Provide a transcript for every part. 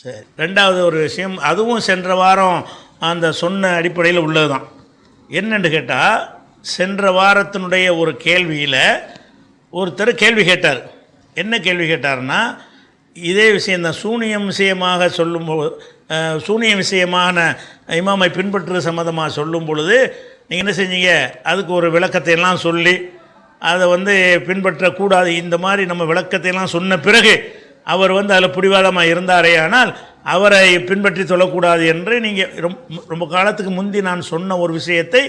சரி, ரெண்டாவது ஒரு விஷயம், அதுவும் சென்ற வாரம் அந்த சொன்ன அடிப்படையில் உள்ளது தான். என்னென்னு கேட்டால், சென்ற வாரத்தினுடைய ஒரு கேள்வியில் ஒருத்தர் கேள்வி கேட்டார். என்ன கேள்வி கேட்டார்னா, இதே விஷயந்தான், சூனியம் விஷயமாக சொல்லும்போது, சூனியம் விஷயமான இமாமை பின்பற்றுறது சம்மந்தமாக சொல்லும் பொழுது நீங்கள் என்ன செஞ்சீங்க, அதுக்கு ஒரு விளக்கத்தை எல்லாம் சொல்லி அதை பின்பற்றக்கூடாது, இந்த மாதிரி நம்ம விளக்கத்தையெல்லாம் சொன்ன பிறகு அவர் அதில் பிடிவாதமாக இருந்தாரே, ஆனால் அவரை பின்பற்றி சொல்லக்கூடாது என்று நீங்கள் ரொம்ப காலத்துக்கு முந்தி நான் சொன்ன ஒரு விஷயத்தை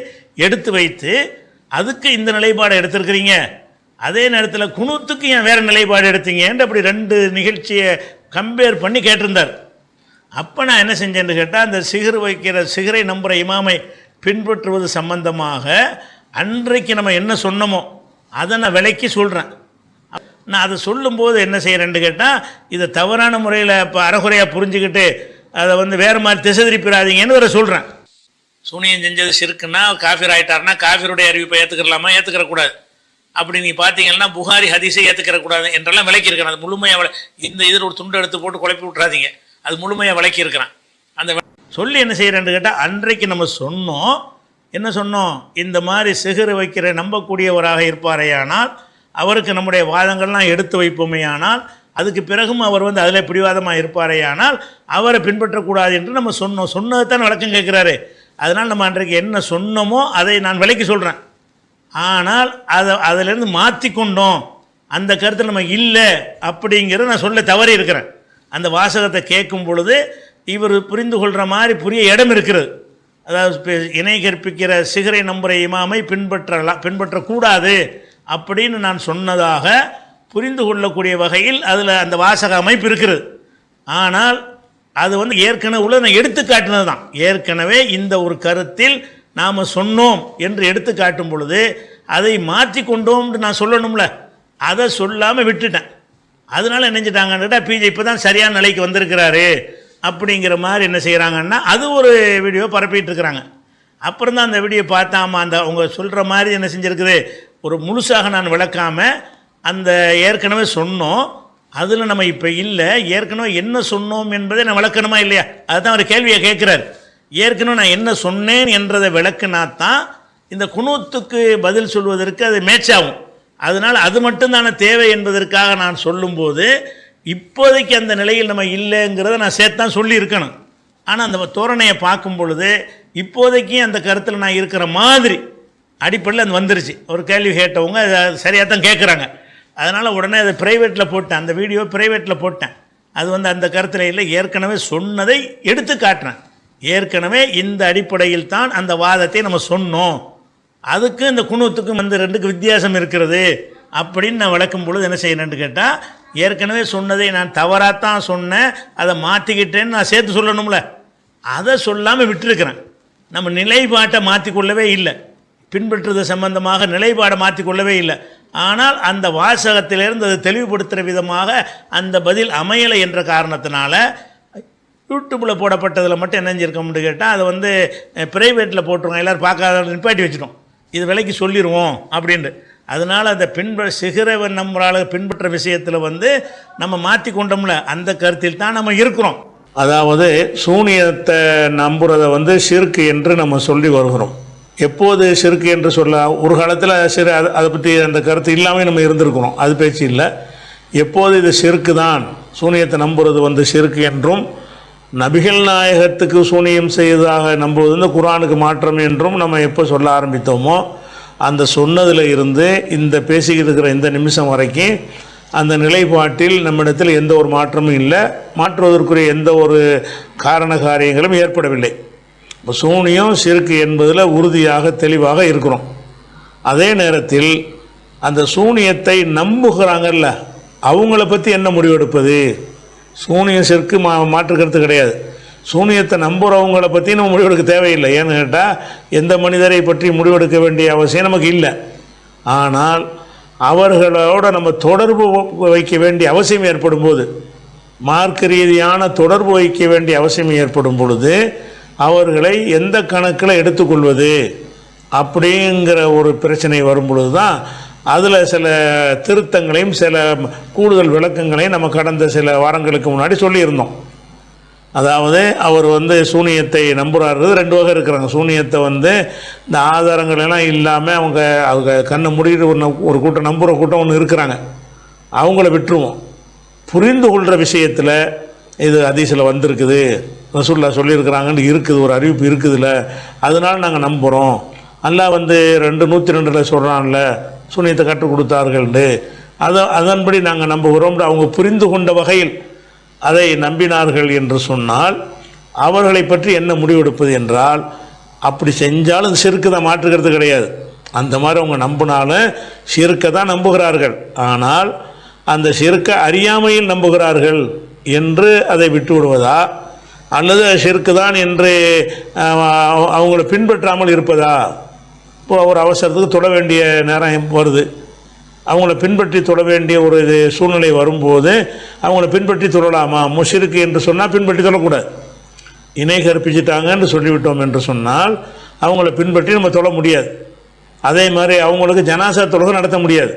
எடுத்து வைத்து அதுக்கு இந்த நிலைப்பாடை எடுத்திருக்கிறீங்க. அதே நேரத்தில் குனூத்துக்கு ஏன் வேறு நிலைப்பாடு எடுத்தீங்கன்னு அப்படி ரெண்டு நிகழ்ச்சியை கம்பேர் பண்ணி கேட்டிருந்தார். அப்போ நான் என்ன செஞ்சேன்னு கேட்டால், அந்த சிகரை நம்புகிற இமாமை பின்பற்றுவது சம்பந்தமாக அன்றைக்கு நம்ம என்ன சொன்னோமோ அதை நான் விலைக்கு சொல்கிறேன். நான் அதை சொல்லும்போது என்ன செய்கிறேன்னு கேட்டால், இதை தவறான முறையில் இப்போ அறகுறையாக புரிஞ்சுக்கிட்டு அதை வேறு மாதிரி திசை திருப்பிடாதீங்கன்னு வேறு சொல்கிறேன். சூனியம் செஞ்சது சிறுக்குன்னா காஃபிர் ஆகிட்டார்னா காஃபிருடைய அறிவிப்பை ஏற்றுக்கிறலாமா, ஏற்றுக்கிறக்கூடாது. அப்படி நீங்கள் பார்த்தீங்கன்னா புகாரி ஹதீஸை ஏற்றுக்கிறக்கூடாது என்றெல்லாம் விளக்கியிருக்கிறேன். அது முழுமையாக இந்த இதில் ஒரு துண்டு எடுத்து போட்டு குழப்பி விட்றாதீங்க, அது முழுமையாக விளக்கியிருக்கிறேன். அந்த சொல்லி என்ன செய்கிறேன்னு கேட்டால், அன்றைக்கு நம்ம சொன்னோம், என்ன சொன்னோம், இந்த மாதிரி சிகர் வைக்கிற நம்பக்கூடியவராக இருப்பாரேயானால் அவருக்கு நம்முடைய வாதங்கள்லாம் எடுத்து வைப்போமேயானால், அதுக்கு பிறகும் அவர் அதில் பிடிவாதமாக இருப்பாரேயானால் அவரை பின்பற்றக்கூடாது என்று நம்ம சொன்னோம். சொன்னது தான் விளக்கம் கேட்குறாரு. அதனால் நம்ம அன்றைக்கு என்ன சொன்னோமோ அதை நான் விலைக்கு சொல்கிறேன். ஆனால் அதிலேருந்து மாற்றி கொண்டோம், அந்த கருத்தில் நம்ம இல்லை அப்படிங்கிறத நான் சொல்ல தவறி இருக்கிறேன். அந்த வாசகத்தை கேட்கும் பொழுது இவர் புரிந்து கொள்கிற மாதிரி புரிய இடம் இருக்கிறது. அதாவது இணை கற்பிக்கிற சிகரை நம்புகிற இமாமை பின்பற்றக்கூடாது அப்படின்னு நான் சொன்னதாக புரிந்து கொள்ளக்கூடிய வகையில் அதில் அந்த வாசக அமைப்பு இருக்கிறது. ஆனால் அது ஏற்கனவே நான் எடுத்து காட்டினது தான். ஏற்கனவே இந்த ஒரு கருத்தில் நாம் சொன்னோம் என்று எடுத்து காட்டும் பொழுது அதை மாற்றி கொண்டோம்னு நான் சொல்லணும்ல, அதை சொல்லாமல் விட்டுட்டேன். அதனால் நினைஞ்சிட்டாங்கன்னு பிஜே இப்போ தான் சரியான நிலைக்கு வந்திருக்கிறாரு அப்படிங்கிற மாதிரி என்ன செய்கிறாங்கன்னா அது ஒரு வீடியோ பரப்பிட்டு இருக்கிறாங்க. அப்புறம் தான் அந்த வீடியோ பார்த்தாம அந்த அவங்க சொல்கிற மாதிரி என்ன செஞ்சுருக்குது, ஒரு முழுசாக நான் விளக்காமல் அந்த ஏற்கனவே சொன்னோம் அதில் நம்ம இப்போ இல்லை, ஏற்கனவே என்ன சொன்னோம் என்பதை நான் விளக்கணுமா இல்லையா, அதுதான் ஒரு கேள்வியை கேட்குறாரு. ஏற்கனவே நான் என்ன சொன்னேன் என்றதை விளக்குனா தான் இந்த குனூத்துக்கு பதில் சொல்வதற்கு அது மேட்ச் ஆகும். அதனால் அது மட்டும்தான தேவை என்பதற்காக நான் சொல்லும்போது இப்போதைக்கு அந்த நிலையில் நம்ம இல்லைங்கிறத நான் சேர்த்தான் சொல்லியிருக்கணும். ஆனால் அந்த தோரணையை பார்க்கும் பொழுது இப்போதைக்கு அந்த கருத்தில் நான் இருக்கிற மாதிரி அடிப்படையில் அது வந்துருச்சு. ஒரு கேள்வி கேட்டவங்க சரியாக தான் கேட்குறாங்க. அதனால் உடனே அதை ப்ரைவேட்டில் போட்டேன், அந்த வீடியோ ப்ரைவேட்டில் போட்டேன். அது அந்த கருத்தில் இல்லை, ஏற்கனவே சொன்னதை எடுத்து காட்டுறேன். ஏற்கனவே இந்த அடிப்படையில் தான் அந்த வாதத்தை நம்ம சொன்னோம், அதுக்கு இந்த குனூத்துக்கும் ரெண்டுக்கு வித்தியாசம் இருக்கிறது அப்படின்னு நான் விளக்கும் பொழுது என்ன செய்யணுன்னு கேட்டால், ஏற்கனவே சொன்னதை நான் தவறாகத்தான் சொன்னேன், அதை மாற்றிக்கிட்டேன்னு நான் சேர்த்து சொல்லணும்ல, அதை சொல்லாமல் விட்டுருக்கிறேன். நம்ம நிலைப்பாட்டை மாற்றிக்கொள்ளவே இல்லை, பின்பற்றுறது சம்பந்தமாக நிலைப்பாடை மாற்றிக்கொள்ளவே இல்லை. ஆனால் அந்த வாசகத்திலிருந்து அதை தெளிவுபடுத்துகிற விதமாக அந்த பதில் அமையலை என்ற காரணத்தினால யூடியூப்பில் போடப்பட்டதில் மட்டும் என்ன செஞ்சுருக்கோம்னு கேட்டால், அதை ப்ரைவேட்டில் போட்டுருவோம், எல்லோரும் பார்க்காத நிப்பாட்டி வச்சுட்டோம், இது விலைக்கு சொல்லிடுவோம் அப்படின்ட்டு. அதனால் அந்த சிகரவன் நம்மளால் பின்பற்ற விஷயத்தில் நம்ம மாற்றி கொண்டோம்ல, அந்த கருத்தில் தான் நம்ம இருக்கிறோம். அதாவது சூனியத்தை நம்புறதை ஷிர்க் என்று நம்ம சொல்லி வருகிறோம். எப்போது ஷிர்க் என்று சொல்ல, ஒரு காலத்தில் அதை பற்றி அந்த கருத்து இல்லாமல் நம்ம இருந்திருக்கிறோம், அது பேச்சு இல்லை. எப்போது இது ஷிர்க்கு தான், சூனியத்தை நம்புறது ஷிர்க் என்றும், நபிகள் நாயகத்துக்கு சூனியம் செய்ததாக நம்புவது குர்ஆனுக்கு மாற்றம் என்றும் நம்ம எப்போ சொல்ல ஆரம்பித்தோமோ, அந்த சொன்னதில் இருந்து இந்த பேசிக்கிட்டு இருக்கிற இந்த நிமிஷம் வரைக்கும் அந்த நிலைப்பாட்டில் நம்மிடத்தில் எந்த ஒரு மாற்றமும் இல்லை, மாற்றுவதற்குரிய எந்த ஒரு காரண காரியங்களும் ஏற்படவில்லை. இப்போ சூனியம் ஷிர்க் என்பதில் உறுதியாக தெளிவாக இருக்கிறோம். அதே நேரத்தில் அந்த சூனியத்தை நம்புகிறாங்கல்ல, அவங்கள பற்றி என்ன முடிவெடுப்பது? சூனியம் ஷிர்க் மாற்று கருத்து கிடையாது. சூனியத்தை நம்புகிறவங்கள பற்றி நம்ம முடிவெடுக்க தேவையில்லை. ஏன்னு கேட்டால் எந்த மனிதரை பற்றி முடிவெடுக்க வேண்டிய அவசியம் நமக்கு இல்லை. ஆனால் அவர்களோட நம்ம தொடர்பு வைக்க வேண்டிய அவசியம் ஏற்படும் போது, மார்க்க ரீதியான தொடர்பு வைக்க வேண்டிய அவசியம் ஏற்படும் பொழுது அவர்களை எந்த கணக்கில் எடுத்துக்கொள்வது அப்படிங்கிற ஒரு பிரச்சனை வரும் பொழுது தான் அதில் சில திருத்தங்களையும் சில கூடுதல் விளக்கங்களையும் நம்ம கடந்த சில வாரங்களுக்கு முன்னாடி சொல்லியிருந்தோம். அதாவது அவர் சூனியத்தை நம்புறாரு. ரெண்டு வகை இருக்கிறாங்க. சூனியத்தை இந்த ஆதாரங்கள் எல்லாம் இல்லாமல் அவங்க கண்ணை மூடிட்டு ஒரு கூட்டம் நம்புகிற கூட்டம் ஒன்று இருக்கிறாங்க. அவங்கள விட்டுருவோம். புரிந்து கொள்கிற விஷயத்தில் இது ஹதீஸில் வந்திருக்குது, ரசூலுல்லாஹ் சொல்லியிருக்கிறாங்கன்னு இருக்குது, ஒரு அறிவிப்பு இருக்குதுல்ல, அதனால நாங்கள் நம்புகிறோம். அல்லாஹ் 102 சொல்கிறான்ல சூனியத்தை கற்றுக் கொடுத்தார்கள்ண்டு, அதன்படி நாங்கள் நம்புகிறோம். அவங்க புரிந்து கொண்ட வகையில் அதை நம்பினார்கள் என்று சொன்னால் அவர்களை பற்றி என்ன முடிவெடுப்பது என்றால், அப்படி செஞ்சாலும் ஷிர்க்கு தான், மாற்றுக்கிறது கிடையாது. அந்த மாதிரி அவங்க நம்பினாலும் ஷிர்க்கை தான் நம்புகிறார்கள். ஆனால் அந்த ஷிர்க்கை அறியாமையில் நம்புகிறார்கள் என்று அதை விட்டு விடுவதா, அல்லது ஷிர்க்கு தான் என்று அவங்கள பின்பற்றாமல் இருப்பதா? இப்போ ஒரு அவசரத்துக்கு தொட வேண்டிய நேரம் வருது, அவங்கள பின்பற்றி தொட வேண்டிய ஒரு சூழ்நிலை வரும்போது அவங்கள பின்பற்றி தொழலாமா? முஷ்ரிக்கு என்று சொன்னால் பின்பற்றி தொழக்கூடாது. இணை கற்பிச்சிட்டாங்கன்னு சொல்லிவிட்டோம் என்று சொன்னால் அவங்கள பின்பற்றி நம்ம தொழ முடியாது. அதே மாதிரி அவங்களுக்கு ஜனாசா தொழுகை நடத்த முடியாது.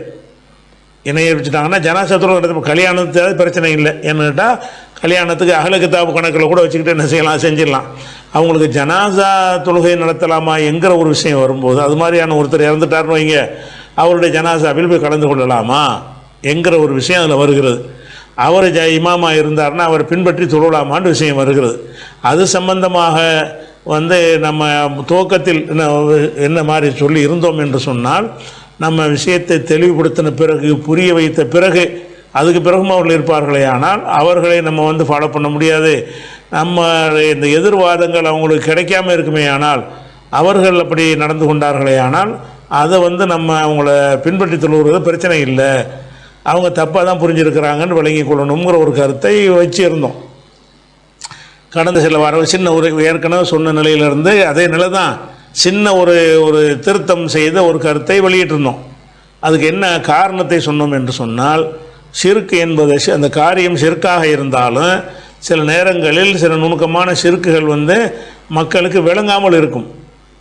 இணை கற்பிச்சிட்டாங்கன்னா ஜனாசா தொழுகை நடத்த, கல்யாணத்துக்கு பிரச்சனை இல்லை. ஏன்னு கேட்டால் கல்யாணத்துக்கு அகல கிதாபு கணக்கில் கூட வச்சுக்கிட்டு என்ன செய்யலாம், செஞ்சிடலாம். அவங்களுக்கு ஜனாசா தொழுகை நடத்தலாமா என்கிற ஒரு விஷயம் வரும்போது, அது மாதிரியான ஒருத்தர் இறந்துட்டார்னு வைங்க, அவருடைய ஜனாசாவில் போய் கலந்து கொள்ளலாமா என்கிற ஒரு விஷயம் அதில் வருகிறது. அவர் இமாமா இருந்தார்னா அவரை பின்பற்றி தொழலாமான்னு விஷயம் வருகிறது. அது சம்பந்தமாக நம்ம துவக்கத்தில் என்ன மாதிரி சொல்லி இருந்தோம் என்று சொன்னால், நம்ம விஷயத்தை தெளிவுபடுத்தின பிறகு, புரிய வைத்த பிறகு, அதுக்கு பிறகும் அவர்கள் இருப்பார்களே ஆனால் அவர்களை நம்ம ஃபாலோ பண்ண முடியாது. நம்ம இந்த எதிர்வாதங்கள் அவங்களுக்கு கிடைக்காம இருக்குமே ஆனால், அவர்கள் அப்படி நடந்து கொண்டார்களே ஆனால் அதை நம்ம அவங்கள பின்பற்றி தொழுகிறது பிரச்சனை இல்லை, அவங்க தப்பாக தான் புரிஞ்சிருக்கிறாங்கன்னு விளங்கி கொள்ளணுங்கிற ஒரு கருத்தை வச்சுருந்தோம். கடந்த சில வாரம் சின்ன ஒரு ஏற்கனவே சொன்ன நிலையிலிருந்து அதே நிலை தான் சின்ன ஒரு திருத்தம் செய்த ஒரு கருத்தை வெளியிட்டிருந்தோம். அதுக்கு என்ன காரணத்தை சொன்னோம் என்று சொன்னால், ஷிர்க் என்பது அந்த காரியம் ஷிர்க்காக இருந்தாலும் சில நேரங்களில் சில நுணுக்கமான ஷிர்க்குகள் மக்களுக்கு விளங்காமல் இருக்கும்.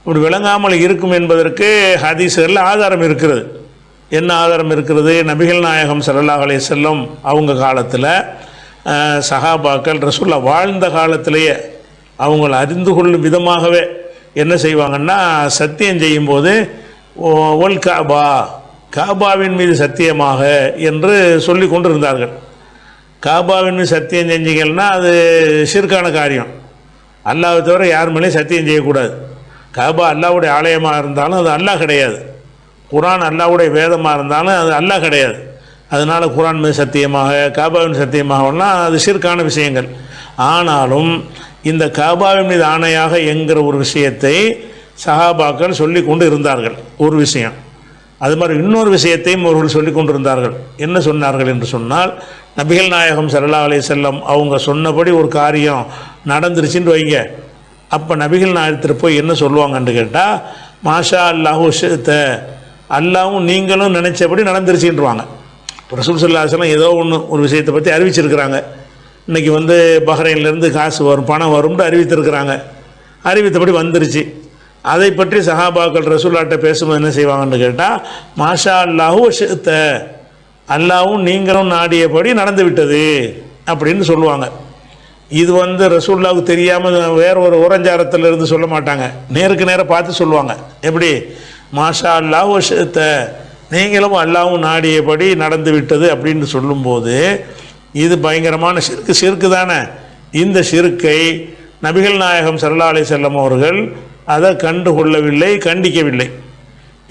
இப்படி விளங்காமல் இருக்கும் என்பதற்கு ஹதீஸ்களில் ஆதாரம் இருக்கிறது. என்ன ஆதாரம் இருக்கிறது? நபிகள் நாயகம் ஸல்லல்லாஹு அலைஹி வஸல்லம் அவங்க காலத்தில் சஹாபாக்கள் ரசூலுல்லாஹ் வாழ்ந்த காலத்திலேயே அவங்கள அறிந்து கொள்ளும் விதமாகவே என்ன செய்வாங்கன்னா, சத்தியம் செய்யும்போது ஒல் காபா, காபாவின் மீது சத்தியமாக என்று சொல்லி கொண்டு இருந்தார்கள். காபாவின் மீது சத்தியம் செஞ்சீங்கன்னா அது ஷிர்கான காரியம். அல்லாஹ்வை தவிர யார் மேலேயும் சத்தியம் செய்யக்கூடாது. காபா அல்லாஹ்வுடைய ஆலயமாக இருந்தாலும் அது அல்லாஹ் கிடையாது. குர்ஆன் அல்லாஹ்வுடைய வேதமாக இருந்தாலும் அது அல்லாஹ் கிடையாது. அதனால் குர்ஆன் மீது சத்தியமாக, காபாவின் சத்தியமாகலாம் அது ஷிர்கான விஷயங்கள். ஆனாலும் இந்த காபாவின் மீது ஆணையாக என்கிற ஒரு விஷயத்தை சஹாபாக்கள் சொல்லி கொண்டு இருந்தார்கள். ஒரு விஷயம். அது மாதிரி இன்னொரு விஷயத்தையும் அவர்கள் சொல்லி கொண்டு இருந்தார்கள். என்ன சொன்னார்கள் என்று சொன்னால், நபிகள் நாயகம் ஸல்லல்லாஹு அலைஹி வஸல்லம் அவங்க சொன்னபடி ஒரு காரியம் நடந்துருச்சுன்னு வைங்க, அப்போ நபிகள் நாயகத்தில் போய் என்ன சொல்லுவாங்கன்னு கேட்டால், மாஷா அல்லாஹு ஷித்த, அல்லாவும் நீங்களும் நினச்சபடி நடந்துருச்சுன்றாங்க. ரசூல் ஸல்லல்லாஹு அலைஹி வஸல்லம் ஏதோ ஒரு விஷயத்தை பற்றி அறிவிச்சிருக்கிறாங்க. இன்றைக்கி பஹ்ரைன்லேருந்து காசு வரும், பணம் வரும்னு அறிவித்திருக்கிறாங்க. அறிவித்தபடி வந்துருச்சு. அதை பற்றி சஹாபாக்கள் ரசூலுல்லாஹ்ட்ட பேசும்போது என்ன செய்வாங்கன்னு கேட்டால், மாஷா அல்லாஹு ஷித்த, அல்லாவும் நீங்களும் நாடியபடி நடந்து விட்டது அப்படின்னு சொல்லுவாங்க. இது ரசூலுல்லாஹ்வுக்கு தெரியாமல் வேற ஒரு உரஞ்சாரத்தில் இருந்து சொல்ல மாட்டாங்க, நேருக்கு நேராக பார்த்து சொல்லுவாங்க. எப்படி? மாஷா அல்லாஹ் ஷித்த, நீங்களும் அல்லாவும் நாடியபடி நடந்து விட்டது அப்படின்னு சொல்லும்போது இது பயங்கரமான ஷிர்க்கு தானே. இந்த ஷிர்க்கை நபிகள் நாயகம் ஸல்லல்லாஹு அலைஹி வஸல்லம் அவர்கள் அதை கண்டுகொள்ளவில்லை, கண்டிக்கவில்லை.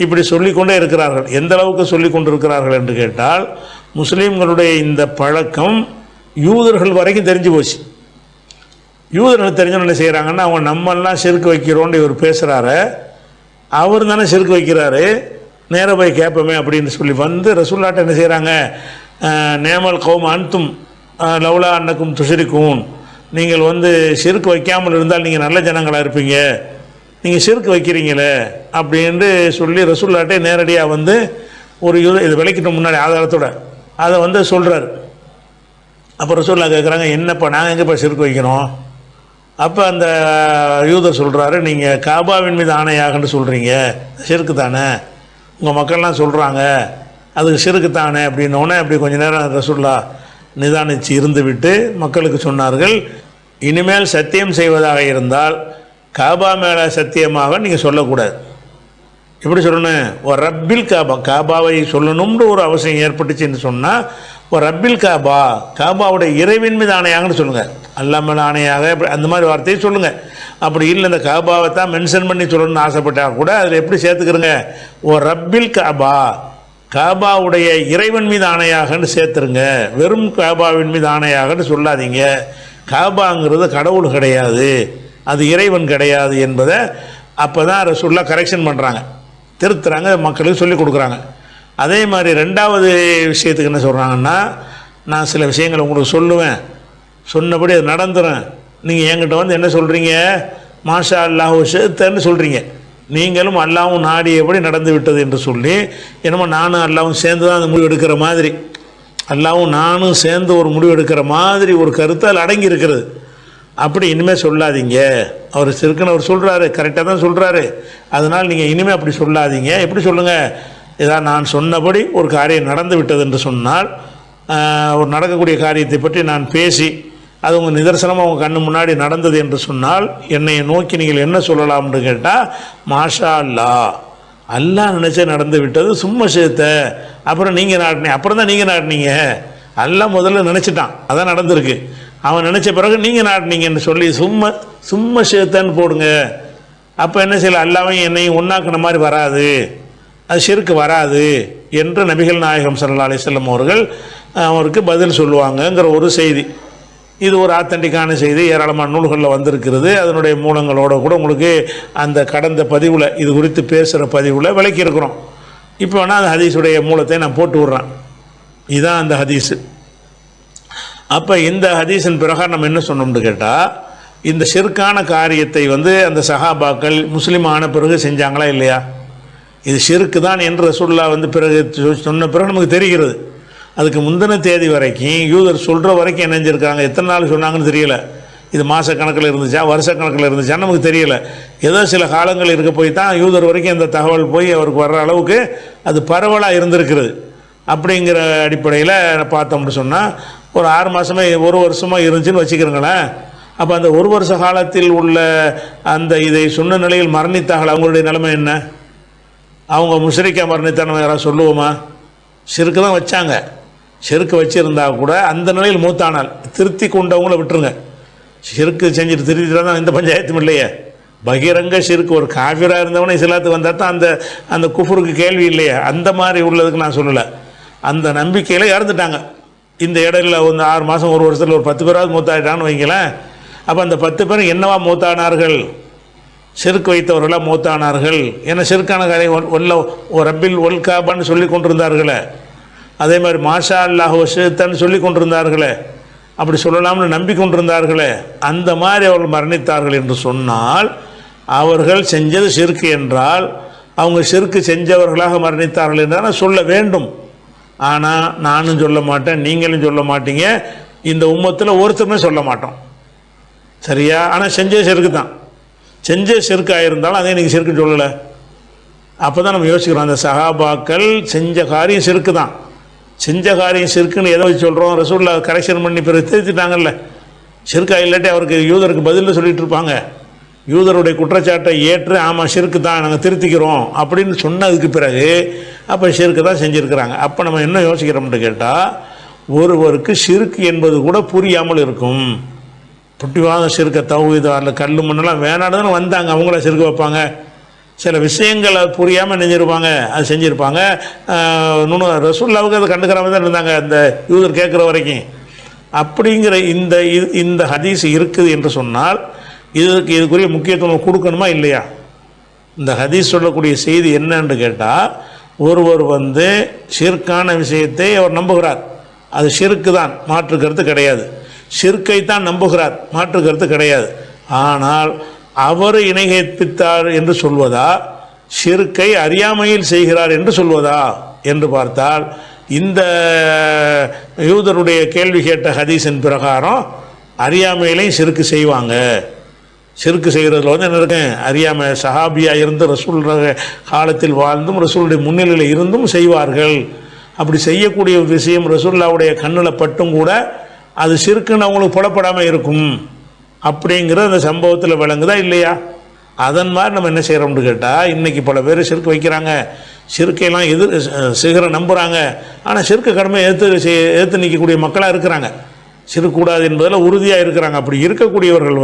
இப்படி சொல்லிக்கொண்டே இருக்கிறார்கள். எந்த அளவுக்கு சொல்லி கொண்டிருக்கிறார்கள் என்று கேட்டால், முஸ்லீம்களுடைய இந்த பழக்கம் யூதர்கள் வரைக்கும் தெரிஞ்சு போச்சு. யூதர்கள் தெரிஞ்சவங்க என்ன செய்கிறாங்கன்னா, அவங்க நம்மெல்லாம் ஷிர்க் வைக்கிறோன்னு இவர் பேசுகிறாரு, அவர் தானே ஷிர்க் வைக்கிறாரு, நேராக போய் கேட்போமே அப்படின்னு சொல்லி ரசூலுல்லாஹ்ட்ட என்ன செய்கிறாங்க, நேமல் கௌம் அன்தும் லவ்லா அன்னக்கும் துஷ்ரிகூன், நீங்கள் ஷிர்க் வைக்காமல் இருந்தால் நீங்கள் நல்ல ஜனங்களாக இருப்பீங்க, நீங்கள் ஷிர்க் வைக்கிறீங்களே அப்படின்ட்டு சொல்லி ரசூலுல்லாஹ்ட்டே நேரடியாக ஒரு இது விளக்கிட்டு முன்னாடி ஆதாரத்தோட அதை சொல்கிறார். அப்போ ரசூலுல்லாஹ் கேட்குறாங்க, என்னப்பா நாங்கள் எங்கேப்பா ஷிர்க் வைக்கிறோம்? அப்போ அந்த யூதர் சொல்கிறாரு, நீங்கள் காபாவின் மீது ஆணையாகன்னு சொல்கிறீங்க, ஷிர்க்கு தானே, உங்கள் மக்கள்லாம் சொல்கிறாங்க அதுக்கு ஷிர்க்கு தானே அப்படின்னோடனே அப்படி கொஞ்சம் நேரம் ரசூலுல்லாஹ் நிதானித்து இருந்து விட்டு மக்களுக்கு சொன்னார்கள், இனிமேல் சத்தியம் செய்வதாக இருந்தால் காபா மேலே சத்தியமாக நீங்கள் சொல்லக்கூடாது. எப்படி சொல்லணும்? ஒரு ரப்பில் காபா, காபாவை சொல்லணும்னு ஒரு அவசியம் ஏற்பட்டுச்சுன்னு சொன்னால் ஒரு ரப்பில் காபா, காபாவுடைய இறைவன் மீது ஆணையாகன்னு சொல்லுங்கள். அல்லா மேலே ஆணையாக அந்த மாதிரி வார்த்தையை சொல்லுங்கள். அப்படி இல்லை இந்த காபாவை தான் மென்ஷன் பண்ணி சொல்லணும்னு ஆசைப்பட்டால் கூட அதில் எப்படி சேர்த்துக்கிறங்க? ஒரு ரப்பில் காபா, காபாவுடைய இறைவன் மீது ஆணையாகன்னு சேர்த்துருங்க. வெறும் காபாவின் மீது ஆணையாகன்னு சொல்லாதீங்க. காபாங்கிறது கடவுள் கிடையாது, அது இறைவன் கிடையாது என்பதை அப்போ தான் ரசூலுல்லாஹ் கரெக்ஷன் பண்ணுறாங்க, திருத்துறாங்க, மக்களுக்கு சொல்லிக் கொடுக்குறாங்க. அதே மாதிரி ரெண்டாவது விஷயத்துக்கு என்ன சொல்கிறாங்கன்னா, நான் சில விஷயங்களை உங்களுக்கு சொல்லுவேன், சொன்னபடி அது நடந்துடும். நீங்கள் என்கிட்ட வந்து என்ன சொல்கிறீங்க? மாஷா அல்லாஹ் ஷேத்தன்னு சொல்கிறீங்க. நீங்களும் அல்லாவும் நாடியபடி நடந்து விட்டது என்று சொல்லி என்னமோ நானும் அல்லாவும் சேர்ந்து தான் அந்த முடிவு எடுக்கிற மாதிரி, அல்லாவும் நானும் சேர்ந்து ஒரு முடிவு எடுக்கிற மாதிரி ஒரு கருத்து அதில் அடங்கி இருக்கிறது. அப்படி இனிமேல் சொல்லாதீங்க. அவர் சிறுக்குன்னு அவர் சொல்கிறாரு, கரெக்டாக தான் சொல்கிறாரு. அதனால் நீங்கள் இனிமேல் அப்படி சொல்லாதீங்க. எப்படி சொல்லுங்கள்? இதான் நான் சொன்னபடி ஒரு காரியம் நடந்து விட்டது என்று சொன்னால், ஒரு நடக்கக்கூடிய காரியத்தை பற்றி நான் பேசி அது உங்கள் நிதர்சனமாக உங்கள் கண்ணு முன்னாடி நடந்தது என்று சொன்னால் என்னை நோக்கி நீங்கள் என்ன சொல்லலாம்னு கேட்டால், மாஷா அல்லா, அல்லாஹ் நினச்சே நடந்து விட்டது, சும்மா சேர்த்த, அப்புறம் நீங்கள் நாட்டினீங்க, அப்புறம் தான் நீங்கள் நாட்டினீங்க. அல்லாஹ் முதல்ல நினச்சிட்டான், அதான் நடந்திருக்கு. அவன் நினச்ச பிறகு நீங்கள் நாட்டினீங்கன்னு சொல்லி சும்மா சேர்த்தன்னு போடுங்க. அப்போ என்ன செய்யலாம்? அல்லாவையும் என்னையும் ஒன்றாக்குன மாதிரி வராது, அது ஷிர்க் வராது என்று நபிகள் நாயகம் ஸல்லல்லாஹு அலைஹி வஸல்லம் அவர்கள் அவருக்கு பதில் சொல்லுவாங்கங்கிற ஒரு செய்தி. இது ஒரு ஆத்தன்டிக்கான செய்தி, ஏராளமான நூல்களில் வந்திருக்கிறது. அதனுடைய மூலங்களோடு கூட உங்களுக்கு அந்த கடந்த பதிவில் இது குறித்து பேசுகிற பதிவில் விளக்கியிருக்கிறோம். இப்போ வேணால் அந்த ஹதீஸுடைய மூலத்தை நான் போட்டு விட்றேன். இதுதான் அந்த ஹதீஸு. அப்போ இந்த ஹதீஸின் பிறகு நம்ம என்ன சொன்னோம்னு கேட்டால், இந்த ஷிர்கான காரியத்தை வந்து அந்த சஹாபாக்கள் முஸ்லீம் ஆன பிறகு செஞ்சாங்களா இல்லையா? இது ஷிர்க்கு தான் என்று ரசூலுல்லாஹ் வந்து பிறகு சொன்ன பிறகு நமக்கு தெரிகிறது. அதுக்கு முந்தின தேதி வரைக்கும் யூதர் சொல்கிற வரைக்கும் என்ன செஞ்சுருக்காங்க, எத்தனை நாள் சொன்னாங்கன்னு தெரியல. இது மாதக்கணக்கில் இருந்துச்சா வருஷக்கணக்கில் இருந்துச்சான்னு நமக்கு தெரியல. ஏதோ சில காலங்கள் இருக்க போய் தான் யூதர் வரைக்கும் இந்த தகவல் போய் அவருக்கு வர்ற அளவுக்கு அது பரவலாக இருந்திருக்கிறது. அப்படிங்கிற அடிப்படையில் பார்த்தோம்னு சொன்னால் ஒரு 6 மாதமே 1 வருஷமாக இருந்துச்சுன்னு வச்சுக்கிறோங்களேன். அப்போ அந்த 1 வருஷ காலத்தில் உள்ள அந்த இதை சொன்ன நிலையில் மரணித்தார்கள், அவங்களுடைய நிலைமை என்ன? அவங்க முஷ்ரிக்கா மரணித்தா நம்ம யாராவது சொல்லுவோமா? ஷிர்க்கு தான் வச்சாங்க. ஷிர்க்கு வச்சுருந்தா கூட அந்த நிலையில் மூத்தானால் திருத்தி கொண்டவங்கள விட்டுருங்க. ஷிர்க்கு செஞ்சுட்டு திருத்திட்டா தான் எந்த பஞ்சாயத்தும் இல்லையே. பகிரங்க ஷிர்க்கு ஒரு காஃபிராக இருந்தவனே இஸ்லாத்துக்கு வந்தால் தான் அந்த அந்த குஃபுருக்கு கேள்வி இல்லையே. அந்த மாதிரி உள்ளதுக்கு நான் சொல்லலை. அந்த நம்பிக்கையில் இறந்துட்டாங்க. இந்த இடையில வந்து 6 மாதம் 1 வருஷத்தில் ஒரு 10 பேராவது மூத்தாயிட்டான்னு வைங்களேன். அப்போ அந்த 10 பேர் என்னவா மூத்தானார்கள்? ஷிர்க் வைத்தவர்களாக மூத்தானார்கள். ஏன்னா ஷிர்கான காரியம் ஒரு ரப்பில் ஒல் காபான்னு சொல்லி கொண்டிருந்தார்களே, அதே மாதிரி மாஷா அல்லாஹ் ஷேத்தான்னு சொல்லி கொண்டிருந்தார்களே, அப்படி சொல்லலாம்னு நம்பிக்கொண்டிருந்தார்களே, அந்த மாதிரி அவர்கள் மரணித்தார்கள் என்று சொன்னால் அவர்கள் செஞ்சது ஷிர்க் என்றால் அவங்க ஷிர்க் செஞ்சவர்களாக மரணித்தார்கள் என்றால் சொல்ல வேண்டும். ஆனால் நானும் சொல்ல மாட்டேன், நீங்களும் சொல்ல மாட்டீங்க, இந்த உம்மத்தில் ஒருத்தருமே சொல்ல மாட்டோம். சரியா? ஆனால் செஞ்ச ஷிர்க்கு தான். செஞ்ச ஷிர்க்காக இருந்தாலும் அதே நீங்கள் ஷிர்க்கு சொல்லலை. அப்போ தான் நம்ம யோசிக்கிறோம், அந்த சஹாபாக்கள் செஞ்ச காரியம் ஷிர்க்கு தான். செஞ்ச காரியம் ஷிர்க்குன்னு எதை வச்சு சொல்கிறோம்? ரசூலுல்லாஹ் கரெக்ஷன் பண்ணி பிறகு திருத்திட்டாங்கல்ல. ஷிர்க்கா இல்லாட்டி அவருக்கு யூதருக்கு பதிலில் சொல்லிகிட்டு இருப்பாங்க. யூதருடைய குற்றச்சாட்டை ஏற்று ஆமாம் ஷிர்க்கு தான் நாங்கள் திருத்திக்கிறோம் அப்படின்னு சொன்னதுக்கு பிறகு அப்போ ஷிர்க்கு தான் செஞ்சுருக்கிறாங்க. அப்போ நம்ம என்ன யோசிக்கிறோம்னு கேட்டால், ஒருவருக்கு ஷிர்க் என்பது கூட புரியாமல் இருக்கும். புட்டிவாத ஷிர்க்கை தௌஹீத் அதில் கல் மண்ணெல்லாம் வேணாடுன்னு வந்தாங்க, அவங்கள ஷிர்க்கு வைப்பாங்க. சில விஷயங்களை புரியாமல் நெஞ்சிருப்பாங்க, அது செஞ்சுருப்பாங்க. ரசூலுல்லாஹ்வுக்கு அதை கண்டுக்கிறாம தான் இருந்தாங்க அந்த யூதர் கேட்குற வரைக்கும். அப்படிங்கிற இந்த ஹதீஸ் இருக்குது என்று சொன்னால் இதுக்குரிய முக்கியத்துவம் கொடுக்கணுமா இல்லையா? இந்த ஹதீஸ் சொல்லக்கூடிய செய்தி என்னன்னு கேட்டால், ஒருவர் வந்து ஷிர்கான விஷயத்தை அவர் நம்புகிறார், அது ஷிர்க்கு தான், மாற்று கருத்து கிடையாது. ஷிர்க்கை தான் நம்புகிறார், மாற்று கருத்து கிடையாது. ஆனால் அவர் இணை கற்பித்தார் என்று சொல்வதா, ஷிர்க்கை அறியாமையில் செய்கிறார் என்று சொல்வதா என்று பார்த்தால், இந்த யூதருடைய கேள்வி கேட்ட ஹதீஸின் பிரகாரம் அறியாமையிலையும் ஷிர்க்கு செய்வாங்க. ஷிர்க்கு செய்கிறதுல வந்து என்ன இருக்கு? அறியாமை. சஹாபியாக இருந்து ரசூல் காலத்தில் வாழ்ந்தும் ரசூலுடைய முன்னிலையில் இருந்தும் செய்வார்கள். அப்படி செய்யக்கூடிய விஷயம் ரசூலுல்லாஹ்வுடைய கண்ணில் பட்டும் கூட அது ஷிர்க்குன்னு அவங்களுக்கு புலப்படாமல் இருக்கும். அப்படிங்கிற அந்த சம்பவத்தில் விளங்குதா இல்லையா? அதன் மாதிரி நம்ம என்ன செய்கிறோம்னு கேட்டால், இன்றைக்கி பல பேர் சிறுக்கு வைக்கிறாங்க, சிறுக்கையெல்லாம் சிகரை நம்புகிறாங்க. ஆனால் சிறுக்கு கடமை ஏற்று நிற்கக்கூடிய மக்களாக இருக்கிறாங்க, சிறுக்கூடாது என்பதில் உறுதியாக இருக்கிறாங்க. அப்படி இருக்கக்கூடியவர்கள்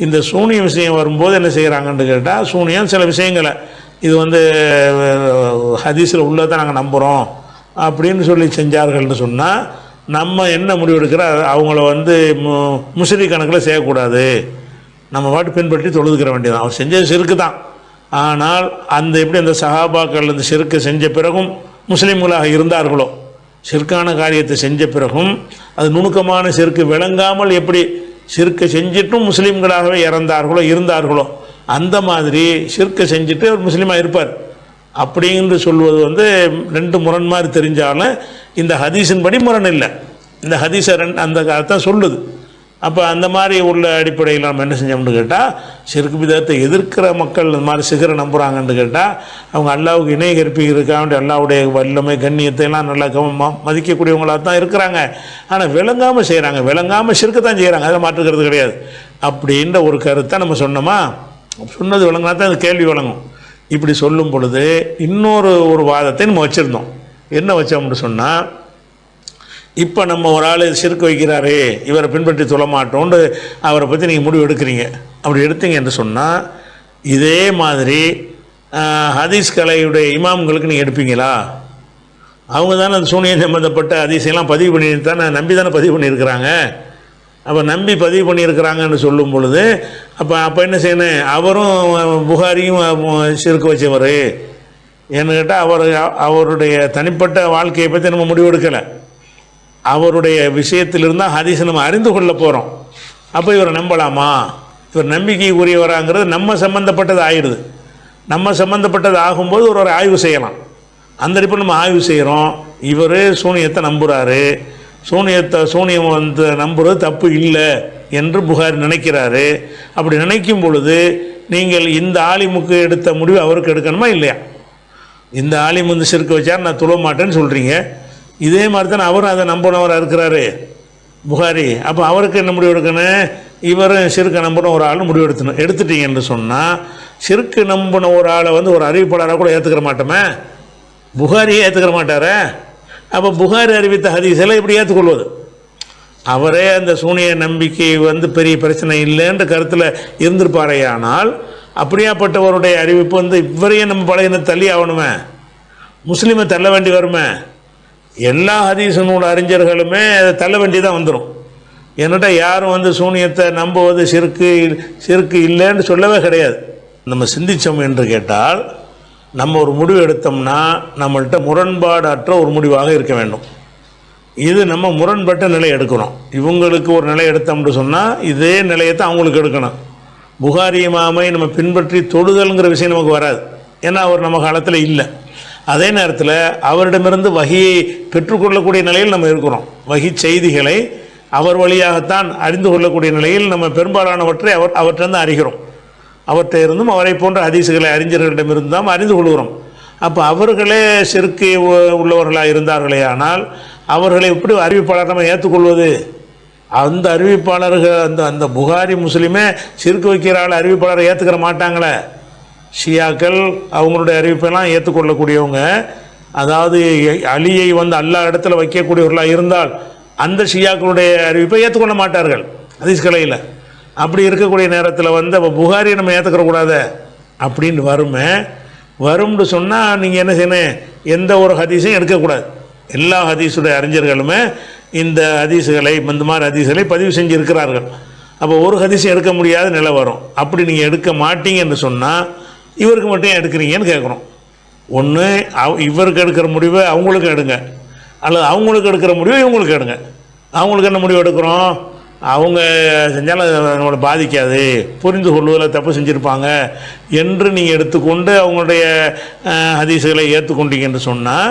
இந்த சூனிய விஷயம் வரும்போது என்ன செய்கிறாங்கன்னு கேட்டால், சூனியம் சில விஷயங்களை இது ஹதீஸில் உள்ளதை நாங்கள் நம்புகிறோம் அப்படின்னு சொல்லி செஞ்சார்கள்னு சொன்னால், நம்ம என்ன முடிவு எடுக்கிற அவங்கள முஸ்லிம் கணக்கில் செய்யக்கூடாது, நம்ம பாட்டு பின்பற்றி தொழுதுக்கிற வேண்டியதான். அவர் செஞ்சது சிறுக்கு தான். ஆனால் எப்படி அந்த சஹாபாக்கள் இந்த சிறுக்கு செஞ்ச பிறகும் முஸ்லீம்களாக இருந்தார்களோ, சிறுக்கான காரியத்தை செஞ்ச பிறகும் அது நுணுக்கமான சிறுக்கு விளங்காமல் எப்படி சிறுக்கை செஞ்சிட்டும் முஸ்லீம்களாகவே இருந்தார்களோ அந்த மாதிரி சிறுக்கை செஞ்சுட்டு அவர் முஸ்லீமாக இருப்பார். அப்படின்று சொல்வது ரெண்டு முரண் மாதிரி தெரிஞ்சாலும் இந்த ஹதீஸின் படி முரண் இல்லை. இந்த ஹதீஸை அந்த அர்த்தம் சொல்லுது. அப்போ அந்த மாதிரி உள்ள அடிப்படையில் நம்ம என்ன செஞ்சோம்னு கேட்டால், சிறுக்கு பிதத்தை எதிர்க்கிற மக்கள் இந்த மாதிரி சிகரை நம்புகிறாங்கன்னு கேட்டால், அவங்க அல்லாவுக்கு இணை கற்பிக்க இருக்காண்டி அல்லாவுடைய வல்லமை கண்ணியத்தை எல்லாம் நல்லா மதிக்கக்கூடியவங்களாக தான் இருக்கிறாங்க. ஆனால் விளங்காமல் செய்கிறாங்க, விளங்காமல் சிறுக்கு தான் செய்கிறாங்க, அதை மாற்றுக்கிறது கிடையாது அப்படின்ற ஒரு கருத்தை நம்ம சொன்னோமா. சொன்னது விளங்கினா தான் அது கேள்வி விளங்கும். இப்படி சொல்லும் பொழுது இன்னொரு வாதத்தை நம்ம வச்சுருந்தோம். என்ன வச்சோம்னு சொன்னால், இப்போ நம்ம ஒரு ஆள் சிறுக்கு வைக்கிறாரு, இவரை பின்பற்றி தொழ மாட்டோன்னு அவரை பற்றி நீங்கள் முடிவு எடுக்கிறீங்க. அப்படி எடுத்தீங்க என்று சொன்னால், இதே மாதிரி ஹதீஸ் கலையுடைய இமாம்களுக்கு நீங்கள் எடுப்பீங்களா? அவங்க தானே அந்த சூனியம் சம்மந்தப்பட்ட ஹதீஸெல்லாம் பதிவு பண்ணி தானே நம்பி தானே பதிவு பண்ணியிருக்கிறாங்க. அப்போ நம்பி பதிவு பண்ணியிருக்கிறாங்கன்னு சொல்லும் பொழுது அப்போ என்ன செய்யணும்? அவரும் புகாரியும் சிறுக்கு வச்சவர் ஏன்னு கேட்டால் அவருடைய தனிப்பட்ட வாழ்க்கையை பற்றி நம்ம முடிவெடுக்கலை, அவருடைய விஷயத்திலிருந்தால் ஹதீஸை நம்ம அறிந்து கொள்ள போகிறோம். அப்போ இவரை நம்பலாமா, இவர் நம்பிக்கை உரியவராங்கிறது நம்ம சம்மந்தப்பட்டது ஆகிடுது. நம்ம சம்மந்தப்பட்டது ஆகும்போது ஒரு ஆய்வு செய்யலாம். அந்த அடிப்படையில் நம்ம ஆய்வு செய்கிறோம். இவர் சூனியத்தை நம்புகிறாரு, சூனியம் நம்புறது தப்பு இல்லை என்று புகாரி நினைக்கிறாரு. அப்படி நினைக்கும் பொழுது நீங்கள் இந்த ஆலிமுக்கு எடுத்த முடிவு அவருக்கு எடுக்கணுமா இல்லையா? இந்த ஆலிம் சிறுக்கு வச்சார், நான் தொழ மாட்டேன்னு சொல்கிறீங்க. இதே மாதிரி தானே அவரும் அதை நம்பினவராக இருக்கிறாரு புகாரி. அப்போ அவருக்கு என்ன முடிவு எடுக்கணும்? இவரும் சிறுக்கு நம்பின ஒரு ஆள் முடிவு எடுத்துட்டீங்கன்னு சொன்னால், சிறுக்கு நம்பின ஒரு ஆளை ஒரு அறிவிப்பாளராக கூட ஏற்றுக்கிற மாட்டோமே, புகாரியே ஏற்றுக்கிற மாட்டாரே. அப்போ புகாரி அறிவித்த ஹதீஸெல்லாம் எப்படி ஏற்றுக்கொள்வது? அவரே அந்த சூனிய நம்பிக்கை பெரிய பிரச்சனை இல்லைன்ற கருத்தில் இருந்திருப்பாரையானால், அப்படியாப்பட்டவருடைய அறிவிப்பு இவரையே நம்ம பழையனை தள்ளி ஆகணுமே, முஸ்லீமை தள்ள வேண்டி வருமே. எல்லா ஹதீஸனோட அறிஞர்களுமே அதை தள்ள வேண்டியதான் வந்துடும். என்னட்டா யாரும் சூனியத்தை நம்புவது சிறுக்கு இல்லைன்னு சொல்லவே கிடையாது. நம்ம சிந்தித்தோம் என்று கேட்டால், நம்ம ஒரு முடிவு எடுத்தோம்னா நம்மள்கிட்ட முரண்பாடு அற்ற ஒரு முடிவாக இருக்க வேண்டும். இது நம்ம முரண்பட்ட நிலை எடுக்கணும். இவங்களுக்கு ஒரு நிலை எடுத்தோம்னு சொன்னால் இதே நிலையத்தை அவங்களுக்கு எடுக்கணும். புகாரி இமாமை நம்ம பின்பற்றி தொடுதல்ங்கிற விஷயம் நமக்கு வராது, ஏன்னா அவர் நம்ம காலத்தில் இல்லை. அதே நேரத்தில் அவரிடமிருந்து வகியை பெற்றுக்கொள்ளக்கூடிய நிலையில் நம்ம இருக்கிறோம். வகி செய்திகளை அவர் வழியாகத்தான் அறிந்து கொள்ளக்கூடிய நிலையில் நம்ம பெரும்பாலானவற்றை அவற்றிலிருந்து அறிகிறோம். அவற்றை இருந்தும் அவரை போன்ற ஹதீஸுகளை அறிஞர்களிடமிருந்து தான் அறிந்து கொள்கிறோம். அப்போ அவர்களே சிறுக்கு உள்ளவர்களாக இருந்தார்களே, ஆனால் அவர்களை எப்படி அறிவிப்பாளர் நம்ம ஏற்றுக்கொள்வது? அந்த அறிவிப்பாளர்கள் அந்த புகாரி முஸ்லீமே சிறுக்கு வைக்கிறாள் அறிவிப்பாளரை ஏற்றுக்கிற மாட்டாங்களே. ஷியாக்கள் அவங்களுடைய அறிவிப்பெல்லாம் ஏற்றுக்கொள்ளக்கூடியவங்க, அதாவது அலியை அல்லா இடத்துல வைக்கக்கூடியவர்களாக இருந்தால் அந்த ஷியாக்களுடைய அறிவிப்பை ஏற்றுக்கொள்ள மாட்டார்கள் ஹதீஸ் கலையில். அப்படி இருக்கக்கூடிய நேரத்தில் அப்போ புகாரியை நம்ம ஏற்றுக்கிறக்கூடாது அப்படின்னு வரும்னு சொன்னால் நீங்கள் என்ன செய்யணும்? எந்த ஒரு ஹதீஸையும் எடுக்கக்கூடாது. எல்லா ஹதீஸுடைய அறிஞர்களுமே இந்த ஹதீஸுகளை இந்த மாதிரி ஹதீஸுகளை பதிவு செஞ்சுருக்கிறார்கள். அப்போ ஒரு ஹதீஸும் எடுக்க முடியாத நிலை வரும். அப்படி நீங்கள் எடுக்க மாட்டீங்கன்னு சொன்னால் இவருக்கு மட்டும் எடுக்கிறீங்கன்னு கேட்குறோம். ஒன்று இவருக்கு எடுக்கிற முடிவை அவங்களுக்கு எடுங்க, அல்லது அவங்களுக்கு எடுக்கிற முடிவை இவங்களுக்கு எடுங்க. அவங்களுக்கு என்ன முடிவு எடுக்கிறோம்? அவங்க செஞ்சாலும் நம்மளை பாதிக்காது, புரிந்து கொள்வதில் தப்பு செஞ்சுருப்பாங்க என்று நீங்கள் எடுத்துக்கொண்டு அவங்களுடைய ஹதீஸுகளை ஏற்றுக்கொண்டீங்கன்னு சொன்னால்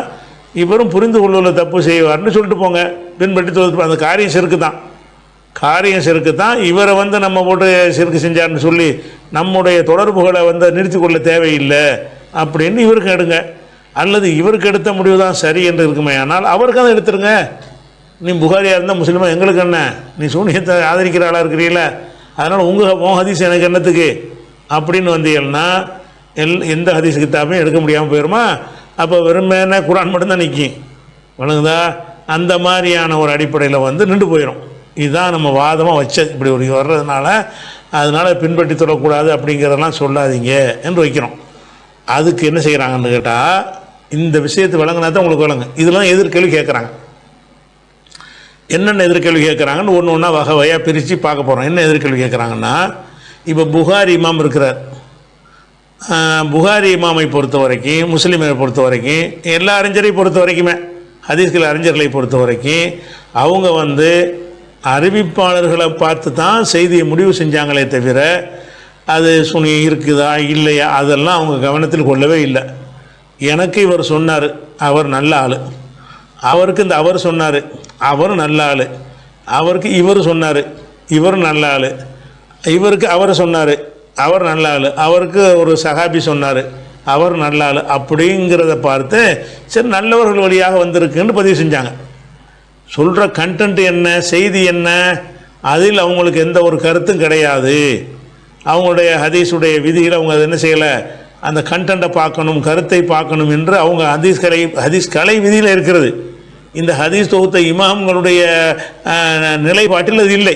இவரும் புரிந்து கொள்வதில் தப்பு செய்வார்னு சொல்லிட்டு போங்க, பின்பற்றி தொகுத்து. அந்த காரியம் செருக்கு தான். இவரை நம்ம போட்டு சிறுக்கு செஞ்சார்னு சொல்லி நம்முடைய தொடர்புகளை நிறுத்தி கொள்ள தேவையில்லை அப்படின்னு இவருக்கு எடுங்க. அல்லது இவருக்கு எடுத்த முடிவு தான் சரி என்று இருக்குமே, ஆனால் அவருக்கு அதை எடுத்துருங்க. நீ புகாரியாக இருந்தால் முஸ்லீமாக எங்களுக்கு என்ன, நீ சூனியத்தை ஆதரிக்கிற ஆளாக இருக்கிறீங்கள, அதனால் உன் ஹதீஸ் எனக்கு என்னத்துக்கு அப்படின்னு வந்தீங்கன்னா எந்த ஹதீஸ் கித்தாபையும் எடுக்க முடியாமல் போயிடுமா. அப்போ வெறுமனே குரான் மட்டும்தான் நிற்கும். வணங்குதா? அந்த மாதிரியான ஒரு அடிப்படையில் நின்று போயிடும். இதுதான் நம்ம வாதமாக வச்சது. இப்படி ஒரு வர்றதுனால அதனால் பின்பற்றி தொடக்கூடாது அப்படிங்கிறதெல்லாம் சொல்லாதீங்க என்று வைக்கிறோம். அதுக்கு என்ன செய்கிறாங்கன்னு கேட்டால், இந்த விஷயத்தை விளங்கினா தான் உங்களுக்கு விளங்கு. இதெல்லாம் எதிர்கேள்வி கேட்குறாங்க. என்னென்ன எதிர்கேள்வி கேட்குறாங்கன்னு ஒன்று ஒன்றா வகை வகையாக பிரித்து பார்க்க போகிறோம். என்ன எதிர்கேள்வி கேட்குறாங்கன்னா, இப்போ புகாரி இமாம் இருக்கிறார். புகாரி இமாமை பொறுத்த வரைக்கும், முஸ்லீமை பொறுத்த வரைக்கும், எல்லா அறிஞரையும் பொறுத்த வரைக்குமே, ஹதீஸ்கள் அறிஞர்களை பொறுத்த வரைக்கும் அவங்க அறிவிப்பாளர்களை பார்த்து தான் செய்தியை முடிவு செஞ்சாங்களே தவிர அது இருக்குதா இல்லையா அதெல்லாம் அவங்க கவனத்தில் கொள்ளவே இல்லை. எனக்கு இவர் சொன்னார், அவர் நல்ல ஆள். அவருக்கு இந்த அவர் சொன்னார், அவர் நல்ல ஆள். அவருக்கு இவர் சொன்னார், இவர் நல்ல ஆள். இவருக்கு அவர் சொன்னார், அவர் நல்ல ஆள். அவருக்கு ஒரு சஹாபி சொன்னார், அவர் நல்ல ஆள். அப்படிங்கிறத பார்த்து சரி நல்லவர்கள் வழியாக வந்திருக்குன்னு பதிவு செஞ்சாங்க. சொல்கிற கண்டென்ட் என்ன, செய்தி என்ன, அதில் அவங்களுக்கு எந்த ஒரு கருத்தும் கிடையாது. அவங்களுடைய ஹதீஸுடைய விதியில் அவங்க அது என்ன செய்யலை, அந்த கண்டென்ட்டை பார்க்கணும், கருத்தை பார்க்கணும் என்று அவங்க ஹதீஸ் கலை விதியில் இருக்கிறது. இந்த ஹதீஸ் தொகுத்த இமாம்களுடைய நிலைப்பாட்டில் அது இல்லை.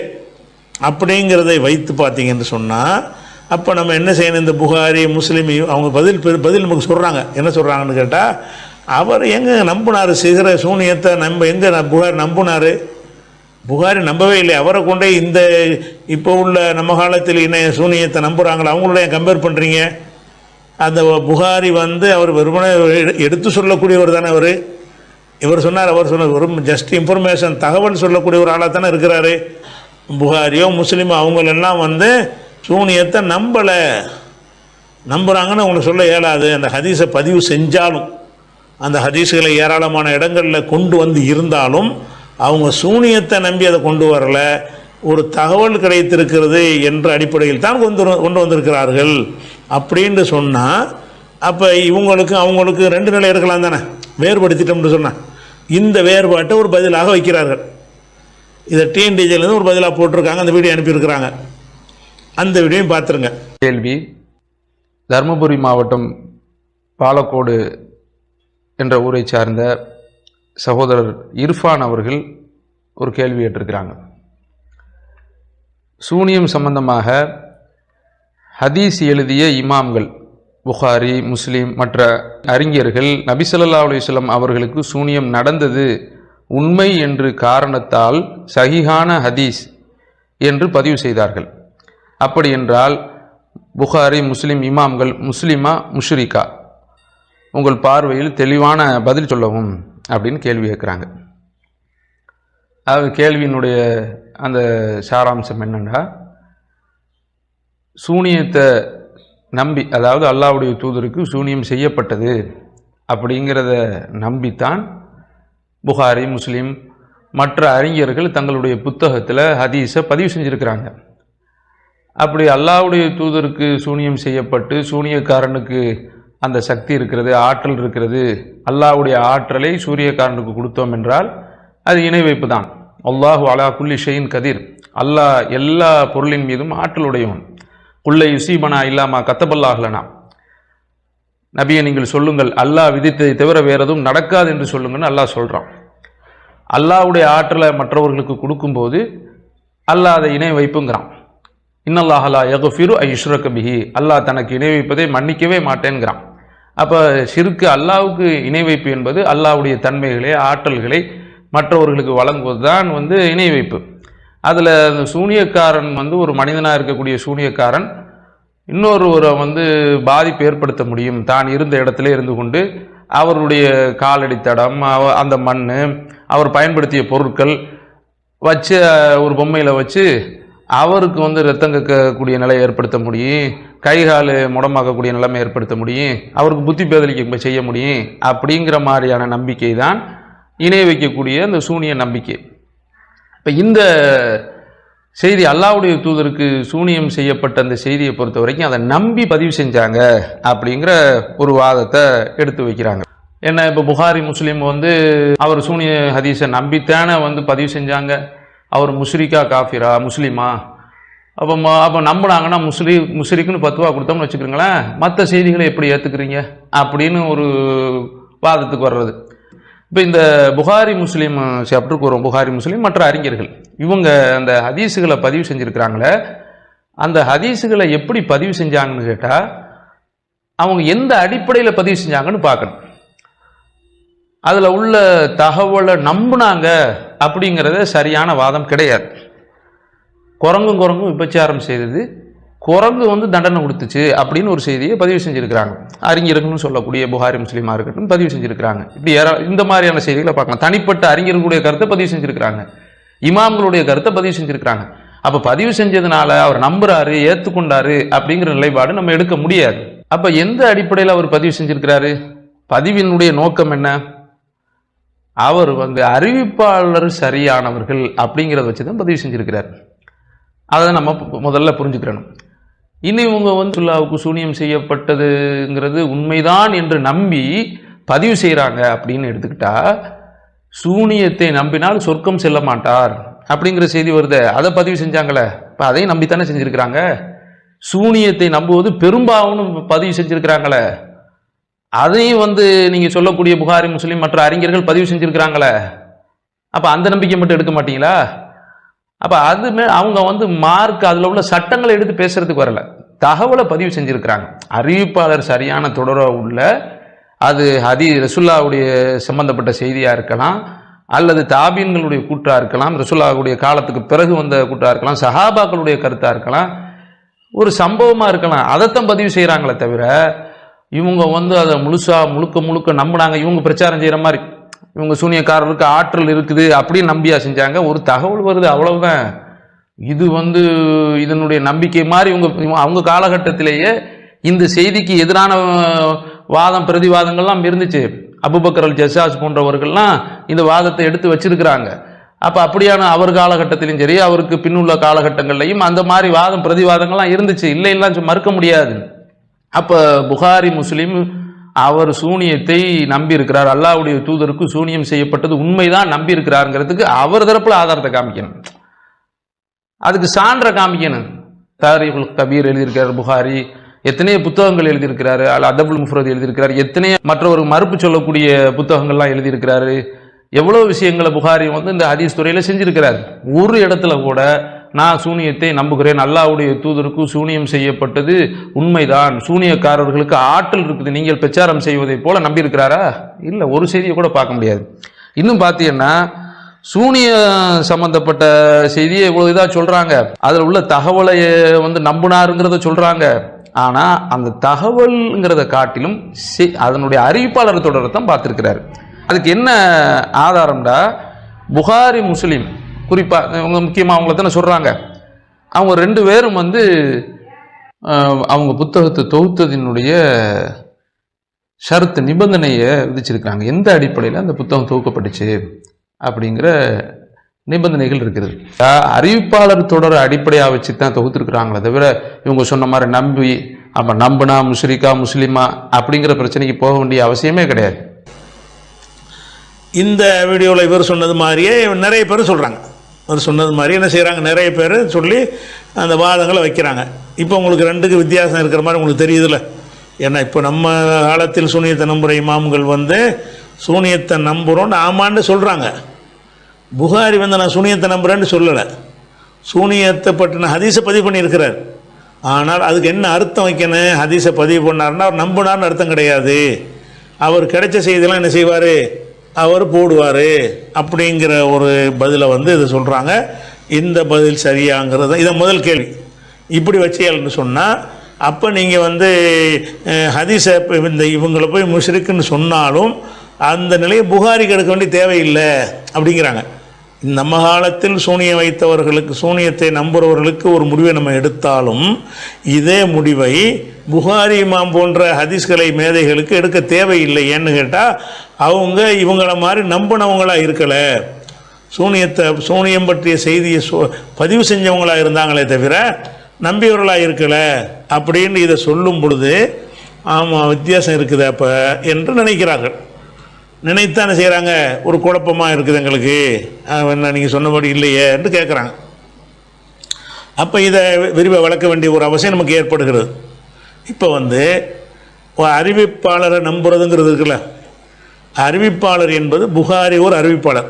அப்படிங்கிறதை வைத்து பார்த்தீங்கன்னு சொன்னால், அப்போ நம்ம என்ன செய்யணும், இந்த புகாரி முஸ்லீம் அவங்க பதில் நமக்கு சொல்கிறாங்க. என்ன சொல்கிறாங்கன்னு கேட்டால், அவர் எங்கே நம்பினார் சிகர சூனியத்தை, எங்கே புகாரி நம்பினார்? புகாரி நம்பவே இல்லை. அவரை கொண்டே இந்த இப்போ உள்ள நம்ம காலத்தில் என்ன சூனியத்தை நம்புகிறாங்களோ அவங்களோட கம்பேர் பண்ணுறீங்க. அந்த புகாரி அவர் வெறுமனே எடுத்து சொல்லக்கூடியவர் தானே அவர். இவர் சொன்னார், அவர் சொன்னார், வெறும் ஜஸ்ட் இன்ஃபர்மேஷன், தகவல் சொல்லக்கூடிய ஒரு ஆளாக தானே இருக்கிறாரு. புகாரியோ முஸ்லீமோ அவங்களெல்லாம் சூனியத்தை நம்புகிறாங்கன்னு அவங்களுக்கு சொல்ல இயலாது. அந்த ஹதீஸை பதிவு செஞ்சாலும், அந்த ஹதீஸ்களை ஏராளமான இடங்களில் கொண்டு இருந்தாலும் அவங்க சூனியத்தை நம்பி அதை கொண்டு வரல, ஒரு தகவல் கிடைத்திருக்கிறது என்ற அடிப்படையில் தான் கொண்டு வந்திருக்கிறார்கள் அப்படின்னு சொன்னால், அப்போ இவங்களுக்கு அவங்களுக்கு ரெண்டு நிலை இருக்கலாம் தானே, வேறுபடுத்திட்டோம்னு சொன்னால். இந்த வேறுபாட்டை ஒரு பதிலாக வைக்கிறார்கள். இதை டிஎன்டிஜிலேருந்து ஒரு பதிலாக போட்டிருக்காங்க, அந்த வீடியோ அனுப்பியிருக்கிறாங்க. அந்த வீடியோயும் பார்த்துருங்க. கேள்வி: தருமபுரி மாவட்டம் பாலக்கோடு என்ற ஊரை சார்ந்த சகோதரர் இர்ஃபான் அவர்கள் ஒரு கேள்வி கேட்டிருக்கிறாங்க. சூனியம் சம்பந்தமாக ஹதீஸ் எழுதிய இமாம்கள், புகாரி, முஸ்லீம் மற்ற அறிஞர்கள் நபி ஸல்லல்லாஹு அலைஹி வஸல்லம் அவர்களுக்கு சூனியம் நடந்தது உண்மை என்று காரணத்தால் சஹீஹான ஹதீஸ் என்று பதிவு செய்தார்கள். அப்படி என்றால் புகாரி, முஸ்லீம் இமாம்கள் முஸ்லிமா முஷ்ரிகா? உங்கள் பார்வையில் தெளிவான பதில் சொல்லவும் அப்படின்னு கேள்வி கேட்குறாங்க. அது கேள்வியினுடைய அந்த சாராம்சம் என்னென்னா, சூனியத்தை நம்பி, அதாவது அல்லாஹ்வுடைய தூதருக்கு சூனியம் செய்யப்பட்டது அப்படிங்கிறத நம்பித்தான் புகாரி, முஸ்லீம் மற்ற அறிஞர்கள் தங்களுடைய புத்தகத்தில் ஹதீஸை பதிவு செஞ்சுருக்கிறாங்க. அப்படி அல்லாஹ்வுடைய தூதருக்கு சூனியம் செய்யப்பட்டு சூனியக்காரனுக்கு அந்த சக்தி இருக்கிறது, ஆற்றல் இருக்கிறது, அல்லாஹ்வுடைய ஆற்றலை சூரியக்காரனுக்கு கொடுத்தோம் என்றால் அது இணை வைப்பு தான். அல்லாஹு அலா குல்லி ஷைஇன் கதீர், அல்லாஹ் எல்லா பொருளின் மீதும் ஆற்றலுடையவன். குல்லை யுசீபனா இல்லாமா கத்தபல்லாஹ்லனா, நபியை நீங்கள் சொல்லுங்கள், அல்லாஹ் விதித்ததை தவிர வேறு எதுவும் நடக்காது என்று சொல்லுங்கன்னு அல்லாஹ் சொல்கிறான். அல்லாஹ்வுடைய ஆற்றலை மற்றவர்களுக்கு கொடுக்கும்போது அல்லாஹ் அதை இணை வைப்புங்கிறான். இன்னல்லாஹ் லா யக்ஃபிரு அன் யுஷ்ரக பிஹி, அல்லாஹ் தனக்கு இணை வைப்பதை மன்னிக்கவே மாட்டேங்கிறான். அப்போ ஷிர்க்கு, அல்லாஹ்வுக்கு இணை வைப்பு என்பது அல்லாஹ்வுடைய தன்மைகளை, ஆற்றல்களை மற்றவர்களுக்கு வழங்குவது தான் இணை வைப்பு. அதில் அந்த சூனியக்காரன் ஒரு மனிதனாக இருக்கக்கூடிய சூனியக்காரன் இன்னொருவரை பாதிப்பு ஏற்படுத்த முடியும். தான் இருந்த இடத்துல இருந்து கொண்டு அவருடைய காலடி தடம், அந்த மண், அவர் பயன்படுத்திய பொருட்கள் வச்சு ஒரு பொம்மையில் வச்சு அவருக்கு ரத்தம் கக்கக்கூடிய நிலையை ஏற்படுத்த முடியும், கை கால் முடமாக்கக்கூடிய நிலைமை ஏற்படுத்த முடியும், அவருக்கு புத்தி பேதலிக்க செய்ய முடியும். அப்படிங்கிற மாதிரியான நம்பிக்கை தான் இணை வைக்கக்கூடிய அந்த சூனிய நம்பிக்கை. இப்போ இந்த செய்தி, அல்லாஹ்வுடைய தூதருக்கு சூனியம் செய்யப்பட்ட அந்த செய்தியை பொறுத்த வரைக்கும் அதை நம்பி பதிவு செஞ்சாங்க அப்படிங்கிற ஒரு வாதத்தை எடுத்து வைக்கிறாங்க. என்ன, இப்போ புகாரி, முஸ்லீம் அவர் சூனிய ஹதீஸை நம்பித்தானே பதிவு செஞ்சாங்க. அவர் முஷ்ரிகா காஃபிரா முஸ்லீமா அப்போ நம்பினாங்கன்னா முஸ்லிக்குன்னு பத்துவா கொடுத்தோம்னு வச்சுக்கிறீங்களேன், மற்ற செய்திகளை எப்படி ஏற்றுக்கிறீங்க அப்படின்னு ஒரு வாதத்துக்கு வர்றது. இப்போ இந்த புகாரி முஸ்லீம் சாப்டருக்கு வரும். புகாரி முஸ்லீம் மற்ற அறிஞர்கள் இவங்க அந்த ஹதீஸுகளை பதிவு செஞ்சுருக்கிறாங்களே, அந்த ஹதீஸுகளை எப்படி பதிவு செஞ்சாங்கன்னு கேட்டால் அவங்க எந்த அடிப்படையில் பதிவு செஞ்சாங்கன்னு பார்க்கணும். அதில் உள்ள தகவலை நம்பினாங்க அப்படிங்கிறத சரியான வாதம் கிடையாது. குரங்கும் விபச்சாரம் செய்தது, குரங்கு தண்டனை கொடுத்துச்சு அப்படின்னு ஒரு செய்தியை பதிவு செஞ்சுருக்கிறாங்க. அறிஞர்கள்னு சொல்லக்கூடிய புகாரி முஸ்லீமாக இருக்கட்டும் பதிவு செஞ்சுருக்கிறாங்க. இப்படி இந்த மாதிரியான செய்திகளை பார்க்கலாம். தனிப்பட்ட அறிஞர்களுடைய கருத்தை பதிவு செஞ்சுருக்கிறாங்க, இமாம்களுடைய கருத்தை பதிவு செஞ்சுருக்கிறாங்க. அப்போ பதிவு செஞ்சதுனால அவர் நம்புறாரு, ஏற்றுக்கொண்டாரு அப்படிங்கிற நிலைப்பாடு நம்ம எடுக்க முடியாது. அப்போ எந்த அடிப்படையில் அவர் பதிவு செஞ்சிருக்கிறாரு? பதிவினுடைய நோக்கம் என்ன? அவர் அறிவிப்பாளர் சரியானவர்கள் அப்படிங்கிறத வச்சு தான் பதிவு செஞ்சிருக்கிறார். அதை நம்ம முதல்ல புரிஞ்சுக்கிறணும். இனி இவங்க சுல்லாவுக்கு சூனியம் செய்யப்பட்டதுங்கிறது உண்மைதான் என்று நம்பி பதிவு செய்கிறாங்க அப்படின்னு எடுத்துக்கிட்டா, சூனியத்தை நம்பினால் சொர்க்கம் செல்ல மாட்டார் அப்படிங்கிற செய்தி வருது, அதை பதிவு செஞ்சாங்களே, இப்போ அதையும் நம்பித்தானே செஞ்சுருக்கிறாங்க. சூனியத்தை நம்புவது பெரும்பாவம்னு பதிவு செஞ்சுருக்கிறாங்களே, அதையும் நீங்கள் சொல்லக்கூடிய புகாரி முஸ்லீம் மற்ற அறிஞர்கள் பதிவு செஞ்சுருக்கிறாங்களே, அப்போ அந்த நம்பிக்கை மட்டும் எடுக்க மாட்டீங்களா? அப்போ அதுமே அவங்க மார்க் அதில் உள்ள சட்டங்களை எடுத்து பேசுறதுக்கு வரல, தகவலை பதிவு செஞ்சுருக்கிறாங்க. அறிவிப்பாளர் சரியான தொடர உள்ள அது ரசூலுல்லாஹ்வுடைய சம்பந்தப்பட்ட செய்தியாக இருக்கலாம், அல்லது தாபீன்களுடைய கூற்றாக இருக்கலாம், ரசூலுல்லாஹ்வுடைய காலத்துக்கு பிறகு வந்த கூற்றாக இருக்கலாம், சஹாபாக்களுடைய கருத்தாக இருக்கலாம், ஒரு சம்பவமாக இருக்கலாம். அதைத்தான் பதிவு செய்கிறாங்களே தவிர இவங்க அதை முழுக்க நம்பினாங்க. இவங்க பிரச்சாரம் செய்கிற மாதிரி இவங்க சூனியக்காரருக்கு ஆற்றல் இருக்குது அப்படின்னு நம்பியா செஞ்சாங்க. ஒரு தகவல் வருது, அவ்வளவுதான். இது இதனுடைய நம்பிக்கை மாதிரி அவங்க காலகட்டத்திலேயே இந்த செய்திக்கு எதிரான வாதம் பிரதிவாதங்கள்லாம் இருந்துச்சு. அபூபக்கர் அல் ஜஸ்ஸாஸ் போன்றவர்கள்லாம் இந்த வாதத்தை எடுத்து வச்சிருக்கிறாங்க. அப்போ அப்படியான அவர் காலகட்டத்திலையும் சரி, அவருக்கு பின்னுள்ள காலகட்டங்கள்லையும் அந்த மாதிரி வாதம் பிரதிவாதங்கள்லாம் இருந்துச்சு, இல்லைன்னா மறுக்க முடியாது. அப்போ புகாரி முஸ்லீம் அவர் சூனியத்தை நம்பி இருக்கிறார், அல்லாஹ்வுடைய தூதருக்கு சூனியம் செய்யப்பட்டது உண்மைதான் நம்பி இருக்கிறாருங்கிறதுக்கு அவர் தரப்புல ஆதாரத்தை காமிக்கணும், அதுக்கு சான்ற காமிக்கணும். தாரீகுல் கபீர் எழுதியிருக்கிறார் புகாரி, எத்தனையோ புத்தகங்கள் எழுதியிருக்கிறாரு, அல் அதபுல் முஃப்ரத் எழுதியிருக்கிறாரு, எத்தனையோ மற்றொரு மறுப்பு சொல்லக்கூடிய புத்தகங்கள்லாம் எழுதியிருக்கிறாரு. எவ்வளோ விஷயங்களை புகாரி இந்த ஹதீஸ் துறையில் செஞ்சிருக்கிறார். ஒரு இடத்துல கூட நான் சூனியத்தை நம்புகிறேன், அல்லாஹ்வுடைய தூதருக்கு சூனியம் செய்யப்பட்டது உண்மைதான், சூனியக்காரர்களுக்கு ஆற்றல் இருக்குது நீங்கள் பிரச்சாரம் செய்வதை போல நம்பியிருக்கிறாரா? இல்லை, ஒரு செய்தியை கூட பார்க்க முடியாது. இன்னும் பார்த்தீங்கன்னா சூனிய சம்பந்தப்பட்ட செய்தியை இவ்வளோ இதாக சொல்கிறாங்க, அதில் உள்ள தகவலை நம்புனாருங்கிறத சொல்கிறாங்க. ஆனால் அந்த தகவல்ங்கிறத காட்டிலும் அதனுடைய அறிவிப்பாளர் தொடரத்தான் பார்த்துருக்கிறாரு. அதுக்கு என்ன ஆதாரம்டா, புகாரி முஸ்லீம் குறிப்பாக இவங்க முக்கியமாக அவங்கள தானே சொல்கிறாங்க, அவங்க ரெண்டு பேரும் அவங்க புத்தகத்தை தொகுத்ததினுடைய ஷரத்து நிபந்தனையை விதிச்சிருக்காங்க. எந்த அடிப்படையில் அந்த புத்தகம் தொகுக்கப்பட்டுச்சு அப்படிங்கிற நிபந்தனைகள் இருக்கிறது. அறிவிப்பாளர் தொடர அடிப்படையாக வச்சு தான் தொகுத்துருக்குறாங்களே தவிர இவங்க சொன்ன மாதிரி நம்பி அப்போ நம்பினா முஸ்ரிக்கா முஸ்லீமா அப்படிங்கிற பிரச்சனைக்கு போக வேண்டிய அவசியமே கிடையாது. இந்த வீடியோவில் இவர் சொன்னது மாதிரியே நிறைய பேர் சொல்கிறாங்க. அவர் சொன்னது மாதிரி என்ன செய்கிறாங்க, நிறைய பேர் சொல்லி அந்த வாதங்களை வைக்கிறாங்க. இப்போ உங்களுக்கு ரெண்டுக்கு வித்தியாசம் இருக்கிற மாதிரி உங்களுக்கு தெரியுதுல்ல. ஏன்னா இப்போ நம்ம காலத்தில் சூனியத்தை நம்புகிற இமாம்கள் சூனியத்தை நம்புகிறோன்னு ஆமான்னு சொல்கிறாங்க. புகாரி நான் சூனியத்தை நம்புகிறேன்னு சொல்லலை, சூனியத்தை பற்றின ஹதீஸை பதிவு பண்ணியிருக்கிறார். ஆனால் அதுக்கு என்ன அர்த்தம் வைக்கணும், ஹதீஸை பதிவு பண்ணார்னா அவர் நம்பினார்னு அர்த்தம் கிடையாது. அவர் கிடைச்ச செய்தியெல்லாம் என்ன செய்வார், அவர் போடுவார் அப்படிங்கிற ஒரு பதிலை இதை சொல்கிறாங்க. இந்த பதில் சரியாங்கிறது இதை முதல் கேள்வி. இப்படி வச்சியல்னு சொன்னால் அப்போ நீங்கள் ஹதீஸை இவங்களை போய் முஷ்ரிக்குன்னு சொன்னாலும் அந்த நிலையை புகாரிக்கு எடுக்க வேண்டிய தேவையில்லை அப்படிங்கிறாங்க. நம்ம காலத்தில் சூனியம் வைத்தவர்களுக்கு, சூனியத்தை நம்புகிறவர்களுக்கு ஒரு முடிவை நம்ம எடுத்தாலும் இதே முடிவை புகாரி இமாம் போன்ற ஹதீஸ்களை மேதைகளுக்கு எடுக்க தேவையில்லை. ஏன்னு கேட்டால் அவங்க இவங்கள மாதிரி நம்பினவங்களாக இருக்கலை, சூனியம் பற்றிய செய்தியை பதிவு செஞ்சவங்களாக இருந்தாங்களே தவிர நம்பியவர்களாக இருக்கலை அப்படின்னு இதை சொல்லும் பொழுது ஆமாம் வித்தியாசம் இருக்குது அப்போ என்று நினைக்கிறார்கள். நினைத்தானே செய்கிறாங்க, ஒரு குழப்பமாக இருக்குது எங்களுக்கு, என்ன நீங்கள் சொன்னபடி இல்லையே என்று கேட்குறாங்க. அப்போ இதை விரிவாக விளக்க வேண்டிய ஒரு அவசியம் நமக்கு ஏற்படுகிறது. இப்போ ஒரு அறிவிப்பாளரை நம்புறதுங்கிறது இருக்குல்ல, அறிவிப்பாளர் என்பது புகாரி ஒரு அறிவிப்பாளர்.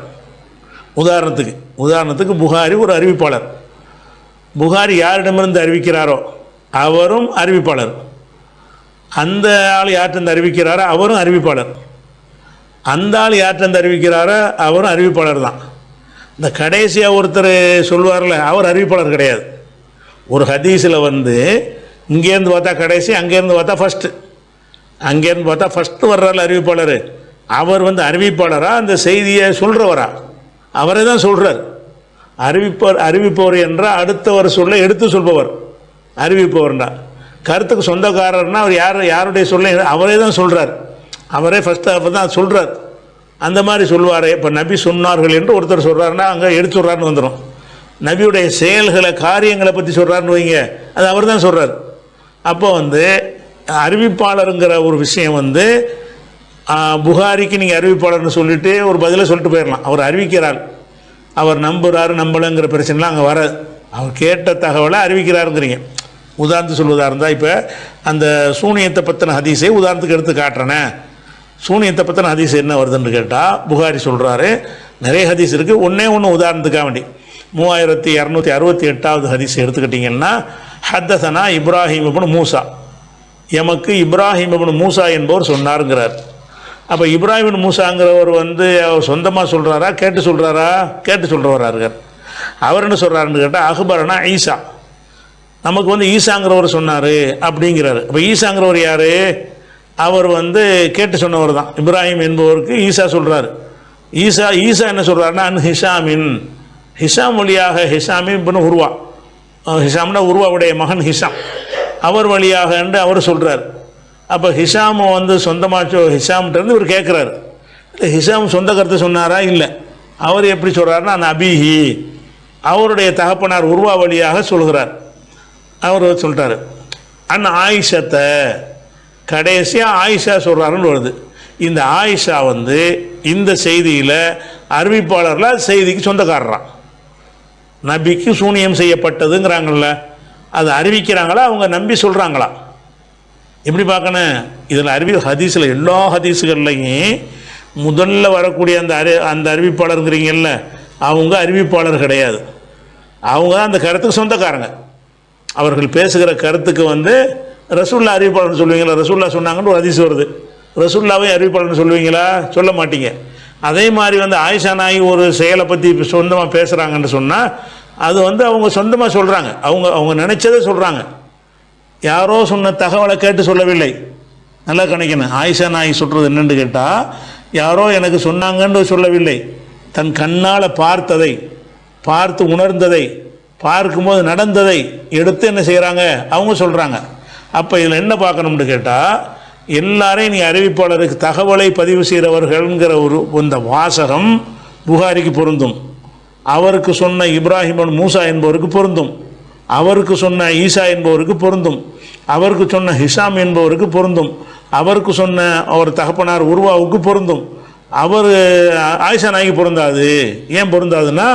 உதாரணத்துக்கு புகாரி ஒரு அறிவிப்பாளர். புகாரி யாரிடமிருந்து அறிவிக்கிறாரோ அவரும் அறிவிப்பாளர், அந்த ஆள் யார்கிட்ட அறிவிக்கிறாரோ அவரும் அறிவிப்பாளர், அந்த ஆள் யார்கிட்ட அறிவிக்கிறாரோ அவரும் அறிவிப்பாளர் தான். இந்த கடைசியாக ஒருத்தர் சொல்லுவார்ல, அவர் அறிவிப்பாளர் கிடையாது. ஒரு ஹதீஸில் இங்கேருந்து பார்த்தா கடைசி, அங்கேருந்து பார்த்தா ஃபஸ்ட்டு, அங்கேருந்து பார்த்தா ஃபஸ்ட்டு வர்றாரு அறிவிப்பாளர். அவர் அறிவிப்பாளரா அந்த செய்தியை சொல்கிறவரா? அவரே தான் சொல்கிறார். அறிவிப்பவர் என்றால் அடுத்தவர் சொல்ல எடுத்து சொல்பவர் அறிவிப்பவர்னா. கருத்துக்கு சொந்தக்காரர்னா அவர் யாருடைய சொல்ல அவரே தான் சொல்கிறார், அவரே ஃபஸ்ட்டு அவர் தான் சொல்கிறார். அந்த மாதிரி சொல்லுவார். இப்போ நபி சொன்னார்கள் என்று ஒருத்தர் சொல்கிறாருன்னா அங்கே எடுத்து சொல்கிறாருன்னு வந்துடும். நபியுடைய செயல்களை காரியங்களை பற்றி சொல்கிறாருன்னு வைங்க, அது அவர் தான் சொல்கிறார். அப்போ அறிவிப்பாளருங்கிற ஒரு விஷயம் புகாரிக்கு நீங்கள் அறிவிப்பாளர்னு சொல்லிவிட்டு ஒரு பதிலை சொல்லிட்டு போயிடலாம். அவர் அறிவிக்கிறார், அவர் நம்புகிறாரு நம்பலைங்கிற பிரச்சனைலாம் அங்கே வராது. அவர் கேட்ட தகவலை அறிவிக்கிறாருங்கிறீங்க. உதாரணத்துக்கு சொல்வதாக இருந்தால், இப்போ அந்த சூனியத்தை பற்றின ஹதீஸை உதாரணத்துக்கு எடுத்து காட்டுறேனே. சூனியத்தை பற்றின ஹதீஸ் என்ன வருதுன்னு கேட்டால், புகாரி சொல்கிறாரு, நிறைய ஹதீஸ் இருக்குது. ஒன்றே உதாரணத்துக்காக வேண்டி 3268வது ஹதீஸ் எடுத்துக்கிட்டிங்கன்னா, ஹத்தசனா இப்ராஹிம் இப்னு மூசா, எமக்கு இப்ராஹிம் இப்னு மூசா என்பவர் சொன்னாருங்கிறார். அப்போ இப்ராஹிம் இப்னு மூசாங்கிறவர் அவர் சொந்தமாக சொல்கிறாரா கேட்டு சொல்கிறாரா? கேட்டு சொல்கிறவராக இருக்கார். அவர் என்ன சொல்கிறாருன்னு கேட்டால், அக்பரனா ஈசா, நமக்கு ஈசாங்கிறவர் சொன்னார் அப்படிங்கிறாரு. அப்போ ஈசாங்கிறவர் யார்? அவர் கேட்டு சொன்னவர் தான். இப்ராஹிம் என்பவருக்கு ஈசா சொல்கிறார். ஈசா என்ன சொல்கிறாருன்னா, அன் ஹிஷாமின், ஹிஷாம் வழியாக, ஹிஷாமின் இப்னு உருவா, ஹிஷாம்னா உருவாவுடைய மகன் ஹிஷாம், அவர் வழியாக என்று அவர் சொல்கிறார். அப்போ ஹிஷாம் சொந்தமாக ஹிஷாம்கிட்டருந்து இவர் கேட்குறாரு. ஹிஷாம் சொந்த கருத்தை சொன்னாரா? இல்லை. அவர் எப்படி சொல்கிறாருன்னா, அந்த அபிஹி, அவருடைய தகப்பனார் உருவா வழியாக சொல்கிறார். அவர் சொல்லிட்டார். அன் ஆயிஷத்தை, கடைசியாக ஆயிஷா சொல்கிறாருன்னு வருது. இந்த ஆயிஷா இந்த செய்தியில் அறிவிப்பாளரில் செய்திக்கு சொந்தக்காரரான். நபிக்கு சூனியம் செய்யப்பட்டதுங்கிறாங்கள்ல, அது அறிவிக்கிறாங்களா அவங்க நம்பி சொல்கிறாங்களா? எப்படி பார்க்கணும்? இதில் ஹதீஸில் எல்லா ஹதீஸுகள்லையும் முதல்ல வரக்கூடிய அந்த அறிவிப்பாளருங்கிறீங்கல்ல, அவங்க அறிவிப்பாளர் கிடையாது. அவங்க தான் அந்த கருத்துக்கு சொந்தக்காரங்க. அவர்கள் பேசுகிற கருத்துக்கு ரசூல்லா அறிவிப்பாளர்னு சொல்லுவீங்களா? ரசூல்லா சொன்னாங்கன்னு ஒரு ஹதீஸ் வருது, ரசூல்லாவே அறிவிப்பாளர்னு சொல்லுவீங்களா? சொல்ல மாட்டீங்க. அதே மாதிரி ஆயிஷா நாயகி ஒரு செயலை பற்றி சொந்தமாக பேசுகிறாங்கன்னு சொன்னால் அது அவங்க சொந்தமாக சொல்கிறாங்க. அவங்க நினச்சதை சொல்கிறாங்க. யாரோ சொன்ன தகவலை கேட்டு சொல்லவில்லை. நல்லா கணிக்கணும். ஆயிஷா நாயகி சொல்கிறது என்னென்னு கேட்டால், யாரோ எனக்கு சொன்னாங்கன்னு சொல்லவில்லை, தன் கண்ணால் பார்த்ததை, பார்த்து உணர்ந்ததை, பார்க்கும்போது நடந்ததை எடுத்து என்ன செய்கிறாங்க, அவங்க சொல்கிறாங்க. அப்போ இதில் என்ன பார்க்கணும்னு கேட்டால், எல்லாரையும் நீ அறிவிப்பாளருக்கு தகவலை பதிவு செய்கிறவர்கள்ங்கிற இந்த வாசகம் புகாரிக்கு பொருந்தும், அவருக்கு சொன்ன இப்ராஹிம் மூசா என்பவருக்கு பொருந்தும், அவருக்கு சொன்ன ஈசா என்பவருக்கு பொருந்தும், அவருக்கு சொன்ன ஹிஷாம் என்பவருக்கு பொருந்தும், அவருக்கு சொன்ன அவர் தகப்பனார் உருவாவுக்கு பொருந்தும். அவர் ஆயிஷா நாயகி பொருந்தாது. ஏன் பொருந்தாதுன்னா,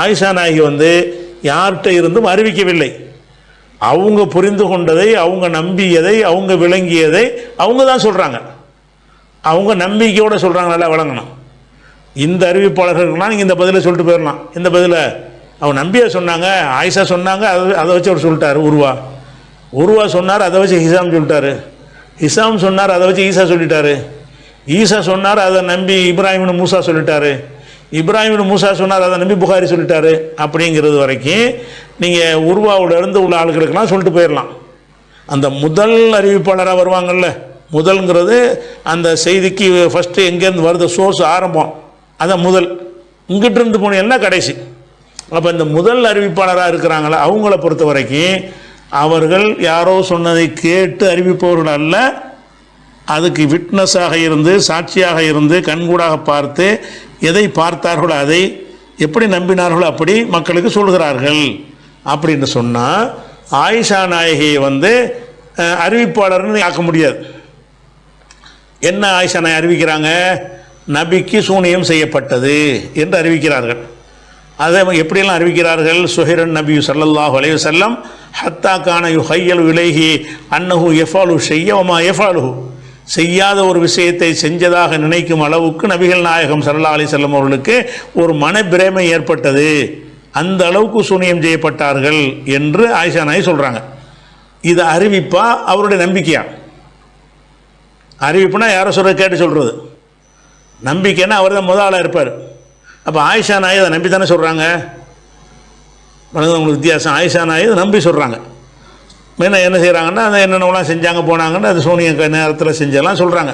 ஆயிஷா நாயகி யார்கிட்ட இருந்தும் அறிவிக்கவில்லை. அவங்க புரிந்து கொண்டதை, அவங்க நம்பியதை, அவங்க விளங்கியதை அவங்க தான் சொல்கிறாங்க. அவங்க நம்பிக்கையோடு சொல்கிறாங்க. நல்லா வழங்கணும். இந்த அறிவிப்பாளர்கள்லாம் நீங்கள் இந்த பதிலை சொல்லிட்டு போயிடலாம். இந்த பதிலை அவர் நம்பியை சொன்னாங்க, ஆயிஷா சொன்னாங்க, அதை வச்சு அவர் சொல்லிட்டார். உருவா சொன்னார், அதை வச்சு ஹிஷாம் சொல்லிட்டாரு. ஹிஷாம் சொன்னார், அதை வச்சு ஈசா சொல்லிட்டாரு. ஈசா சொன்னார், அதை நம்பி இப்ராஹிம் மூசா சொல்லிட்டாரு. இப்ராஹிம் மூசா சொன்னார், அதை நம்பி புகாரி சொல்லிட்டாரு. அப்படிங்கிறது வரைக்கும் நீங்கள் உருவாவிலிருந்து உள்ள ஆளுகளுக்கெல்லாம் சொல்லிட்டு போயிடலாம். அந்த முதல் அறிவிப்பாளராக வருவாங்கள்ல, முதல்ங்கிறது அந்த செய்திக்கு ஃபஸ்ட்டு எங்கேருந்து வருது, சோர்ஸ் ஆரம்பம், அதான் முதல். இங்கிட்ட இருந்து போனீங்கன்னா கடைசி. அப்போ இந்த முதல் அறிவிப்பாளராக இருக்கிறாங்களா, அவங்கள பொறுத்த வரைக்கும் அவர்கள் யாரோ சொன்னதை கேட்டு அறிவிப்பவர்கள் அல்ல, அதுக்கு விட்னஸாக இருந்து, சாட்சியாக இருந்து, கண்கூடாக பார்த்து, எதை பார்த்தார்களோ அதை, எப்படி நம்பினார்களோ அப்படி மக்களுக்கு சொல்கிறார்கள். அப்படின்னு சொன்னால் ஆயிஷா நாயகியை அறிவிப்பாளர்னு ஆக்க முடியாது. என்ன ஆயிஷா நாயகி அறிவிக்கிறாங்க? நபிக்கு சூனியம் செய்யப்பட்டது என்று அறிவிக்கிறார்கள். அதை எப்படியெல்லாம் அறிவிக்கிறார்கள்? சுஹைரன் நபி ஸல்லல்லாஹு அலைஹி வஸல்லம் ஹத்தா கான யுஹையலு இலைஹி அன்னஹு யஃபாலு ஷைய வமா யஃபாலுஹு, செய்யாத ஒரு விஷயத்தை செஞ்சதாக நினைக்கும் அளவுக்கு நபிகள் நாயகம் ஸல்லல்லாஹு அலைஹி வஸல்லம் அவர்களுக்கு ஒரு மனப்பிரமை ஏற்பட்டது, அந்த அளவுக்கு சூனியம் செய்யப்பட்டார்கள் என்று ஆயிஷா நாயகி சொல்கிறாங்க. இது அறிவிப்பா அவருடைய நம்பிக்கையா? அறிவிப்புனா யாரை சொல்கிறது கேட்டு சொல்கிறது, நம்பிக்கைன்னா அவர் தான் முதலாக இருப்பார். அப்போ ஆயிஷா நாயகி அதை நம்பி தானே சொல்கிறாங்க. உங்களுக்கு வித்தியாசம். ஆயிஷா நாயகி அதை நம்பி சொல்கிறாங்க. மெயினாக என்ன செய்கிறாங்கன்னா அதை என்னென்னலாம் செஞ்சாங்க போனாங்கன்னு அது சூனிய நேரத்தில் செஞ்செல்லாம் சொல்கிறாங்க.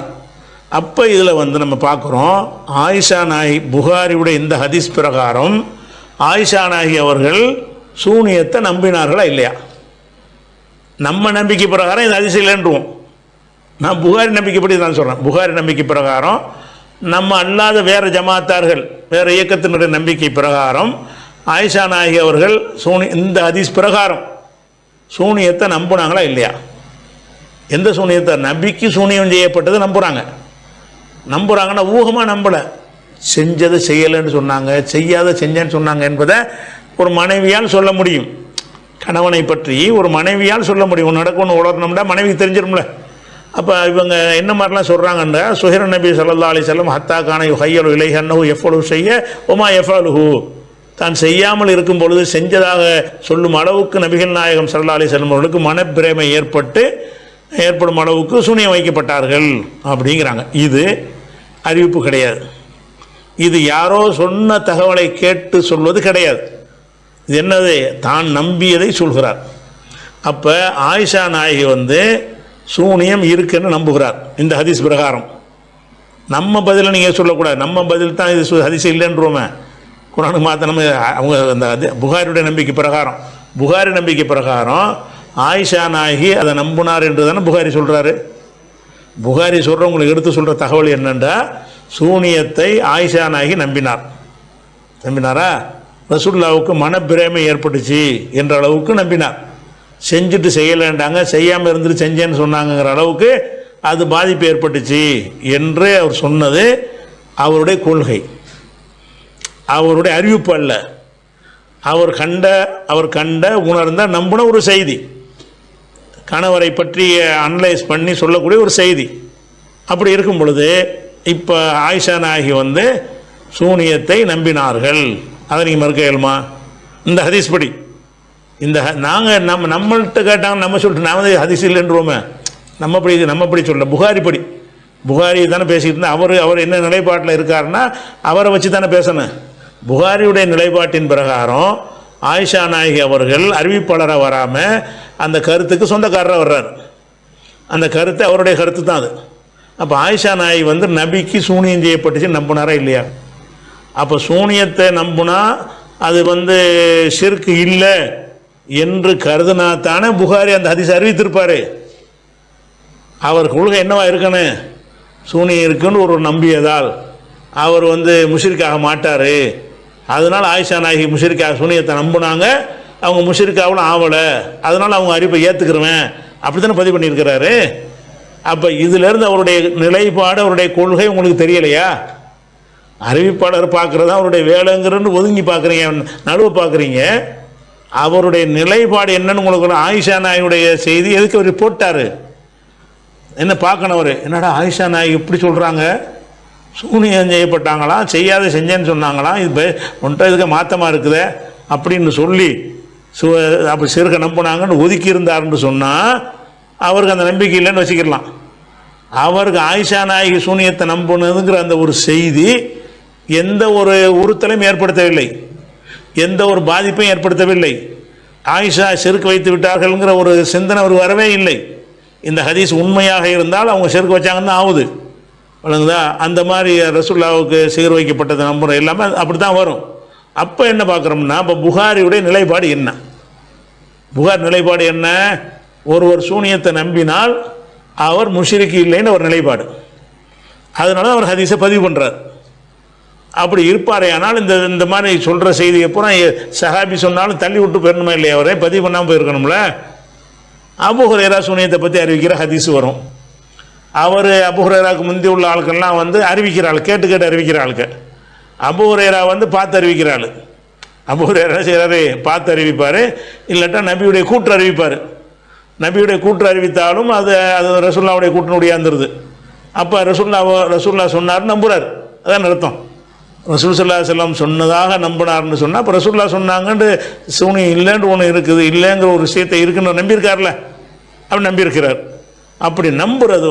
அப்போ இதில் வந்து நம்ம பார்க்குறோம், ஆயிஷா நாயகி புகாரியுடைய இந்த ஹதீஸ் பிரகாரம் ஆயிஷா நாயகி அவர்கள் சூனியத்தை நம்பினார்களா இல்லையா? நம்ம நம்பிக்கை பிரகாரம் இது ஹதீஸ் இல்லைன்றுவோம். நான் புகாரி நம்பிக்கைப்படி தான் சொல்கிறேன். புகாரி நம்பிக்கை பிரகாரம் நம்ம அல்லாத வேறு ஜமாத்தார்கள் வேறு இயக்கத்தினுடைய நம்பிக்கை பிரகாரம் ஆயிஷா நாயகி அவர்கள் இந்த ஹதீஸ் பிரகாரம் சூனியத்தை நம்புனாங்களா இல்லையா? எந்த சூனியத்தை? நபிக்கு சூனியம் செய்யப்பட்டது நம்புகிறாங்கன்னா ஊகமாக நம்பலை, செஞ்சதை செய்யலைன்னு சொன்னாங்க, செய்யாத செஞ்சேன்னு சொன்னாங்க என்பதை ஒரு மனைவியால் சொல்ல முடியும். கணவனை பற்றி ஒரு மனைவியால் சொல்ல முடியும். ஒன்று நடக்கும்னு உலகம்னா மனைவிக்கு தெரிஞ்சிடும்ல. அப்போ இவங்க என்ன மாதிரிலாம் சொல்கிறாங்கன்னா, சுஹைர் நபி ஸல்லல்லாஹு அலைஹி வஸல்லம் ஹத்தா கான யுஹையலு இலைஹி அன்னஹு யஃபலு ஷைய வமா யஃபலுஹு, தான் செய்யாமல் இருக்கும் பொழுது செஞ்சதாக சொல்லும் அளவுக்கு நபிகள் நாயகம் ஸல்லல்லாஹு அலைஹி வஸல்லம் அவர்களுக்கு மனப்பிரமை ஏற்படும் அளவுக்கு சூனியம் வைக்கப்பட்டார்கள் அப்படிங்கிறாங்க. இது அறிவிப்பு கிடையாது. இது யாரோ சொன்ன தகவலை கேட்டு சொல்வது கிடையாது. இது என்னது? தான் நம்பியதை சொல்கிறார். அப்போ ஆயிஷா நாயகி வந்து சூனியம் இருக்குன்னு நம்புகிறார் இந்த ஹதீஸ் பிரகாரம். நம்ம பதிலை நீங்கள் சொல்லக்கூடாது. நம்ம பதில் தான் இது ஹதீஸ் இல்லைன்றோமே. குர்ஆனுக்கு மாற்ற நம்ம அவங்க அந்த புகாரியுடைய நம்பிக்கை பிரகாரம் ஆயிஷா நாயகி அதை நம்பினார் என்று தானே புகாரி சொல்கிறாரு. புகாரி சொல்கிறவங்களுக்கு எடுத்து சொல்கிற தகவல் என்னென்றா, சூனியத்தை ஆயிஷா நாயகி நம்பினாரா? ரசூலுல்லாஹ்வுக்கு மனப்பிரமை ஏற்பட்டுச்சு என்ற அளவுக்கு நம்பினார். செஞ்சுட்டு செய்யலைன்றாங்க, செய்யாமல் இருந்துட்டு செஞ்சேன்னு சொன்னாங்கங்கிற அளவுக்கு அது பாதிப்பு ஏற்பட்டுச்சு என்று அவர் சொன்னது அவருடைய கொள்கை, அவருடைய அறிவிப்பு அல்ல. அவர் கண்ட உணர்ந்த நம்பின ஒரு செய்தி, கணவரை பற்றி அனலைஸ் பண்ணி சொல்லக்கூடிய ஒரு செய்தி. அப்படி இருக்கும் பொழுது இப்போ ஆயிஷா நாயகி வந்து சூனியத்தை நம்பினார்கள். அதை நீங்கள் மறுக்க இயலுமா? இந்த ஹதீஸ் படி நாங்கள் நம்மள்கிட்ட கேட்டாங்க, நம்ம சொல்லிட்டு நான் வந்து ஹதீஸ் இல்லைன்றோமே. நம்ம படி சொல்ல புகாரி தானே பேசிக்கிட்டு இருந்தால் அவர் என்ன நிலைப்பாட்டில் இருக்காருன்னா அவரை வச்சு தானே பேசணும். புகாரியுடைய நிலைப்பாட்டின் பிரகாரம் ஆயிஷா நாயகி அவர்கள் அறிவிப்பாளராக வராமல் அந்த கருத்துக்கு சொந்தக்காரராக வர்றார். அந்த கருத்து அவருடைய கருத்து தான் அது. அப்போ ஆயிஷா நாயகி வந்து நபிக்கு சூனியம் செய்யப்பட்டுச்சு நம்பினாரா இல்லையா? அப்போ சூனியத்தை நம்புனா அது வந்து ஷிர்க் இல்லை என்று கருதுனா தானே புகாரி அந்த ஹதீஸ் அறிவித்திருப்பார். அவர் கொள்கை என்னவா இருக்கணும்? சூனியம் இருக்குன்னு ஒரு நம்பியதால் அவர் வந்து முஷ்ரிக்காக மாட்டார். அதனால் ஆயிஷா நாயகி முஷ்ரிக்காக சூனியத்தை நம்பினாங்க, அவங்க முஷ்ரிக்காவும் ஆவலை, அதனால் அவங்க அறிவிப்பை ஏற்றுக்கிறவன் அப்படி தானே பதிவு பண்ணியிருக்கிறாரு. அப்போ இதிலேருந்து அவருடைய நிலைப்பாடு அவருடைய கொள்கை உங்களுக்கு தெரியலையா? அறிவிப்பாளர் பார்க்குறதா அவருடைய வேலைங்கிறன்னு ஒதுங்கி பார்க்குறீங்க, நடுவை பார்க்குறீங்க. அவருடைய நிலைப்பாடு என்னன்னு உங்களுக்கு ஆயிஷா நாயுடைய செய்தி எதுக்கு அவர் போட்டார்? என்ன பார்க்கணும் அவர்? என்னடா ஆயிஷா நாய் இப்படி சொல்கிறாங்க, சூனியம் செய்யப்பட்டாங்களாம், செய்யாத செஞ்சேன்னு சொன்னாங்களாம், இது ஒன்றை இதுக்கு மாற்றமாக இருக்குதே அப்படின்னு சொல்லி அப்போ சிறுக நம்பினாங்கன்னு ஒதுக்கி இருந்தாருன்னு சொன்னால் அவருக்கு அந்த நம்பிக்கை இல்லைன்னு வச்சுக்கிடலாம். அவருக்கு ஆயிஷா நாயகி சூனியத்தை நம்புனதுங்கிற அந்த ஒரு செய்தி எந்த ஒரு உறுத்தலையும் ஏற்படுத்தவில்லை, எந்த ஒரு பாதிப்பையும் ஏற்படுத்தவில்லை. ஆயிஷா செருக்கு வைத்து விட்டார்கள்ங்கிற ஒரு சிந்தனை அவர் வரவே இல்லை. இந்த ஹதீஸ் உண்மையாக இருந்தால் அவங்க செருக்கு வச்சாங்கன்னு தான் ஆகுது, வழங்குதா? அந்த மாதிரி ரசூலுல்லாஹ்வுக்கு சிகர் வைக்கப்பட்டது நம்புகிற எல்லாமே அப்படி தான் வரும். அப்போ என்ன பார்க்குறோம்னா, இப்போ புகாரியுடைய நிலைப்பாடு என்ன? புகார் நிலைப்பாடு என்ன? ஒருவர் சூனியத்தை நம்பினால் அவர் முஷ்ரிக் இல்லைன்னு ஒரு நிலைப்பாடு. அதனால அவர் ஹதீஸை பதிவு பண்ணுறார். அப்படி இருப்பாரே. ஆனால் இந்த மாதிரி சொல்கிற செய்தி எப்போ சஹாபி சொன்னாலும் தள்ளி விட்டு போயிடணுமா இல்லையா? அவரே பதிவு பண்ணாமல் போயிருக்கணும்ல. அபூ ஹுரைரா சூனியத்தை பற்றி அறிவிக்கிற ஹதீஸ் வரும். அவர் அபூ ஹுரைராவுக்கு முந்தி உள்ள ஆட்கள்லாம் வந்து அறிவிக்கிற ஆள், கேட்டு அறிவிக்கிற ஆளுக்கு. அபூ ஹுரைரா வந்து பார்த்து அறிவிக்கிற ஆள். அபூ ஹுரைரா என்ன செய்கிறாரு, பார்த்து அறிவிப்பார், இல்லாட்டா நபியுடைய கூற்று அறிவிப்பார். நபியுடைய கூற்று அறிவித்தாலும் அது ரசூலுல்லாவுடைய கூற்றினுடைய வந்துடுது. அப்போ ரசூலுல்லா சொன்னார் நம்புகிறார், அதான் அர்த்தம். ரசூல் ஸல்லல்லாஹு அலைஹி வஸல்லம் சொன்னதாக நம்பினார்னு சொன்னால், அப்போ ரசூலுல்லா சொன்னாங்கன்னு சூனியம் இல்லைன்னு ஒன்று இருக்குது, இல்லைங்கிற ஒரு விஷயத்தை இருக்குன்னு நம்பியிருக்கார்ல, அப்படி நம்பியிருக்கிறார். அப்படி நம்புறது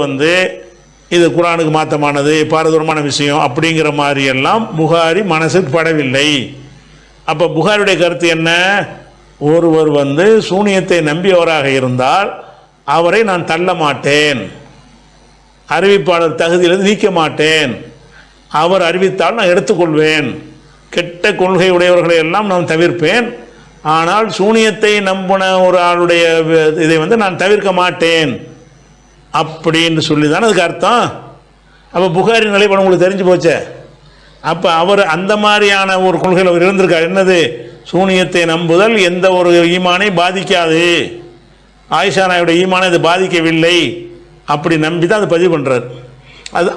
இது குர்ஆனுக்கு மாற்றமானது, பாரதூரமான விஷயம் அப்படிங்கிற மாதிரி எல்லாம் புகாரி மனசுக்கு படவில்லை. அப்போ புகாரியுடைய கருத்து என்ன, ஒருவர் சூனியத்தை நம்பியவராக இருந்தால் அவரை நான் தள்ள மாட்டேன், அறிவிப்பாளர் தகுதியிலிருந்து நீக்க மாட்டேன், அவர் அறிவித்தால் நான் எடுத்துக்கொள்வேன், கெட்ட கொள்கை உடையவர்களை எல்லாம் நான் தவிர்ப்பேன், ஆனால் சூனியத்தை நம்பின ஒரு ஆளுடைய இதை நான் தவிர்க்க மாட்டேன் அப்படின்னு சொல்லி தானே அதுக்கு அர்த்தம். அப்போ புகாரி நிலைப்பாடு உங்களுக்கு தெரிஞ்சு போச்சே. அப்போ அவர் அந்த மாதிரியான ஒரு கொள்கையில் அவர் இருந்திருக்கார். என்னது, சூனியத்தை நம்புதல் எந்த ஒரு ஈமானை பாதிக்காது, ஆயிஷா நாயுடைய ஈமானை இது பாதிக்கவில்லை, அப்படி நம்பி தான் அதை பதிவு பண்ணுறார்.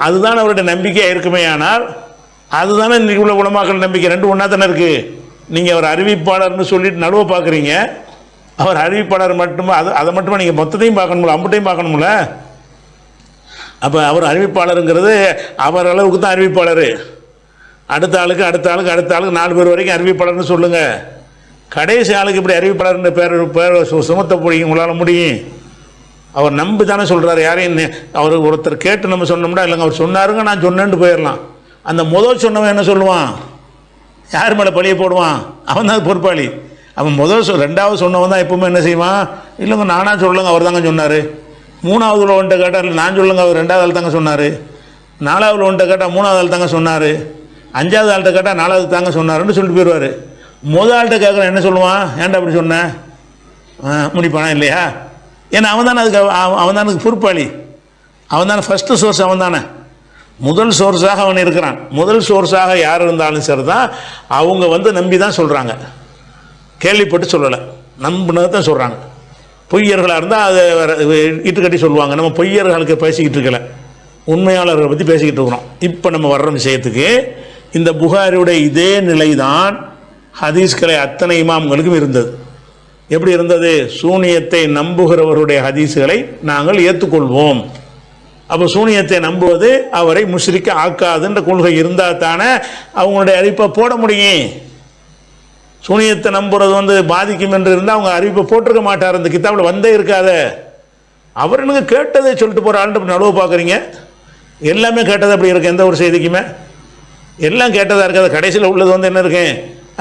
அதுதான் அவருடைய நம்பிக்கையாக இருக்குமே. ஆனால் அதுதானே இன்றைக்கி உள்ள உலமாக்கள் நம்பிக்கை, ரெண்டு ஒன்றா தானே இருக்குது. நீங்கள் அவர் அறிவிப்பாளர்னு சொல்லிட்டு நடுவை பார்க்குறீங்க, அவர் அறிவிப்பாளர் மட்டும் அதை மட்டுமா நீங்கள் மொத்தத்தையும் பார்க்கணும்ல, அம்பட்டையும் பார்க்கணும்ல. அப்போ அவர் அறிவிப்பாளருங்கிறது அவர் அளவுக்கு தான் அறிவிப்பாளர். அடுத்த ஆளுக்கு 4 பேர் வரைக்கும் அறிவிப்பாளர்னு சொல்லுங்கள். கடைசி ஆளுக்கு இப்படி அறிவிப்பாளர்னு பேர் சுமத்த முடியும், உங்களால் முடியும். அவர் நம்பி தானே சொல்கிறார். யாரையும் அவர் ஒருத்தர் கேட்டு நம்ம சொன்னோம்னா, இல்லைங்க அவர் சொன்னாருங்க நான் சொன்னேன்ட்டு போயிடலாம். அந்த முதல் சொன்னவன் என்ன சொல்லுவான், யார் மேலே பழிய போடுவான், அவன் தான் பொறுப்பாளி. அவன் ரெண்டாவது சொன்னவன் தான் எப்பவுமே என்ன செய்வான், இல்லைங்க நானாக சொல்லுங்க அவர் தாங்க சொன்னார். மூணாவது உள்ளவன்ட்ட கேட்டால் நான் சொல்லுங்க அவர் ரெண்டாவது ஆள் தாங்க சொன்னார். நாலாவது உள்ளவன்ட்ட கேட்டால் மூணாவது ஆள் தாங்க சொன்னார். அஞ்சாவது ஆள்கிட்ட கேட்டால் நாலாவது தாங்க சொன்னாருன்னு சொல்லிட்டு போயிடுவார். முதல் ஆள்கிட்ட கேட்குறேன் என்ன சொல்லுவான், ஏன்டா அப்படி சொன்னேன், முடிப்பானா இல்லையா? ஏன்னா அவன் தானே அதுக்கு பொறுப்பாளி, அவன் தானே ஃபஸ்ட்டு சோர்ஸ், அவன் தானே முதல் சோர்ஸாக அவன் இருக்கிறான். முதல் சோர்ஸாக யார் இருந்தாலும் சரி தான் அவங்க நம்பி தான் சொல்கிறாங்க, கேள்விப்பட்டு சொல்லலை, நம்பினது தான் சொல்கிறாங்க. பொய்யர்களாக இருந்தால் அதை இட்டுக்கட்டி சொல்லுவாங்க. நம்ம பொய்யர்களுக்கு பேசிக்கிட்டு இருக்கல, உண்மையாளர்களை பற்றி பேசிக்கிட்டு இருக்கிறோம். இப்போ நம்ம வர்ற விஷயத்துக்கு இந்த புகாரியுடைய இதே நிலை தான் ஹதீஸ்களை அத்தனை இமாம்களுக்கும் இருந்தது. எப்படி இருந்தது, சூனியத்தை நம்புகிறவருடைய ஹதீஸ்களை நாங்கள் ஏற்றுக்கொள்வோம். அப்போ சூனியத்தை நம்புவது அவரை முஷ்ரிக்க ஆக்காதுன்ற கொள்கை இருந்தால் தானே அவங்களுடைய அறிவிப்பை போட முடியும். சூனியத்தை நம்புறது பாதிக்கும் என்று இருந்தால் அவங்க அறிவிப்பை போட்டிருக்க மாட்டார், அந்த கிதாபில் வந்தே இருக்காத. அவர் எனக்கு கேட்டதை சொல்லிட்டு போகிற ஆண்டு நடுவு பார்க்குறீங்க. எல்லாமே கேட்டது அப்படி இருக்கு, எந்த ஒரு செய்திக்குமே எல்லாம் கேட்டதாக இருக்காது. கடைசியில் உள்ளது என்ன இருக்கு,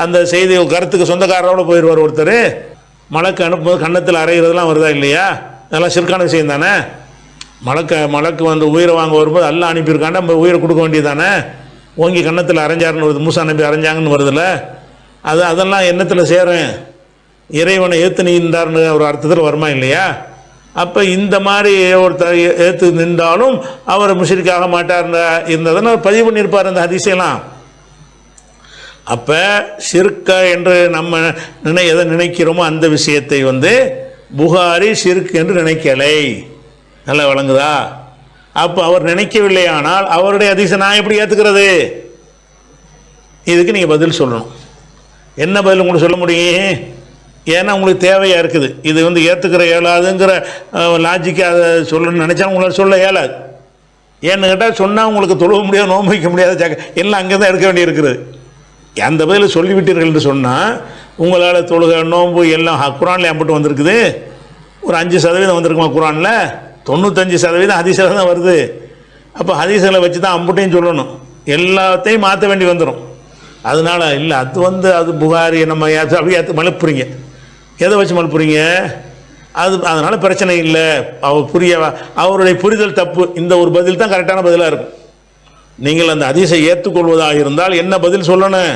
அந்த செய்தி கருத்துக்கு சொந்தக்காரரோடு போயிடுவார் ஒருத்தர், மலக்கு அனுப்பும்போது கன்னத்தில் அரைகிறதுலாம் வருதா இல்லையா, அதெல்லாம் சிற்கான விஷயம் தானே. மலக்கு உயிரை வாங்க வரும்போது எல்லாம் அனுப்பியிருக்காண்டா நம்ம உயிரை கொடுக்க வேண்டியது தானே. ஓங்கி கன்னத்தில் அரைஞ்சாருன்னு வருது, மூசா நம்பி அரைஞ்சாங்கன்னு வருதில்ல, அதெல்லாம் எண்ணத்தில் சேரும், இறைவனை ஏற்று நின்றார்னு ஒரு அர்த்தத்தில் வருமா இல்லையா? அப்போ இந்த மாதிரி ஒருத்தர் ஏற்று நின்றாலும் அவர் முஷ்ரிக்காக மாட்டார் இருந்ததுன்னு அவர் பதிவு பண்ணியிருப்பார் அந்த ஹதீஸெல்லாம். அப்போ ஷிர்க என்று நம்ம எதை நினைக்கிறோமோ அந்த விஷயத்தை புகாரி ஷிர்க் என்று நினைக்கலை. நல்லா வழங்குதா? அப்போ அவர் நினைக்கவில்லை, ஆனால் அவருடைய ஹதீஸை நான் எப்படி ஏற்றுக்கிறது? இதுக்கு நீங்கள் பதில் சொல்லணும். என்ன பதில் உங்களுக்கு சொல்ல முடியும்? ஏன்னா உங்களுக்கு தேவையாக இருக்குது. இது ஏற்றுக்கிற இயலாதுங்கிற லாஜிக்கு அதை சொல்லணும்னு நினச்சா உங்களால் சொல்ல இயலாது. ஏன்னு கேட்டால் சொன்னால் உங்களுக்கு தொழுவ முடியாது, நோன்பு வைக்க முடியாது, எல்லாம் அங்கே தான் எடுக்க வேண்டியிருக்கிறது. அந்த பதில் சொல்லிவிட்டீர்கள் என்று சொன்னால் உங்களால் தொழுகை நோன்பு எல்லாம் குரானில் அம்பட்டு வந்திருக்குது. ஒரு 5% வந்திருக்குமா குரானில்? 95% ஹதீஸில் தான் வருது. அப்போ ஹதீஸில் வச்சு தான் அம்பட்டையும் சொல்லணும், எல்லாத்தையும் மாற்ற வேண்டி வந்துடும். அதனால் இல்லை அது புகாரி நம்ம அப்படி மழுப்புறீங்க. எதை வச்சு மழுப்புறீங்க? அதனால் பிரச்சனை இல்லை, அவருடைய புரிதல் தப்பு. இந்த ஒரு பதில் தான் கரெக்டான பதிலாக இருக்கும். நீங்கள் அந்த ஹதீஸை ஏற்றுக்கொள்வதாக இருந்தால் என்ன பதில் சொல்லணும்?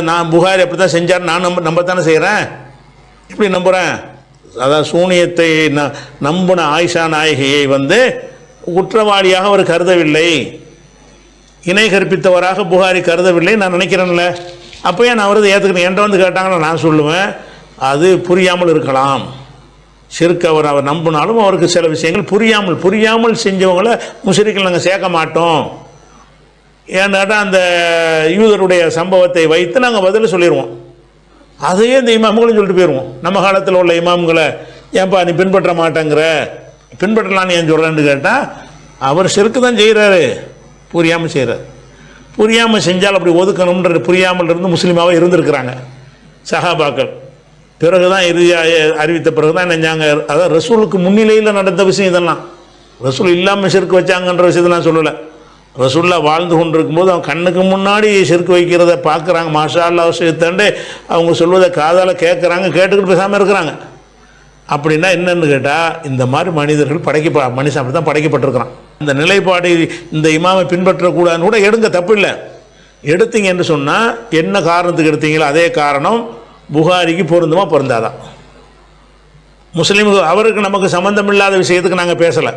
நான் புகாரி அப்படி தான் செஞ்சார், நான் நம்பத்தானே செய்கிறேன். எப்படி நம்புகிறேன்? அதான் சூனியத்தை நம்பின ஆயிஷா நாயகியை குற்றவாளியாக அவர் கருதவில்லை, இணை கற்பித்தவராக புகாரி கருதவில்லை நான் நினைக்கிறேன்ல. அப்போ நான் அவரது ஏற்றுக்கிறேன். என்கிட்ட கேட்டாங்கன்னா நான் சொல்லுவேன், அது புரியாமல் இருக்கலாம். ஷிர்க் அவர் நம்பினாலும் அவருக்கு சில விஷயங்கள் புரியாமல் செஞ்சவங்களை முஷ்ரிக்கில் நாங்கள் சேர்க்க மாட்டோம் ஏன்னாட்டா அந்த யூதருடைய சம்பவத்தை வைத்து நாங்கள் பதில் சொல்லிடுவோம். அதையே இந்த இமாம்களும் சொல்லிட்டு போயிடுவோம். நம்ம காலத்தில் உள்ள இமாம்களை ஏன்பா நீ பின்பற்ற மாட்டேங்கிற, பின்பற்றலான்னு ஏன் சொல்கிறேன்னு கேட்டால் அவர் ஷிர்க்கு தான் செய்கிறாரு, புரியாமல் செய்கிறார். புரியாமல் செஞ்சால் அப்படி ஒதுக்கணும்ன்ற புரியாமல் இருந்து முஸ்லீமாவே இருந்திருக்கிறாங்க சஹாபாக்கள். பிறகு தான் இறுதியாக அறிவித்த பிறகு தான் நினைஞ்சாங்க. அதாவது ரசூலுக்கு முன்னிலையில் நடந்த விஷயம் இதெல்லாம். ரசூல் இல்லாமல் ஷிர்க்கு வச்சாங்கன்ற விஷயத்தை நான் சொல்லலை. ரசூல்லா வாழ்ந்து கொண்டு இருக்கும்போது அவங்க கண்ணுக்கு முன்னாடி ஷிர்க்கு வைக்கிறத பார்க்குறாங்க. மாஷா அல்லாஹ் விஷயத்தாண்டு அவங்க சொல்வதை காதால் கேட்குறாங்க, கேட்டுக்கிட்டு பேசாமல் இருக்கிறாங்க. அப்படின்னா என்னென்னு கேட்டால் இந்த மாதிரி மனிதர்கள் மனுஷன் அப்படி தான் படைக்கப்பட்டிருக்கிறான். இந்த நிலைப்பாடு இந்த இமாமை பின்பற்றக்கூடாதுன்னு கூட எடுங்க, தப்பு இல்லை. எடுத்தீங்க என்று சொன்னால் என்ன காரணத்துக்கு எடுத்தீங்களோ அதே காரணம் புகாரிக்கு பொருந்துமா பொருந்தாதான். முஸ்லீமுக்கு அவருக்கு நமக்கு சம்மந்தம் இல்லாத விஷயத்துக்கு நாங்கள் பேசலை.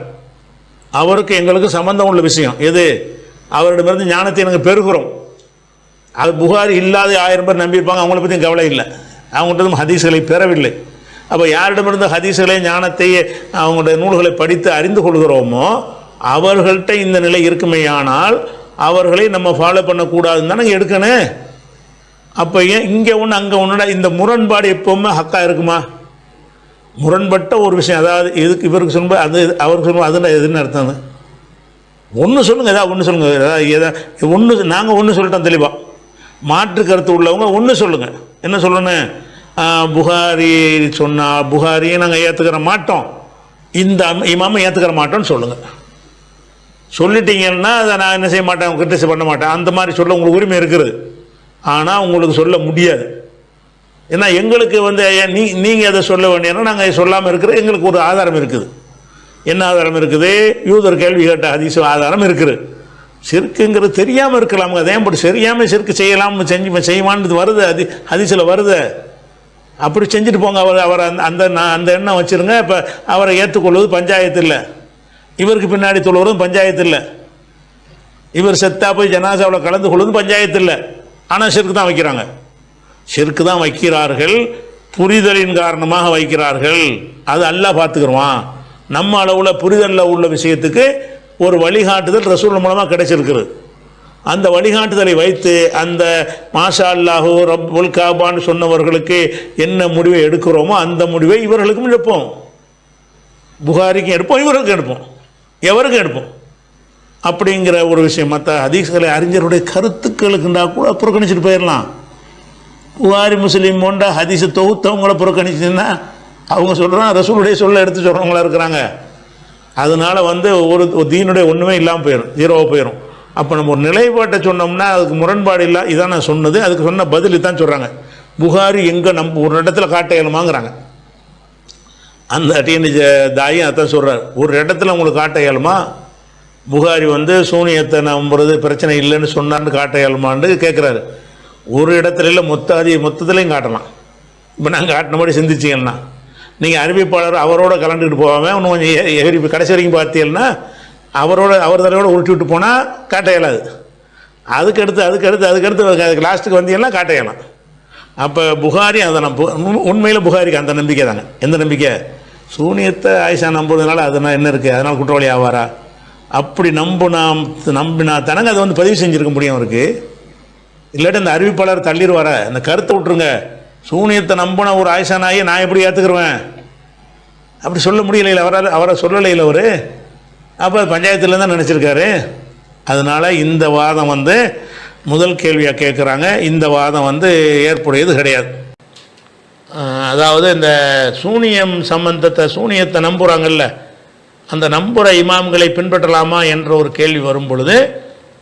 அவருக்கு எங்களுக்கு சம்மந்தம் உள்ள விஷயம் எது, அவரிடமிருந்து ஞானத்தை நாங்கள் பெறுகிறோம். அது புகாரி இல்லாத 1000 பேர் நம்பியிருப்பாங்க, அவங்கள பற்றியும் கவலை இல்லை. அவங்கள்ட்ட ஹதீஸ்களை பெறவில்லை. அப்போ யாரிடமிருந்து ஹதீஸ்களை ஞானத்தை அவங்களுடைய நூல்களை படித்து அறிந்து கொள்கிறோமோ அவர்கள்ட்ட இந்த நிலை இருக்குமேயானால் அவர்களை நம்ம ஃபாலோ பண்ணக்கூடாதுன்னு தான் நாங்கள் எடுக்கணும். அப்போ ஏன் இங்கே ஒன்று அங்கே ஒன்றுடா இந்த முரண்பாடு எப்போவுமே ஹக்காக இருக்குமா? முரண்பட்ட ஒரு விஷயம், அதாவது இதுக்கு இவருக்கு சொல்லும்போது அது அவருக்கு சொல்லும்போது அதில் எதுன்னு அர்த்தம்? ஒன்று சொல்லுங்கள், ஏதாவது ஒன்று சொல்லுங்கள். ஏதாவது ஒன்று நாங்கள் ஒன்று சொல்லிட்டோம் தெளிவாக. மாற்று கருத்து உள்ளவங்க ஒன்று சொல்லுங்கள். என்ன சொல்லணும்? புகாரி சொன்னால் புகாரியை நாங்கள் ஏற்றுக்கிற மாட்டோம், இந்த இமாமை ஏற்றுக்கிற மாட்டோம்னு சொல்லுங்கள். சொல்லிட்டீங்கன்னா அதை நான் என்ன செய்ய மாட்டேன், கிரிட்டிசைஸ் பண்ண மாட்டேன். அந்த மாதிரி சொல்ல உங்களுக்கு உரிமை இருக்குது. ஆனால் உங்களுக்கு சொல்ல முடியாது. ஏன்னா எங்களுக்கு நீங்கள் அதை சொல்ல வேண்டியன்னா நாங்கள் சொல்லாமல் இருக்கிற எங்களுக்கு ஒரு ஆதாரம் இருக்குது. என்ன ஆதாரம் இருக்குது? யூதர் கேள்வி கேட்ட ஹதீஸ் ஆதாரம் இருக்குது. ஷிர்க்குங்கிறது தெரியாமல் இருக்கலாமுங்க, அதே படி தெரியாமல் ஷிர்க்கு செய்யலாம்னு செய்வான்னு வருது, ஹதீஸில் வருது. அப்படி செஞ்சுட்டு போங்க. அவர் அந்த எண்ணம் வச்சுருங்க. இப்போ அவரை ஏற்றுக்கொள்வது பஞ்சாயத்து இல்லை, இவருக்கு பின்னாடி தொழுவதும் பஞ்சாயத்து இல்லை, இவர் செத்தா போய் ஜனாசாவில் கலந்து கொள்வதும் பஞ்சாயத்து இல்லை. ஆனால் ஷிர்க்கு தான் வைக்கிறாங்க, ஷிர்க்கு தான் வைக்கிறார்கள். புரிதலின் காரணமாக வைக்கிறார்கள். அது அல்லாஹ் பார்த்துக்குருவான். நம்ம அளவில் புரிதலில் உள்ள விஷயத்துக்கு ஒரு வழிகாட்டுதல் ரசூல் மூலமாக கிடைச்சிருக்குது. அந்த வழிகாட்டுதலை வைத்து அந்த மாஷா அல்லாஹு ரப்புல் காபான்னு சொன்னவர்களுக்கு என்ன முடிவை எடுக்கிறோமோ அந்த முடிவை இவர்களுக்கும் எடுப்போம், புகாரிக்கும் எடுப்போம், இவர்களுக்கும் எடுப்போம், எவருக்கும் எடுப்போம். அப்படிங்கிற ஒரு விஷயம். மற்ற ஹதீஸ்களை அறிஞருடைய கருத்துக்களுக்குண்டா கூட புறக்கணிச்சிட்டு போயிடலாம். புகாரி முஸ்லீம் போன்ற ஹதீஸை தொகுத்தவங்களை புறக்கணிச்சுன்னா அவங்க சொல்கிறான் ரசூலுடைய சொல்ல எடுத்து சொல்கிறவங்களா இருக்கிறாங்க. அதனால் ஒரு தீனுடைய ஒன்றுமே இல்லாமல் போயிடும், ஜீரோவாக போயிடும். அப்போ நம்ம ஒரு நிலைப்பாட்டை சொன்னோம்னா அதுக்கு முரண்பாடு இல்லை. இதான் நான் சொன்னது, அதுக்கு சொன்ன பதில் தான் சொல்கிறாங்க. புகாரி எங்கே ஒரு இடத்துல காட்ட இயலுமாங்கிறாங்க. அந்த டீனேஜ் தாயும் அதான் சொல்கிறார், ஒரு இடத்துல உங்களுக்கு காட்ட இயலுமா? புகாரி சூனியத்தை நம்புறது பிரச்சனை இல்லைன்னு சொன்னான்னு காட்ட இயலுமான்னு கேட்குறாரு. ஒரு இடத்துல இல்லை, மொத்தத்துலேயும் காட்டலாம். இப்போ நாங்கள் காட்டினபடி சிந்திச்சிங்கன்னா நீங்கள் அறிவிப்பாளர் அவரோட கலந்துக்கிட்டு போகாமல் இன்னும் கொஞ்சம் கடைசி வரைக்கும் பார்த்தீங்கன்னா அவர் தலையோட உருட்டி விட்டு போனால் காட்ட இயலாது. அதுக்கடுத்து லாஸ்ட்டுக்கு வந்தீங்கன்னா காட்ட இயலாம். அப்போ புகாரி அதை உண்மையில் புகாரிக்கு அந்த நம்பிக்கை தாங்க. எந்த நம்பிக்கை? சூனியத்தை ஆயிஷா நம்புறதுனால அதனால் என்ன இருக்குது, அதனால் குற்றவாளி ஆவாரா? அப்படி நம்பினா தானங்க அதை பதிவு செஞ்சுருக்க முடியும் அவருக்கு. இல்லாட்டி அந்த அறிவிப்பாளர் தள்ளிடுவார. அந்த கருத்தை விட்டுருங்க. சூனியத்தை நம்பின ஒரு ஆயிஷா நாயை நான் எப்படி ஏற்றுக்குருவேன்? அப்படி சொல்ல முடியல, அவரை சொல்லலையில் அவர். அப்போ பஞ்சாயத்தில் தான் நினச்சிருக்காரு. அதனால் இந்த வாதம் முதல் கேள்வியாக கேட்குறாங்க. இந்த வாதம் ஏற்புடையது கிடையாது. அதாவது இந்த சூனியத்தை நம்புகிறாங்கல்ல, அந்த நம்புகிற இமாம்களை பின்பற்றலாமா என்ற ஒரு கேள்வி வரும் பொழுது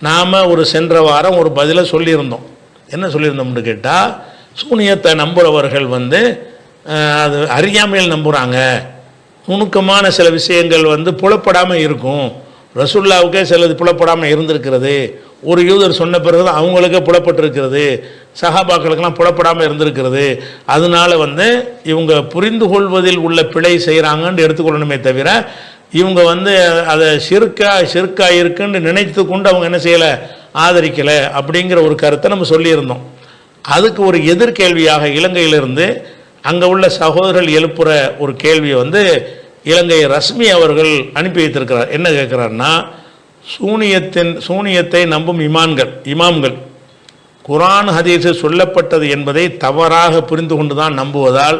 நாம் சென்ற வாரம் ஒரு பதிலை சொல்லியிருந்தோம். என்ன சொல்லியிருந்தோம்னு கேட்டால், சூனியத்தை நம்புகிறவர்கள் அது அறியாமையில் நம்புகிறாங்க. நுணுக்கமான சில விஷயங்கள் புலப்படாமல் இருக்கும். ரசூல்லாவுக்கே சிலது புலப்படாமல் இருந்திருக்கிறது. ஒரு யூதர் சொன்ன பிறகு தான் அவங்களுக்கே புலப்பட்டிருக்கிறது. சஹாபாக்களுக்கெல்லாம் புலப்படாமல் இருந்திருக்கிறது. அதனால் இவங்க புரிந்து கொள்வதில் உள்ள பிழை செய்கிறாங்கன்னு எடுத்துக்கொள்ளணுமே தவிர இவங்க அதை ஷிர்கா இருக்குன்னு நினைத்து கொண்டு அவங்க என்ன செய்யலை, ஆதரிக்கலை அப்படிங்கிற ஒரு கருத்தை நம்ம சொல்லியிருந்தோம். அதுக்கு ஒரு எதிர்கேள்வியாக இலங்கையிலிருந்து அங்கே உள்ள சகோதரர்கள் எழுப்புகிற ஒரு கேள்வியை இலங்கை ரஸ்மி அவர்கள் அனுப்பி வைத்திருக்கிறார். என்ன கேட்குறாருன்னா, சூனியத்தை நம்பும் இமாம்கள் குர்ஆன் ஹதீஸில் சொல்லப்பட்டது என்பதை தவறாக புரிந்து கொண்டு தான் நம்புவதால்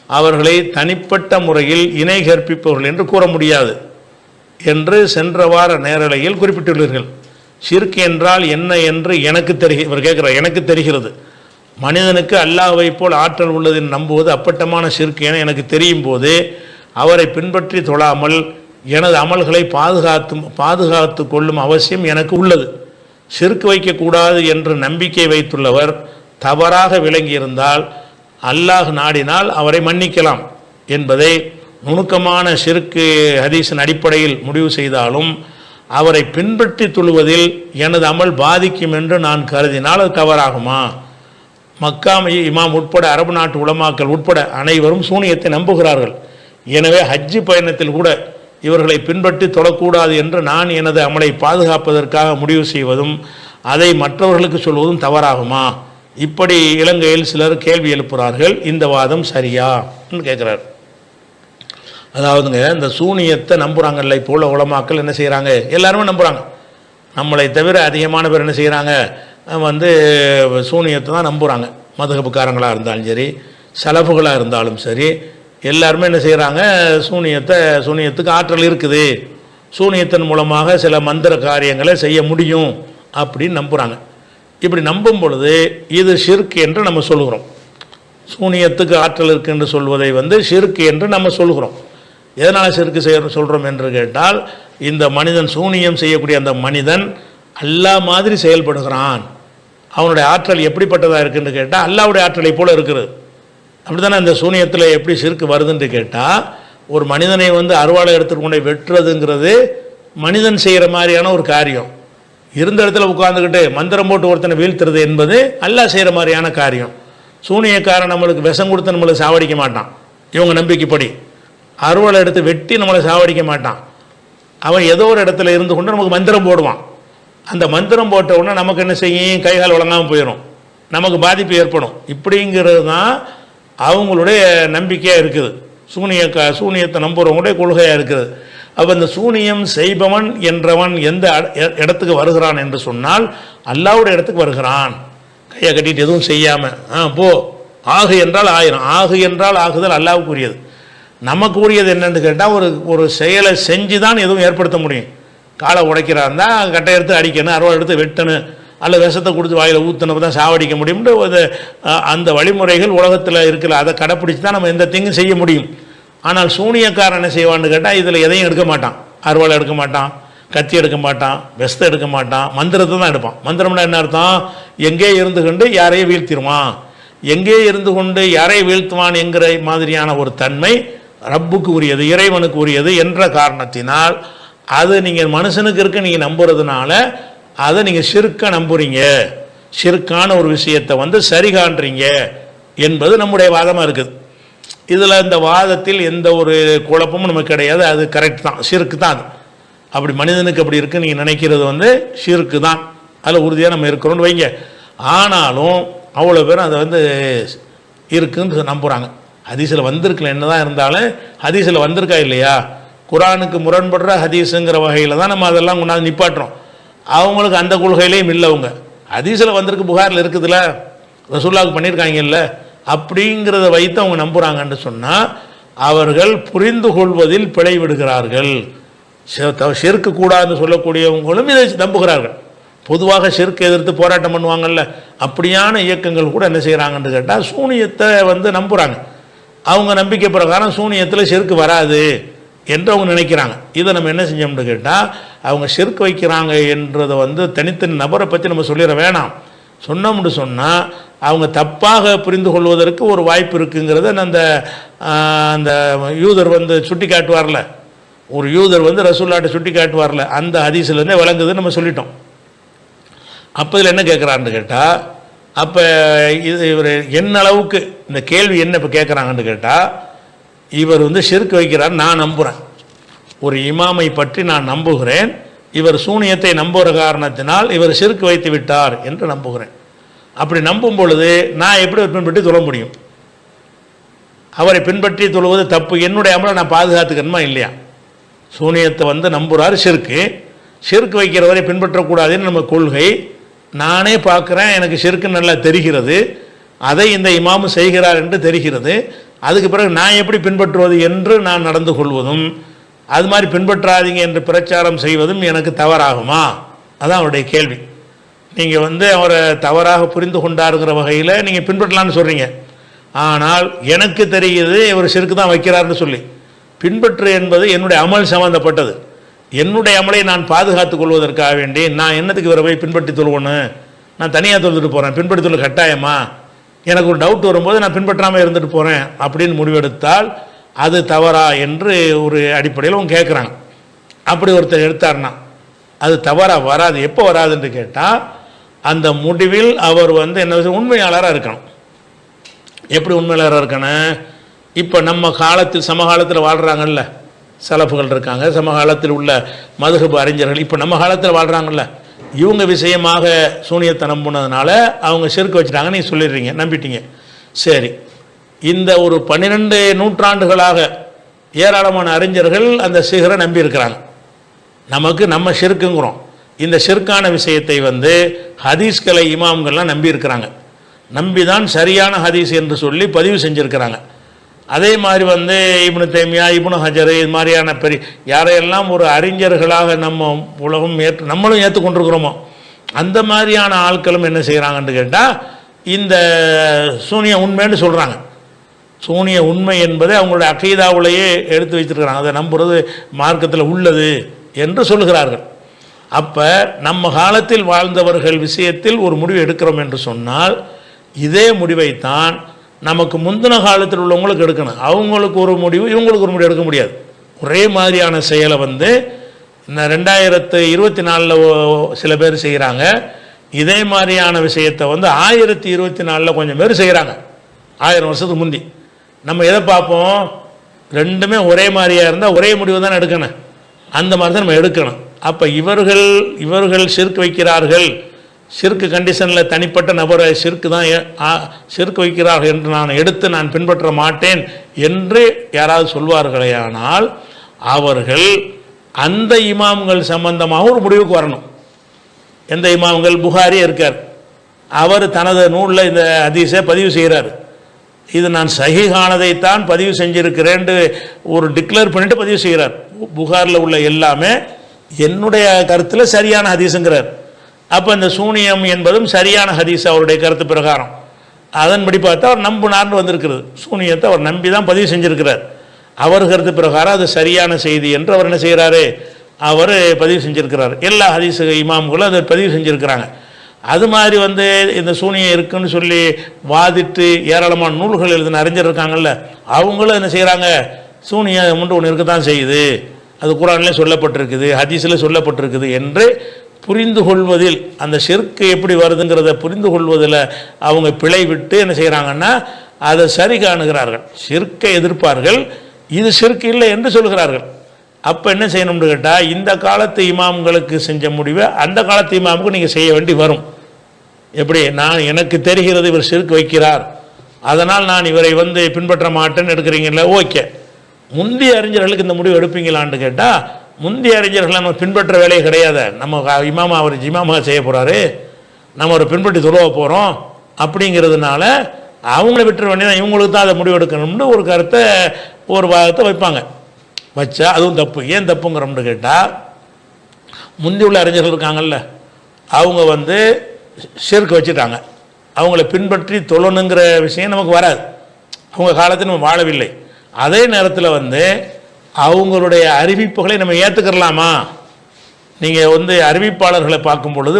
அவர்களை தனிப்பட்ட முறையில் இணை கற்பிப்பவர்கள் என்று கூற முடியாது என்று சென்ற வார நேரலையில் குறிப்பிட்டுள்ளீர்கள். ஷிர்க் என்றால் என்ன என்று இவர் கேட்குறார், எனக்கு தெரிகிறது. மனிதனுக்கு அல்லாஹ்வை போல் ஆற்றல் உள்ளது என்று நம்புவது அப்பட்டமான ஷிர்க் என எனக்கு தெரியும் போது அவரை பின்பற்றி தொழாமல் எனது அமல்களை பாதுகாத்து கொள்ளும் அவசியம் எனக்கு உள்ளது. ஷிர்க் வைக்கக்கூடாது என்று நம்பிக்கை வைத்துள்ளவர் தவறாக விளங்கியிருந்தால் அல்லாஹ் நாடினால் அவரை மன்னிக்கலாம் என்பதை நுணுக்கமான ஷிர்க் ஹதீஸின் அடிப்படையில் முடிவு செய்தாலும் அவரை பின்பற்றி தொழுவதில் எனது அமல் பாதிக்கும் என்று நான் கருதினால் அது தவறாகுமா? மக்கா இமாம் உட்பட அரபு நாட்டு உலமாக்கள் உட்பட அனைவரும் சூனியத்தை நம்புகிறார்கள். எனவே ஹஜ்ஜு பயணத்தில் கூட இவர்களை பின்பற்றி தொழக்கூடாது என்று நான் எனது அமலை பாதுகாப்பதற்காக முடிவு செய்வதும் அதை மற்றவர்களுக்கு சொல்வதும் தவறாகுமா? இப்படி இலங்கையில் சிலர் கேள்வி எழுப்புகிறார்கள். இந்த வாதம் சரியா கேட்குறார். அதாவதுங்க, இந்த சூனியத்தை நம்புகிறாங்கல்ல, இப்போ உள்ள உலமாக்கள் என்ன செய்கிறாங்க, எல்லாருமே நம்புகிறாங்க. நம்மளை தவிர அதிகமான பேர் என்ன செய்கிறாங்க, சூனியத்தை தான் நம்புகிறாங்க. மதுஹபுக்காரங்களாக இருந்தாலும் சரி, சலஃபுகளாக இருந்தாலும் சரி, எல்லாருமே என்ன செய்கிறாங்க, சூனியத்துக்கு ஆற்றல் இருக்குது, சூனியத்தின் மூலமாக சில மந்திர காரியங்களை செய்ய முடியும் அப்படின்னு நம்புகிறாங்க. இப்படி நம்பும் பொழுது இது ஷிர்க் என்று நம்ம சொல்கிறோம். சூனியத்துக்கு ஆற்றல் இருக்கு என்று சொல்வதை ஷிர்க் என்று நம்ம சொல்கிறோம். எதனால் ஷிர்க் சொல்கிறோம் என்று கேட்டால், இந்த மனிதன் சூனியம் செய்யக்கூடிய அந்த மனிதன் அல்லாஹ் மாதிரி செயல்படுகிறான். அவனுடைய ஆற்றல் எப்படிப்பட்டதாக இருக்குன்னு கேட்டால் அல்லாஹ்வுடைய ஆற்றலை போல இருக்கிறது. அப்படி தானே இந்த சூனியத்தில் எப்படி ஷிர்க் வருதுன்னு கேட்டால், ஒரு மனிதனை அருவாளை எடுத்துகிட்டு கொண்டு வெட்டுறதுங்கிறது மனிதன் செய்கிற மாதிரியான ஒரு காரியம். இருந்த இடத்துல உட்காந்துக்கிட்டு மந்திரம் போட்டு ஒருத்தனை வீழ்த்துறது என்பது அல்லாஹ் செய்கிற மாதிரியான காரியம். சூனியக்காரன் நம்மளுக்கு விஷம் கொடுத்து நம்மளை சாவடிக்க மாட்டான். இவங்க நம்பிக்கைப்படி அருவாளை எடுத்து வெட்டி நம்மளை சாவடிக்க மாட்டான். அவன் ஏதோ ஒரு இடத்துல இருந்து கொண்டு நமக்கு மந்திரம் போடுவான். அந்த மந்திரம் போட்ட உடனே நமக்கு என்ன செய்யும், கைகால் வழங்காமல் போயிடும், நமக்கு பாதிப்பு ஏற்படும். இப்படிங்கிறது தான் அவங்களுடைய நம்பிக்கையாக இருக்குது. சூனியத்தை நம்புகிறவங்களுடைய கொள்கையாக இருக்குது. அப்போ இந்த சூனியம் செய்பவன் என்றவன் எந்த இடத்துக்கு வருகிறான் என்று சொன்னால் அல்லாஹ்வுடைய இடத்துக்கு வருகிறான். கையை கட்டிட்டு எதுவும் செய்யாமல் போ, ஆகு என்றால் ஆயிரம், ஆகு என்றால் ஆகுதல் அல்லாஹ்வுக்குரியது. நமக்கு உரியது என்னென்னு கேட்டால், ஒரு செயலை செஞ்சு தான் எதுவும் ஏற்படுத்த முடியும். காலை உடைக்கிறாருந்தா கட்டை எடுத்து அடிக்கணும், அருவாள் எடுத்து வெட்டணும், அல்ல விஷத்தை கொடுத்து வாயில் ஊற்றணும் தான் சாவடிக்க முடியும்ன்ற அந்த வழிமுறைகள் உலகத்தில் இருக்கல. அதை கடைப்பிடிச்சு தான் நம்ம எந்த தீங்கும் செய்ய முடியும். ஆனால் சூனியக்காரன் என்ன செய்வான்னு கேட்டால், இதில் எதையும் எடுக்க மாட்டான். அருவாளை எடுக்க மாட்டான், கத்தி எடுக்க மாட்டான், விஷத்தை எடுக்க மாட்டான், மந்திரத்தை தான் எடுப்பான். மந்திரம்னா என்ன அர்த்தம், எங்கே இருந்து கொண்டு யாரையும் வீழ்த்திடுவான், எங்கே இருந்து கொண்டு யாரை வீழ்த்துவான் என்கிற மாதிரியான ஒரு தன்மை ரப்புக்கு உரியது, இறைவனுக்கு உரியது என்ற காரணத்தினால் அது நீங்கள் மனுஷனுக்கு இருக்க நீங்கள் நம்புறதுனால அதை நீங்கள் ஷிர்க்கை நம்புறீங்க, ஷிர்க்கான ஒரு விஷயத்தை சரி காண்றீங்க என்பது நம்முடைய வாதமாக இருக்குது. இதில் இந்த வாதத்தில் எந்த ஒரு குழப்பமும் நமக்கு கிடையாது. அது கரெக்ட் தான், ஷிர்க்கு தான். அது அப்படி மனிதனுக்கு அப்படி இருக்குன்னு நீங்கள் நினைக்கிறது ஷிர்க்கு தான். அதில் உறுதியாக நம்ம இருக்கிறோன்னு வைங்க. ஆனாலும் அவ்வளோ பேரும் அதை இருக்குன்னு நம்புகிறாங்க. ஹதீஸில் வந்திருக்கல, என்ன தான் இருந்தாலும் ஹதீஸில் வந்திருக்கா இல்லையா, குரானுக்கு முரண்படுற ஹதீஸுங்கிற வகையில் தான் நம்ம அதெல்லாம் கொண்டாந்து நிப்பாட்டுறோம். அவங்களுக்கு அந்த கொள்கையிலையும் இல்லை. அவங்க ஹதீஸில் வந்திருக்கு, புகாரில் இருக்குதுல்ல, ரசூலுல்லாஹ் பண்ணியிருக்காங்கல்ல, அப்படிங்கிறத வைத்து அவங்க நம்புகிறாங்கன்னு சொன்னால் அவர்கள் புரிந்து கொள்வதில் பிழை விடுகிறார்கள். ஷிர்க்கு கூடாதுன்னு சொல்லக்கூடியவங்களும் இதை நம்புகிறார்கள். பொதுவாக ஷிர்க்கு எதிர்த்து போராட்டம் பண்ணுவாங்கல்ல, அப்படியான இயக்கங்கள் கூட என்ன செய்கிறாங்கன்னு கேட்டால் சூனியத்தை நம்புகிறாங்க. அவங்க நம்பிக்கை பிரகாரம் சூனியத்தில் ஷிர்க்கு வராது என்று அவங்க நினைக்கிறாங்க. இதை நம்ம என்ன செஞ்சோம்னு கேட்டால், அவங்க ஷிர்க் வைக்கிறாங்க என்றதை தனித்தனி நபரை பற்றி நம்ம சொல்லிட வேணாம். சொன்னோம்னு சொன்னால் அவங்க தப்பாக புரிந்து கொள்வதற்கு ஒரு வாய்ப்பு இருக்குங்கிறத அந்த யூதர் சுட்டி காட்டுவார்ல, ஒரு யூதர் ரசூலுல்லாஹ்ட்ட சுட்டி காட்டுவார்ல, அந்த ஹதீஸ்லேருந்தே விளங்குதுன்னு நம்ம சொல்லிட்டோம். அப்போ இதில் என்ன கேட்குறான்னு கேட்டால், அப்போ இவர் என்ன அளவுக்கு இந்த கேள்வி என்ன இப்போ கேட்குறாங்கன்னு கேட்டால், இவர் ஷிர்க் வைக்கிறார், நான் நம்புகிறேன், ஒரு இமாமை பற்றி நான் நம்புகிறேன், இவர் சூனியத்தை நம்புகிற காரணத்தினால் இவர் ஷிர்க் வைத்து விட்டார் என்று நம்புகிறேன். அப்படி நம்பும் பொழுது நான் எப்படி பின்பற்றி தொழ முடியும்? அவரை பின்பற்றி தொழுவது தப்பு, என்னுடைய அமலை நான் பாதுகாத்துக்கணுமா இல்லையா? சூனியத்தை நம்புகிறார் ஷிர்க்கு, ஷிர்க் வைக்கிறவரை பின்பற்றக்கூடாதுன்னு நம்ம கொள்கை. நானே பார்க்குறேன், எனக்கு ஷிர்க்கு நல்லா தெரிகிறது, அதை இந்த இமாமு செய்கிறார் என்று தெரிகிறது. அதுக்கு பிறகு நான் எப்படி பின்பற்றுவது என்று நான் நடந்து கொள்வதும், அது மாதிரி பின்பற்றாதீங்க என்று பிரச்சாரம் செய்வதும் எனக்கு தவறாகுமா? அதான் அவருடைய கேள்வி. நீங்கள் அவரை தவறாக புரிந்து கொண்டாருங்கிற வகையில் நீங்கள் பின்பற்றலான்னு சொல்கிறீங்க. ஆனால் எனக்கு தெரியுது இவர் ஷிர்க்கு தான் வைக்கிறாருன்னு சொல்லி. பின்பற்று என்பது என்னுடைய அமல் சம்மந்தப்பட்டது. என்னுடைய அமலை நான் பாதுகாத்துக் கொள்வதற்காக வேண்டி நான் என்னத்துக்கு இவரை போய் பின்பற்றி தொழுவணும்? நான் தனியாக தொழுதுட்டு போகிறேன், பின்பற்றி தொழு கட்டாயமா? எனக்கு ஒரு டவுட் வரும்போது நான் பின்பற்றாமல் இருந்துட்டு போகிறேன் அப்படின்னு முடிவெடுத்தால் அது தவறா என்று ஒரு அடிப்படையில் அவங்க கேட்குறாங்க. அப்படி ஒருத்தர் எடுத்தார்னா அது தவறாக வராது. எப்போ வராதுன்னு கேட்டால் அந்த முடிவில் அவர் என்ன உண்மையாளராக இருக்கணும். எப்படி உண்மையாளராக இருக்கணும்? இப்போ நம்ம காலத்தில் சமகாலத்தில் வாழ்கிறாங்கல்ல, சலப்புகள் இருக்காங்க, சமகாலத்தில் உள்ள மதுஹப் அறிஞர்கள் இப்போ நம்ம காலத்தில் வாழ்கிறாங்கல்ல, இவங்க விஷயமாக சூனியத்தனம் போனதுனால அவங்க ஷிர்க் வச்சுட்டாங்க, நீங்கள் சொல்லிடுறீங்க, நம்பிட்டீங்க. சரி, இந்த ஒரு 12 நூற்றாண்டுகளாக ஏராளமான அறிஞர்கள் அந்த சிகரை நம்பி இருக்கிறாங்க. நம்ம ஷிர்க்குங்கிறோம். இந்த ஷிர்கான விஷயத்தை ஹதீஸ்களை இமாம்கள்லாம் நம்பி இருக்கிறாங்க. நம்பி தான் சரியான ஹதீஸ் என்று சொல்லி பதிவு செஞ்சுருக்கிறாங்க. அதே மாதிரி இப்னு தைமியா, இப்னு ஹஜர், இது மாதிரியான பெரிய யாரையெல்லாம் ஒரு அறிஞர்களாக நம்ம உலகம் நம்மளும் ஏற்றுக்கொண்டிருக்கிறோமோ அந்த மாதிரியான ஆட்களும் என்ன செய்கிறாங்கன்னு கேட்டால் இந்த சூனிய உண்மைன்னு சொல்கிறாங்க. சூனிய உண்மை என்பதை அவங்களுடைய அகீதாவுலேயே எடுத்து வைத்திருக்கிறாங்க. அதை நம்புறது மார்க்கத்தில் உள்ளது என்று சொல்லுகிறார்கள். அப்போ நம்ம காலத்தில் வாழ்ந்தவர்கள் விஷயத்தில் ஒரு முடிவு எடுக்கிறோம் என்று சொன்னால் இதே முடிவைத்தான் நமக்கு முந்தின காலத்தில் உள்ளவங்களுக்கு எடுக்கணும். அவங்களுக்கு ஒரு முடிவு, இவங்களுக்கு ஒரு முடிவு எடுக்க முடியாது. ஒரே மாதிரியான செயலை இந்த 2024 சில பேர் செய்கிறாங்க. இதே மாதிரியான விஷயத்தை 1024 கொஞ்சம் பேர் செய்கிறாங்க. 1000 வருஷத்துக்கு முந்தி நம்ம எதை பார்ப்போம்? ரெண்டுமே ஒரே மாதிரியாக இருந்தால் ஒரே முடிவு தான் எடுக்கணும். அந்த மாதிரி தான் நம்ம எடுக்கணும். அப்போ இவர்கள் ஷிர்க் வைக்கிறார்கள், ஷிர்க்கு கண்டிஷனில் தனிப்பட்ட நபரை ஷிர்க் வைக்கிறார்கள் என்று நான் பின்பற்ற மாட்டேன் என்று யாராவது சொல்வார்களே, ஆனால் அவர்கள் அந்த இமாம்கள் சம்பந்தமாக ஒரு முடிவுக்கு வரணும். எந்த இமாம்கள்? புகாரி இருக்கார், அவர் தனது நூலில் இந்த ஹதீஸை பதிவு செய்கிறார். இது நான் சஹீஹானதைத்தான் பதிவு செஞ்சிருக்கிறேன் ஒரு டிக்ளேர் பண்ணிட்டு பதிவு செய்கிறார். புகாரில் உள்ள எல்லாமே என்னுடைய கருத்தில் சரியான ஹதீஸுங்கிறார். அப்போ இந்த சூனியம் என்பதும் சரியான ஹதீஸ் அவருடைய கருத்து பிரகாரம். அதன்படி பார்த்தா அவர் நம்புனார்னு வந்திருக்கிறது. சூனியத்தை அவர் நம்பி தான் பதிவு செஞ்சுருக்கிறார். அவர் கருத்து பிரகாரம் அது சரியான செய்தி என்று அவர் என்ன செய்கிறாரு? அவர் பதிவு செஞ்சுருக்கிறார். எல்லா ஹதீஸ் இமாம்களும் அதை பதிவு செஞ்சுருக்கிறாங்க. அது மாதிரி இந்த சூனியம் இருக்குன்னு சொல்லி வாதிட்டு ஏராளமான நூல்கள் எழுதின அறிஞர் இருக்காங்கல்ல, அவங்களும் என்ன செய்கிறாங்க? சூனியம் ஒன்று இருக்க தான் செய்யுது, அது குர்ஆன்லேயே சொல்லப்பட்டிருக்குது, ஹதீஸில் சொல்லப்பட்டிருக்குது என்று புரிந்து கொள்வதில், அந்த ஷிர்க்கு எப்படி வருதுங்கிறத புரிந்து கொள்வதில் அவங்க பிழை விட்டு என்ன செய்கிறாங்கன்னா அதை சரி காணுகிறார்கள். ஷிர்க்கை எதிர்ப்பார்கள், இது ஷிர்க் இல்லை என்று சொல்கிறார்கள். அப்போ என்ன செய்யணும்னு கேட்டால் இந்த காலத்து இமாம்களுக்கு செஞ்ச முடிவை அந்த காலத்து இமாமுக்கு நீங்கள் செய்ய வேண்டி வரும். எப்படி? எனக்கு தெரிகிறது இவர் ஷிர்க் வைக்கிறார், அதனால் நான் இவரை பின்பற்ற மாட்டேன்னு எடுக்கிறீங்களா? ஓகே. முந்தைய அறிஞர்களுக்கு இந்த முடிவு எடுப்பீங்களான்னு கேட்டால் முந்தைய அறிஞர்களை நம்ம பின்பற்ற வேலையே கிடையாது. நம்ம அவர் இமாமாக செய்ய போகிறாரு, நம்ம ஒரு பின்பற்றி துறவ போகிறோம் அப்படிங்கிறதுனால அவங்கள விட்டுற வேண்டியதான், இவங்களுக்கு தான் அதை முடிவு எடுக்கணும்னு ஒரு கருத்தை ஒரு வாதத்தை வைப்பாங்க. வச்சா அதுவும் தப்பு. ஏன் தப்புங்கிறோம்னு கேட்டால் முந்தி உள்ள அறிஞர்கள் இருக்காங்கல்ல, அவங்க ஷிர்க் வச்சுட்டாங்க. அவங்கள பின்பற்றி தொழணுங்கிற விஷயம் நமக்கு வராது, அவங்க காலத்தில் நம்ம வாழவில்லை. அதே நேரத்தில் அவங்களுடைய அறிவிப்புகளை நம்ம ஏற்றுக்கலாமா? நீங்கள் அறிவிப்பாளர்களை பார்க்கும் பொழுது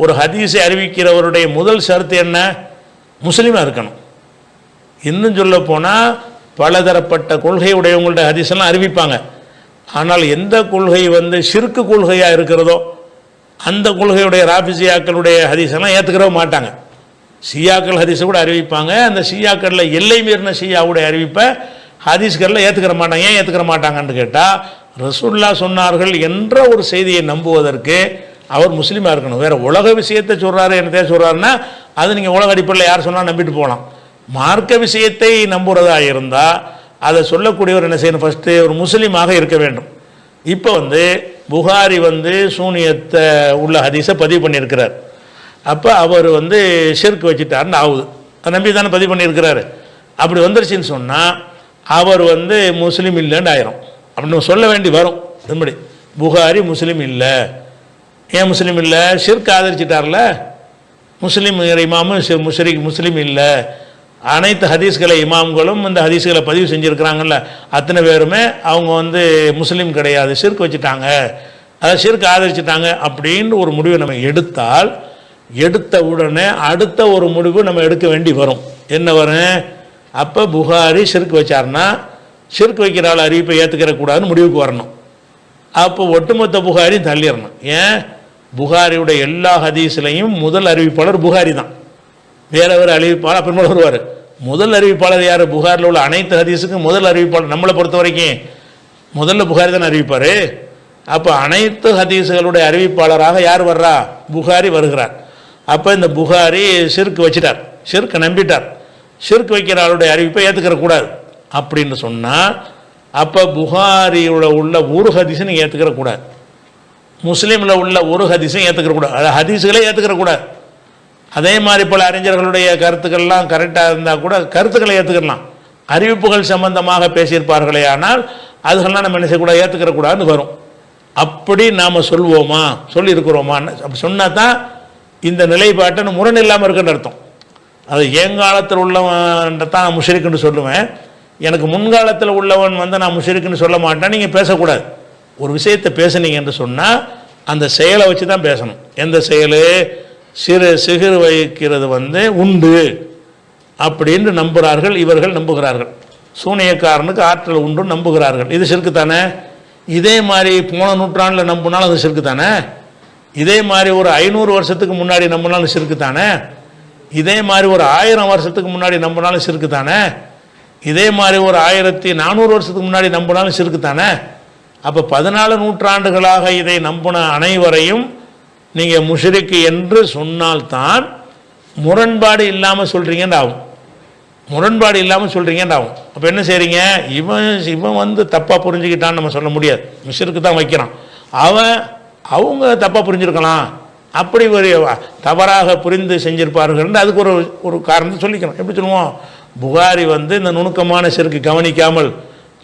ஒரு ஹதீஸை அறிவிக்கிறவருடைய முதல் ஷரத்து என்ன? முஸ்லீமாக இருக்கணும். இன்னும் சொல்ல போனால் பலதரப்பட்ட கொள்கை உடையவங்களுடைய ஹதீஸெல்லாம் அறிவிப்பாங்க. ஆனால் எந்த கொள்கை ஷிர்க்கு கொள்கையாக இருக்கிறதோ அந்த கொள்கையுடைய ராபிசியாக்களுடைய ஹதீஸெல்லாம் ஏற்றுக்கிறவே மாட்டாங்க. ஷியாக்கள் ஹதீஸை கூட அறிவிப்பாங்க. அந்த ஷியாக்களில் எல்லை மீறின ஷியாவுடைய அறிவிப்பை ஹதீஸ்களில் ஏற்றுக்கிற மாட்டாங்க. ஏன் ஏற்றுக்கிற மாட்டாங்கன்னு கேட்டால் ரசூலுல்லாஹ் சொன்னார்கள் என்ற ஒரு செய்தியை நம்புவதற்கு அவர் முஸ்லீமாக இருக்கணும். வேறு உலக விஷயத்தை சொல்கிறாரு என்னத்தையே சொல்கிறாருன்னா அது நீங்கள் உலக அடிப்படையில் யார் சொன்னால் நம்பிட்டு போகலாம். மார்க்க விஷயத்தை நம்புகிறதா இருந்தால் அதை சொல்லக்கூடியவர் என்ன செய்யணும்? ஃபஸ்ட்டு ஒரு முஸ்லீமாக இருக்க வேண்டும். இப்போ புகாரி வந்து சூனியத்தை உள்ள ஹதீஸை பதிவு பண்ணியிருக்கிறார். அப்போ அவர் வந்து ஷிர்க் வச்சுட்டாருன்னு ஆகுது. அதை நம்பி தானே பதிவு பண்ணியிருக்கிறாரு. அப்படி வந்துருச்சுன்னு சொன்னால் அவர் வந்து முஸ்லீம் இல்லைன்னு ஆயிரும். அப்படின்னு சொல்ல வேண்டி வரும். எப்படி புகாரி முஸ்லீம் இல்லை, ஏன் முஸ்லீம் இல்லை? ஷிர்க் ஆதரிச்சிட்டார்ல. முஸ்லீம் இமாமும் முஸ்லீம் இல்லை. அனைத்து ஹதீஸ்களை இமாம்களும் இந்த ஹதீஸ்களை பதிவு செஞ்சுருக்கிறாங்கல்ல, அத்தனை பேருமே அவங்க வந்து முஸ்லீம் கிடையாது, ஷிர்க் வச்சுட்டாங்க, அதை ஷிர்க் ஆதரிச்சிட்டாங்க அப்படின்னு ஒரு முடிவை நம்ம எடுத்தால், எடுத்த உடனே அடுத்த ஒரு முடிவு நம்ம எடுக்க வேண்டி வரும். என்ன வரும்? அப்போ புகாரி ஷிர்க் வச்சார்னா ஷிர்க் வைக்கிற ஆள் அறிவிப்பை ஏற்றுக்கிற கூடாதுன்னு முடிவுக்கு வரணும். அப்போ ஒட்டுமொத்த புகாரியும் தள்ளிடணும். ஏன்? புகாரியுடைய எல்லா ஹதீஸ்லையும் முதல் அறிவிப்பாளர் புகாரி தான். வேற வேறு அறிவிப்பாளர் அப்புறமா வருவார். முதல் அறிவிப்பாளர் யார்? புகாரில் உள்ள அனைத்து ஹதீஸுக்கும் முதல் அறிவிப்பாளர் நம்மளை பொறுத்த வரைக்கும் முதல்ல புகாரி தான் அறிவிப்பார். அப்போ அனைத்து ஹதீஸுகளுடைய அறிவிப்பாளராக யார் வர்றா? புகாரி வருகிறார். அப்போ இந்த புகாரி ஷிர்க் வச்சிட்டார், ஷிர்க்கை நம்பிட்டார், ஷிர்க் வைக்கிற ஆளுடைய அறிவிப்பை ஏற்றுக்கிற கூடாது அப்படின்னு சொன்னால், அப்போ புகாரியோட உள்ள ஒரு ஹதீஸை நீங்கள் ஏற்றுக்கிற கூடாது, முஸ்லீமில் உள்ள ஒரு ஹதீஸையும் ஏற்றுக்கிற கூடாது, அது ஹதீஸுகளே ஏற்றுக்கிற கூடாது. அதே மாதிரி பல அறிஞர்களுடைய கருத்துக்கள்லாம் கரெக்டாக இருந்தால் கூட கருத்துக்களை ஏற்றுக்கலாம். அறிவிப்புகள் சம்பந்தமாக பேசியிருப்பார்களே, ஆனால் அதுகள்லாம் நம்ம என்ன செய்யக்கூடாது? ஏற்றுக்கிற கூடாதுன்னு வரும். அப்படி நாம் சொல்வோமா, சொல்லியிருக்கிறோமான்னு அப்படி சொன்னால் தான் இந்த நிலைப்பாட்டை முரண் இல்லாமல் இருக்குன்னு அர்த்தம். அது ஏங்காலத்தில் உள்ளவன் தான் நான் முஷ்ரிக்குன்னு சொல்லுவேன், எனக்கு முன்காலத்தில் உள்ளவன் வந்து நான் முஷ்ரிக்குன்னு சொல்ல மாட்டேன். நீங்கள் பேசக்கூடாது. ஒரு விஷயத்தை பேசுனீங்க என்று சொன்னால் அந்த செயலை வச்சு தான் பேசணும். எந்த செயல்? சிகிர் வைக்கிறது வந்து உண்டு அப்படின்னு நம்புகிறார்கள், இவர்கள் நம்புகிறார்கள். சூனியக்காரனுக்கு ஆற்றல் உண்டு நம்புகிறார்கள். இது ஷிர்க்கு தானே? இதே மாதிரி போன நூற்றாண்டில் நம்பினாலும் அது ஷிர்க்கு தானே? இதே மாதிரி ஒரு 500 வருஷத்துக்கு முன்னாடி நம்பினாலும் ஷிர்க்கு தானே? இதே மாதிரி ஒரு 1000 வருஷத்துக்கு முன்னாடி நம்பினாலும் ஷிர்க்கு தானே? இதே மாதிரி ஒரு 1400 வருஷத்துக்கு முன்னாடி நம்பினாலும் ஷிர்க்கு தானே? அப்போ 14 நூற்றாண்டுகளாக இதை நம்பின அனைவரையும் நீங்கள் முஷ்ரிக் என்று சொன்னால்தான் முரண்பாடு இல்லாமல் சொல்கிறீங்கன்னு ஆகும். முரண்பாடு இல்லாமல் சொல்கிறீங்கன்னு ஆகும். அப்போ என்ன செய்கிறீங்க? இவன் வந்து தப்பாக புரிஞ்சுக்கிட்டான்னு நம்ம சொல்ல முடியாது. முஷ்ரிக்கு தான் வைக்கிறான். அவங்க தப்பாக புரிஞ்சிருக்கலாம், அப்படி ஒரு தவறாக புரிந்து செஞ்சிருப்பார்கள், அதுக்கு ஒரு காரணத்தை சொல்லிக்கணும். எப்படி சொல்லுவோம்? புகாரி வந்து இந்த நுணுக்கமான ஷிர்க்கு கவனிக்காமல்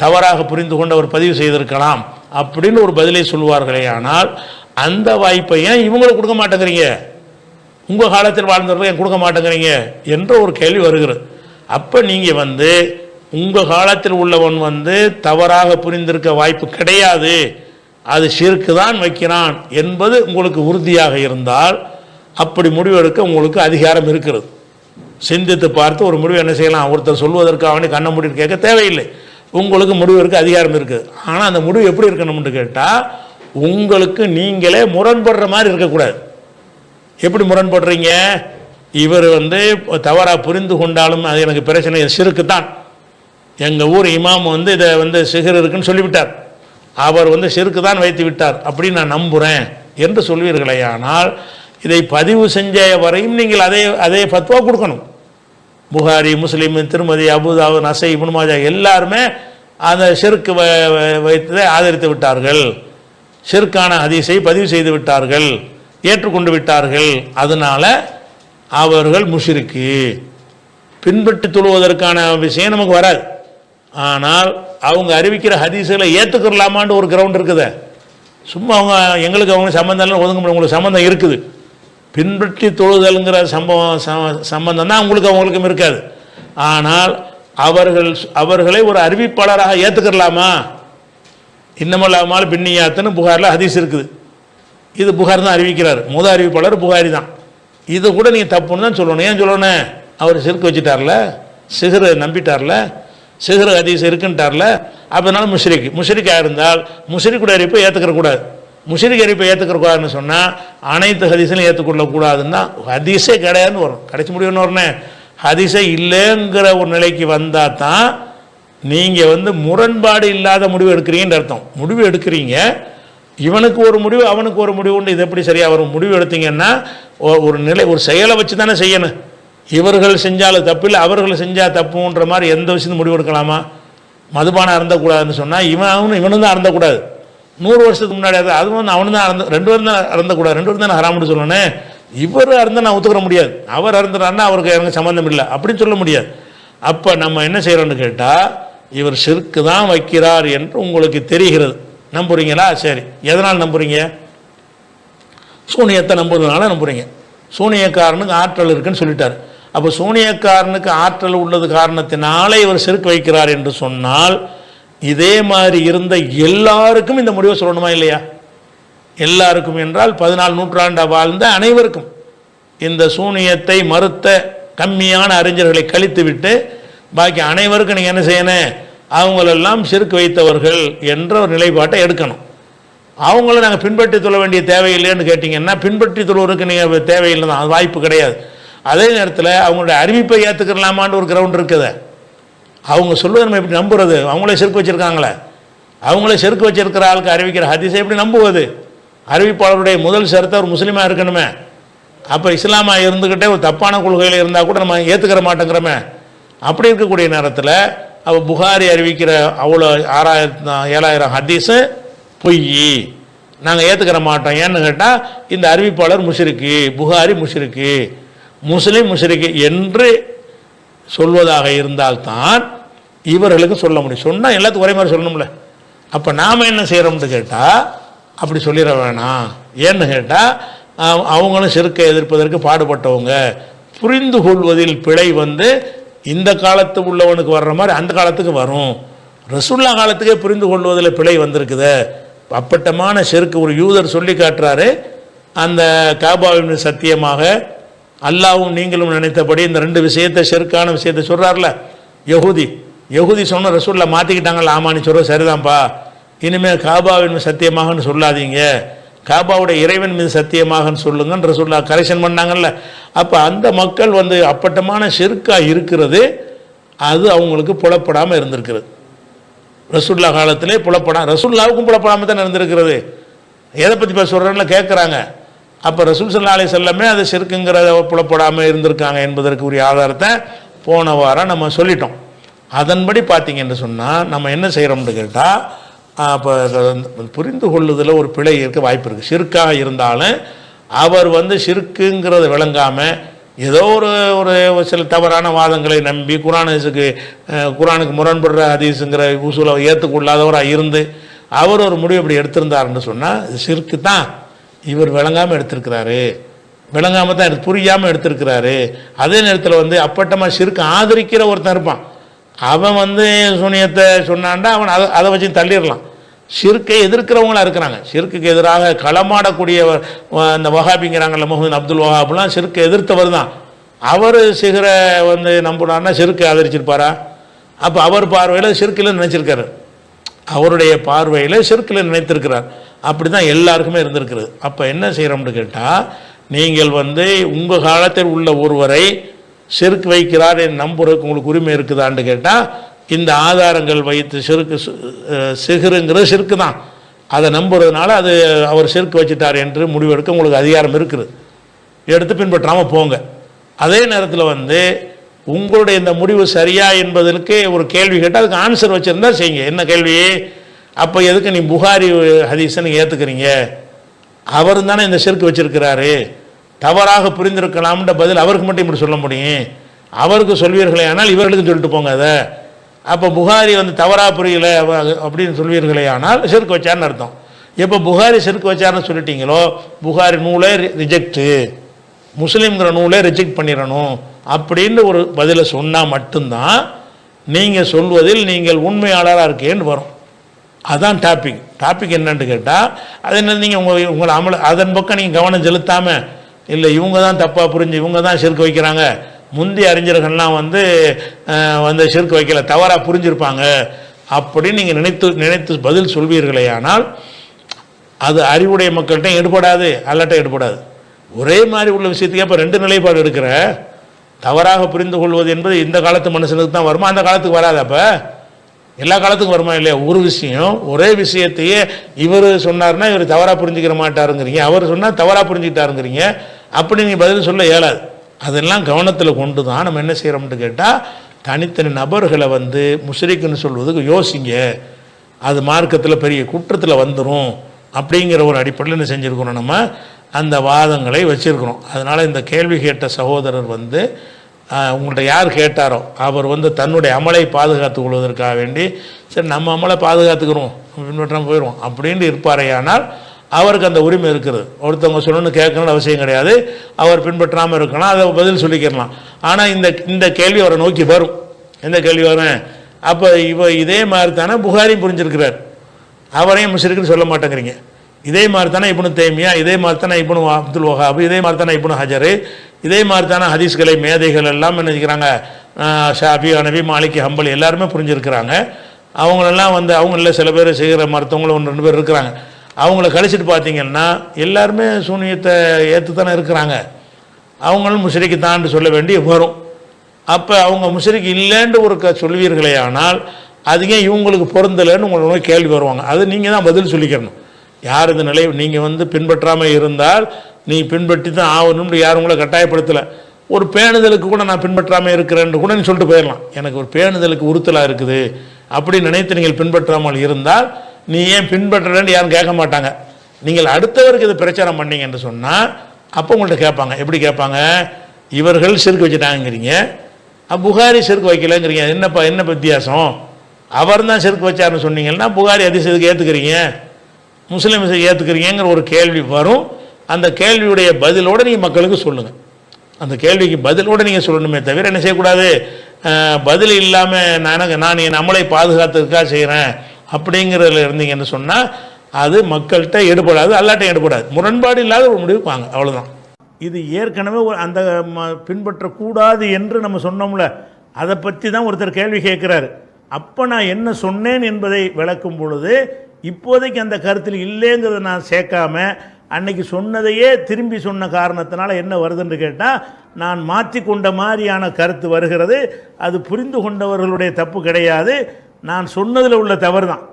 தவறாக புரிந்து கொண்டு அவர் பதிவு செய்திருக்கலாம் அப்படின்னு ஒரு பதிலை சொல்லுவார்களே. ஆனால் அந்த வாய்ப்பை ஏன் இவங்களுக்கு கொடுக்க மாட்டேங்கிறீங்க? உங்கள் காலத்தில் வாழ்ந்தவர்கள் ஏன் கொடுக்க மாட்டேங்கிறீங்க என்ற ஒரு கேள்வி வருகிறது. அப்போ நீங்கள் வந்து உங்கள் காலத்தில் உள்ளவன் வந்து தவறாக புரிந்திருக்க வாய்ப்பு கிடையாது, அது ஷிர்க்கு தான் வைக்கிறான் என்பது உங்களுக்கு உறுதியாக இருந்தால் அப்படி முடிவெடுக்க உங்களுக்கு அதிகாரம் இருக்கிறது. சிந்தித்து பார்த்து ஒரு முடிவு என்ன செய்யலாம்? ஒருத்தர் சொல்வதற்காக கண்ண முடிவு கேட்க தேவையில்லை, உங்களுக்கு முடிவெடுக்க அதிகாரம் இருக்குது. ஆனால் அந்த முடிவு எப்படி இருக்கணும்னு கேட்டால், உங்களுக்கு நீங்களே முரண்படுற மாதிரி இருக்கக்கூடாது. எப்படி முரண்படுறீங்க? இவர் வந்து தவறாக புரிந்து கொண்டாலும் அது எனக்கு பிரச்சனை, ஷிர்க்கு தான். எங்கள் ஊர் இமாம் வந்து இதை வந்து சிகர் இருக்குன்னு சொல்லிவிட்டார், அவர் வந்து ஷிர்க்கு தான் வைத்து விட்டார் அப்படின்னு நான் நம்புகிறேன் என்று சொல்வீர்களே. ஆனால் இதை பதிவு செஞ்ச வரையும் நீங்கள் அதே ஃபத்வா கொடுக்கணும். புகாரி, முஸ்லீம், திருமதி, அபூதாவு, நசை, இப்னு மாஜா எல்லாருமே அந்த ஷிர்க்கு வைத்ததை ஆதரித்து விட்டார்கள், ஷிர்கான ஹதீஸை பதிவு செய்து விட்டார்கள், ஏற்றுக்கொண்டு விட்டார்கள். அதனால் அவர்கள் முஷ்ரிக்கு. பின்பற்றி தொழுவதற்கான விஷயம் நமக்கு வராது. ஆனால் அவங்க அறிவிக்கிற ஹதீஸுகளை ஏற்றுக்கலாமான்னு ஒரு கிரவுண்ட் இருக்குது. சும்மா அவங்க எங்களுக்கு அவங்க சம்பந்தம் இல்லை ஒதுங்க முடியும். உங்களுக்கு சம்பந்தம் இருக்குது, பின்பற்றி தொழுதல்ங்கிற சம்பந்தம் தான் அவங்களுக்கும் இருக்காது. ஆனால் அவர்களை ஒரு அறிவிப்பாளராக ஏற்றுக்கலாமா? இன்னமல்லாமல் பின்னியாத்துன்னு புகாரில் ஹதீஸ் இருக்குது. இது புகார் தான் அறிவிக்கிறார், முதல் அறிவிப்பாளர் புகாரி தான். இது கூட நீங்கள் தப்புன்னு தான் சொல்லணும். ஏன் சொல்லணும்? அவர் ஷிர்க் வச்சுட்டார்ல, சிகர் நம்பிட்டார்ல, சிகர் ஹதீஸ் இருக்குன்ட்டார்ல. அதனால முஷ்ரிக்காக இருந்தால் முஷ்ரிக்குடைய அறிவிப்பை ஏற்றுக்கிற கூடாது. முஷ்ரிக் அறிவிப்பை ஏற்றுக்கிற கூடாதுன்னு சொன்னால் அனைத்து ஹதீஸையும் ஏற்றுக்கொள்ளக்கூடாதுன்னா ஹதீஸே கிடையாதுன்னு வரும். கடைசி முடிவுன்னு வரணும். ஹதீஸே இல்லைங்கிற ஒரு நிலைக்கு வந்தால் தான் நீங்கள் வந்து முரண்பாடு இல்லாத முடிவு எடுக்கிறீங்கன்னு அர்த்தம். முடிவு எடுக்கிறீங்க, இவனுக்கு ஒரு முடிவு அவனுக்கு ஒரு முடிவு உண்டு, இது எப்படி சரியாக வரும்? முடிவு எடுத்தீங்கன்னா ஒரு செயலை வச்சு தானே செய்யணும். இவர்கள் செஞ்சாலும் தப்பு இல்லை, அவர்கள் செஞ்சால் தப்புன்ற மாதிரி எந்த விஷயத்தையும் முடிவு எடுக்கலாமா? மதுபானம் அருந்தக்கூடாதுன்னு சொன்னால் இவனும் தான் அருந்தக்கூடாது, 100 வருஷத்துக்கு முன்னாடி அதுவும் அவனு தான் அறந்து 2 பேரும் தான் அறந்தக்கூடாது, 2 பேரும் தான் ஹராம்னு சொல்லணும். இவர் அறந்த நான் ஒத்துக்கிற முடியாது, அவர் அறந்துறாருன்னா அவருக்கு எனக்கு சம்மந்தம் இல்லை அப்படின்னு சொல்ல முடியாது. அப்போ நம்ம என்ன செய்கிறோன்னு கேட்டால், இவர் ஷிர்க்கு தான் வைக்கிறார் என்று உங்களுக்கு தெரிகிறது, நம்புறீங்களா? சரி, எதனால் நம்புறீங்க? சூனியத்தை நம்புறதுனால நம்புறீங்க. சூனியக்காரனுக்கு ஆற்றல் இருக்குன்னு சொல்லிட்டார். அப்போ சூனியக்காரனுக்கு ஆற்றல் உள்ளது காரணத்தினாலே இவர் ஷிர்க் வைக்கிறார் என்று சொன்னால், இதே மாதிரி இருந்த எல்லாருக்கும் இந்த முடிவை சொல்லணுமா இல்லையா? எல்லாருக்கும் என்றால் 14 நூற்றாண்டா வாழ்ந்த அனைவருக்கும். இந்த சூனியத்தை மறுத்த கம்மியான அறிஞர்களை கழித்து விட்டு பாக்கி அனைவருக்கும் நீங்கள் என்ன செய்யணும்? அவங்களெல்லாம் ஷிர்க் வைத்தவர்கள் என்ற ஒரு நிலைப்பாட்டை எடுக்கணும். அவங்கள நாங்கள் பின்பற்றி தொழ வேண்டிய தேவையில்லைன்னு கேட்டிங்கன்னா, பின்பற்றி தொழுவதற்கு நீங்கள் தேவையில்லை தான், அது வாய்ப்பு கிடையாது. அதே நேரத்தில் அவங்களுடைய அறிவிப்பை ஏற்றுக்கலாமான்னு ஒரு கிரவுண்ட் இருக்குது. அவங்க சொல்லுவது நம்ம எப்படி நம்புறது? அவங்களே செருக்கு வச்சுருக்காங்களே, அவங்களே செருக்கு வச்சிருக்கிற ஆளுக்கு அறிவிக்கிற ஹதீஸை எப்படி நம்புவது? அறிவிப்பாளருடைய முதல் ஷரத்து ஒரு முஸ்லீமாக இருக்கணுமே. அப்போ இஸ்லாமாக இருந்துக்கிட்டே ஒரு தப்பான கொள்கையில் இருந்தால் கூட நம்ம ஏற்றுக்கிற மாட்டேங்கிறோமே. அப்படி இருக்கக்கூடிய நேரத்தில் அவள் புகாரி அறிவிக்கிற அவ்வளோ 6000-7000 ஹதீஸு பொய், நாங்கள் ஏற்றுக்கிற மாட்டோம். ஏன்னு கேட்டால் இந்த அறிவிப்பாளர் முஷ்ரிக்கு, புகாரி முஷ்ரிக்கு, முஸ்லீம் முஷ்ரிக்கு என்று சொல்வதாக இருந்தால்தான் இவர்களுக்கு சொல்ல முடியும். சொன்னால் எல்லாத்துக்கும் ஒரே மாதிரி சொல்லணும்ல. அப்போ நாம் என்ன செய்கிறோம்னு கேட்டால், அப்படி சொல்லிட வேணாம். ஏன்னு கேட்டால் அவங்களும் ஷிர்க்கை எதிர்ப்பதற்கு பாடுபட்டவங்க. புரிந்து கொள்வதில் பிழை இந்த காலத்து உள்ளவனுக்கு வர்ற மாதிரி அந்த காலத்துக்கு வரும். ரசூல்லா காலத்துக்கே புரிந்து கொள்வதில் பிழை வந்திருக்குது. அப்பட்டமான ஷிர்க் ஒரு யூதர் சொல்லி காட்டுறாரு, அந்த காபாவின் சத்தியமாக அல்லாவும் நீங்களும் நினைத்தபடி இந்த 2 விஷயத்தை ஷிர்க்கான விஷயத்தை சொல்கிறார்ல யகுதி சொன்ன ரசூல்லா மாற்றிக்கிட்டாங்கல்ல. ஆமான்னு சொல்கிற சரிதான்ப்பா, இனிமேல் காபாவின் சத்தியமாகன்னு சொல்லாதீங்க, காபாவுடைய இறைவன் மீது சத்தியமாகன்னு சொல்லுங்கன்னு ரசூல்லா கரெக்ஷன் பண்ணாங்கல்ல. அப்போ அந்த மக்கள் அப்பட்டமான ஷிர்க்காக இருக்கிறது, அது அவங்களுக்கு புலப்படாமல் இருந்திருக்கிறது. ரசூல்லா காலத்திலே ரசூல்லாவுக்கும் புலப்படாமல் தான் இருந்திருக்கிறது. எதை பற்றி இப்போ சொல்கிறேன்னு கேட்குறாங்க. அப்போ ரசூல் ஸல்லல்லாஹு அலைஹி வஸல்லமே அது ஷிர்க்குங்கிறத புலப்படாமல் இருந்திருக்காங்க என்பதற்கு உரிய ஆதாரத்தை போன வாரம் நம்ம சொல்லிட்டோம். அதன்படி பார்த்தீங்கன்னு சொன்னால் நம்ம என்ன செய்கிறோம்னு கேட்டால், அப்போ புரிந்து கொள்ளுதலில் ஒரு பிழை இருக்க வாய்ப்பு இருக்குது. ஷிர்க்காக இருந்தாலும் அவர் ஷிர்க்குங்கிறத விளங்காமல் ஏதோ ஒரு சில தவறான வாதங்களை நம்பி குரானுக்கு முரண்படுற ஹதீஸுங்கிற உசூலை ஏற்றுக்கொள்ளாதவராக இருந்து அவர் ஒரு முடிவு இப்படி எடுத்திருந்தாருன்னு சொன்னால் இது ஷிர்க்கு தான். இவர் விளங்காமல் எடுத்திருக்கிறாரு, விளங்காமல் தான் புரியாமல் எடுத்திருக்கிறாரு. அதே நேரத்தில் அப்பட்டமாக ஷிர்க்கு ஆதரிக்கிற ஒருத்தன் இருப்பான், அவன் சூனியத்தை சொன்னான்டா அவன் அதை வச்சு தள்ளிடலாம். ஷிர்க்கை எதிர்க்கிறவங்களா இருக்கிறாங்க, ஷிர்க்குக்கு எதிராக களமாடக்கூடிய அந்த வஹாபிங்கிறாங்கல்ல, முஹம்மது அப்துல் வஹாப்லாம் ஷிர்க்கை எதிர்த்தவர் தான். அவர் சிகரை நம்பினார்னா ஷிர்க்கை ஆதரிச்சிருப்பாரா? அப்போ அவர் பார்வையில் ஷிர்க்கில் நினைச்சிருக்காரு, அவருடைய பார்வையில் ஷிர்க்கில் நினைத்திருக்கிறார். அப்படி தான் எல்லாருக்குமே இருந்திருக்கிறது. அப்போ என்ன செய்கிறோம்னு கேட்டால், நீங்கள் உங்கள் காலத்தில் உள்ள ஒருவரை ஷிர்க் வைக்கிறார் என்று நம்புறதுக்கு உங்களுக்கு உரிமை இருக்குதான்னு கேட்டால், இந்த ஆதாரங்கள் வைத்து சிஹருங்கிறது ஷிர்க்கு தான், அதை நம்புறதுனால அது அவர் ஷிர்க் வச்சுட்டார் என்று முடிவெடுக்க உங்களுக்கு அதிகாரம் இருக்குது. எடுத்து பின்பற்றாமல் போங்க. அதே நேரத்தில் உங்களுடைய இந்த முடிவு சரியா என்பதற்கு ஒரு கேள்வி கேட்டால் அதுக்கு ஆன்சர் வச்சுருந்தா செய்யுங்க. என்ன கேள்வி? அப்போ எதுக்கு நீ புகாரி ஹதீஸை நீங்கள் ஏற்றுக்கிறீங்க? அவர் தானே இந்த ஷிர்க் வச்சிருக்கிறாரு, தவறாக புரிந்திருக்கலாம்ன்ற பதில் அவருக்கு மட்டும் இப்படி சொல்ல முடியும். அவருக்கு சொல்வீர்களே ஆனால் இவர்களுக்கு சொல்லிட்டு போங்க அதை. அப்போ புகாரி தவறாக புரியல அப்படின்னு சொல்வீர்களே ஆனால் ஷிர்க் வச்சார்னு அர்த்தம். எப்போ புகாரி ஷிர்க் வச்சார்னு சொல்லிட்டீங்களோ, புகாரி நூலே ரிஜெக்டு, முஸ்லீம்ங்கிற நூலே ரிஜெக்ட் பண்ணிடணும் அப்படின்னு ஒரு பதிலை சொன்னால் மட்டும்தான் நீங்கள் சொல்வதில் நீங்கள் உண்மையாளராக இருக்கேன்னு வரும். அதுதான் டாபிக் என்னன்னு கேட்டால், அது என்ன, நீங்கள் உங்களை அதன் பக்கம் நீங்கள் கவனம் செலுத்தாமல், இல்லை இவங்க தான் தப்பாக புரிஞ்சு இவங்க தான் ஷிர்க் வைக்கிறாங்க, முந்தைய அறிஞர்கள்லாம் ஷிர்க் வைக்கல, தவறாக புரிஞ்சிருப்பாங்க அப்படின்னு நீங்கள் நினைத்து பதில் சொல்வீர்களே ஆனால் அது அறிவுடைய மக்கள்கிட்ட எடுபடாது, அல்லாட்ட எடுபடாது. ஒரே மாதிரி உள்ள விஷயத்துக்கு அப்போ 2 நிலைப்பாடு எடுக்கிற, தவறாக புரிந்து கொள்வது என்பது இந்த காலத்து மனுஷனுக்கு தான் வருமா, அந்த காலத்துக்கு வராது. அப்போ எல்லா காலத்துக்கும் வருமா இல்லையா? ஒரு விஷயம் ஒரே விஷயத்தையே இவர் சொன்னார்னா இவர் தவறாக புரிஞ்சுக்கிற மாட்டாருங்கிறீங்க, அவர் சொன்னால் தவறாக புரிஞ்சுக்கிட்டாருங்கிறீங்க. அப்படி நீங்கள் பதில் சொல்ல இயலாது. அதெல்லாம் கவனத்தில் கொண்டு தான் நம்ம என்ன செய்கிறோம்னு கேட்டால், தனித்தனி நபர்களை முஷ்ரிக்குன்னு சொல்வதுக்கு யோசிங்க. அது மார்க்கத்தில் பெரிய குற்றத்தில் வந்துடும் அப்படிங்கிற ஒரு அடிப்படையில் என்ன செஞ்சுருக்கிறோம், நம்ம அந்த வாதங்களை வச்சுருக்கிறோம். அதனால் இந்த கேள்வி கேட்ட சகோதரர் வந்து உங்கள்கிட்ட யார் கேட்டாரோ அவர் வந்து தன்னுடைய அமலை பாதுகாத்து கொள்வதற்காக வேண்டி சரி நம்ம அமலை பாதுகாத்துக்கிறோம் பின்பற்றாமல் போயிடுவோம் அப்படின்ட்டு இருப்பாரையானால் அவருக்கு அந்த உரிமை இருக்கிறது. ஒருத்தவங்க சொல்லணும்னு கேட்கணும்னு அவசியம் கிடையாது, அவர் பின்பற்றாமல் இருக்கலாம், அதை பதில் சொல்லிக்கிறலாம். ஆனால் இந்த கேள்வி அவரை நோக்கி வரும். எந்த கேள்வி வரும்? அப்போ இதே மாதிரி தானே புகாரியும் புரிஞ்சிருக்கிறார், அவரையும் முஷ்ரிக்குன்னு சொல்ல மாட்டேங்கிறீங்க. இதே மாதிரி தானே இப்னு தைமியா, இதே மாதிரி தானே இப்னு அப்துல் வஹாப், இதே மாதிரி தானே இப்னு ஹஜரு, இதே மாதிரி தானே ஹதீஸ்களை மேதைகள் எல்லாம் என்ன செய்கிறாங்க, ஷாஃபி, ஹனபி, மாலிகி, ஹம்பல் எல்லாருமே புரிஞ்சிருக்கிறாங்க. அவங்களெல்லாம் வந்து அவங்கள சில பேர் செய்கிற மருத்துவங்களும் 1-2 பேர் இருக்கிறாங்க. அவங்கள கழிச்சிட்டு பார்த்தீங்கன்னா எல்லாருமே சூனியத்தை ஏற்று தானே இருக்கிறாங்க. அவங்களும் முஷ்ரிக்கு தான்னு சொல்ல வேண்டி வரும். அப்போ அவங்க முஷ்ரிக்கு இல்லைன்னு ஒரு சொல்வீர்களே, ஆனால் அதுக்கே இவங்களுக்கு பொருந்தலைன்னு உங்களை கேள்வி வருவாங்க. அது நீங்கள் தான் பதில் சொல்லிக்கிறணும். யார் இந்த நிலை நீங்கள் வந்து பின்பற்றாமல் இருந்தால் நீ பின்பற்றி தான் ஆகணும்னு யாரும் உங்களை கட்டாயப்படுத்தலை. ஒரு பேணுதலுக்கு கூட நான் பின்பற்றாமல் இருக்கிறேன்னு கூட நீ சொல்லிட்டு போயிடலாம். எனக்கு ஒரு பேணுதலுக்கு உறுத்தலாக இருக்குது அப்படின்னு நினைத்து நீங்கள் பின்பற்றாமல் இருந்தால் நீ ஏன் பின்பற்றலன்னு யாரும் கேட்க மாட்டாங்க. நீங்கள் அடுத்தவருக்கு இதை பிரச்சாரம் பண்ணீங்க என்று சொன்னால் அப்போ உங்கள்கிட்ட கேட்பாங்க. எப்படி கேட்பாங்க? இவர்கள் சிறுக்கு வச்சுட்டாங்கிறீங்க, புகாரி சிறுக்கு வைக்கலங்கிறீங்க, என்னப்பா என்ன வித்தியாசம்? அவர் தான் சிறுக்கு வச்சாருன்னு சொன்னீங்கன்னா புகாரி அதிசயத்துக்கு ஏற்றுக்கிறீங்க, முஸ்லீம் ஏற்றுக்கிறீங்கிற ஒரு கேள்வி வரும். அந்த கேள்வியுடைய பதிலோடு நீங்கள் மக்களுக்கு சொல்லுங்கள். அந்த கேள்விக்கு பதிலோடு நீங்கள் சொல்லணுமே தவிர என்ன செய்யக்கூடாது, பதில் இல்லாமல் நான் என் அமலை பாதுகாத்துக்காக செய்கிறேன் அப்படிங்கிறதுல இருந்தீங்கன்னு சொன்னால் அது மக்கள்கிட்ட எடுபடாது, அல்லாட்டையும் எடுபடாது. முரண்பாடு இல்லாத ஒரு முடிவுக்கு வாங்க, அவ்வளோதான். இது ஏற்கனவே அந்த பின்பற்றக்கூடாது என்று நம்ம சொன்னோம்ல, அதை பற்றி தான் ஒருத்தர் கேள்வி கேட்குறாரு. அப்போ நான் என்ன சொன்னேன் என்பதை விளக்கும் பொழுது இப்போதைக்கு அந்த கருத்தில் இல்லைங்கிறத நான் சேர்க்காம அன்னைக்கு சொன்னதையே திரும்பி சொன்ன காரணத்தினால என்ன வருதுன்னு கேட்டால் நான் மாற்றி கொண்ட மாதிரியான கருத்து வருகிறது. அது புரிந்து கொண்டவர்களுடைய தப்பு கிடையாது, நான் சொன்னதில் உள்ள தவறு தான்.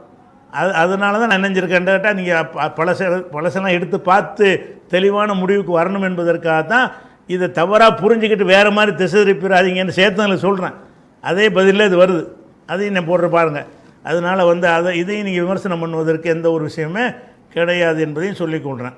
அதனால தான் நான் நினைஞ்சிருக்கேன் கேட்டால் நீங்கள் பழசெல்லாம் எடுத்து பார்த்து தெளிவான முடிவுக்கு வரணும் என்பதற்காக தான் இதை தவறாக புரிஞ்சுக்கிட்டு வேறு மாதிரி திசை திருப்பிடாதீங்கன்னு சேர்த்ததில் சொல்கிறேன். அதே பதிலில் இது வருது, அதையும் நான் போடுற பாருங்கள். அதனால் வந்து இதையும் நீங்கள் விமர்சனம் பண்ணுவதற்கு எந்த ஒரு விஷயமே கிடையாது என்பதையும் சொல்லிக் கொள்கிறேன்.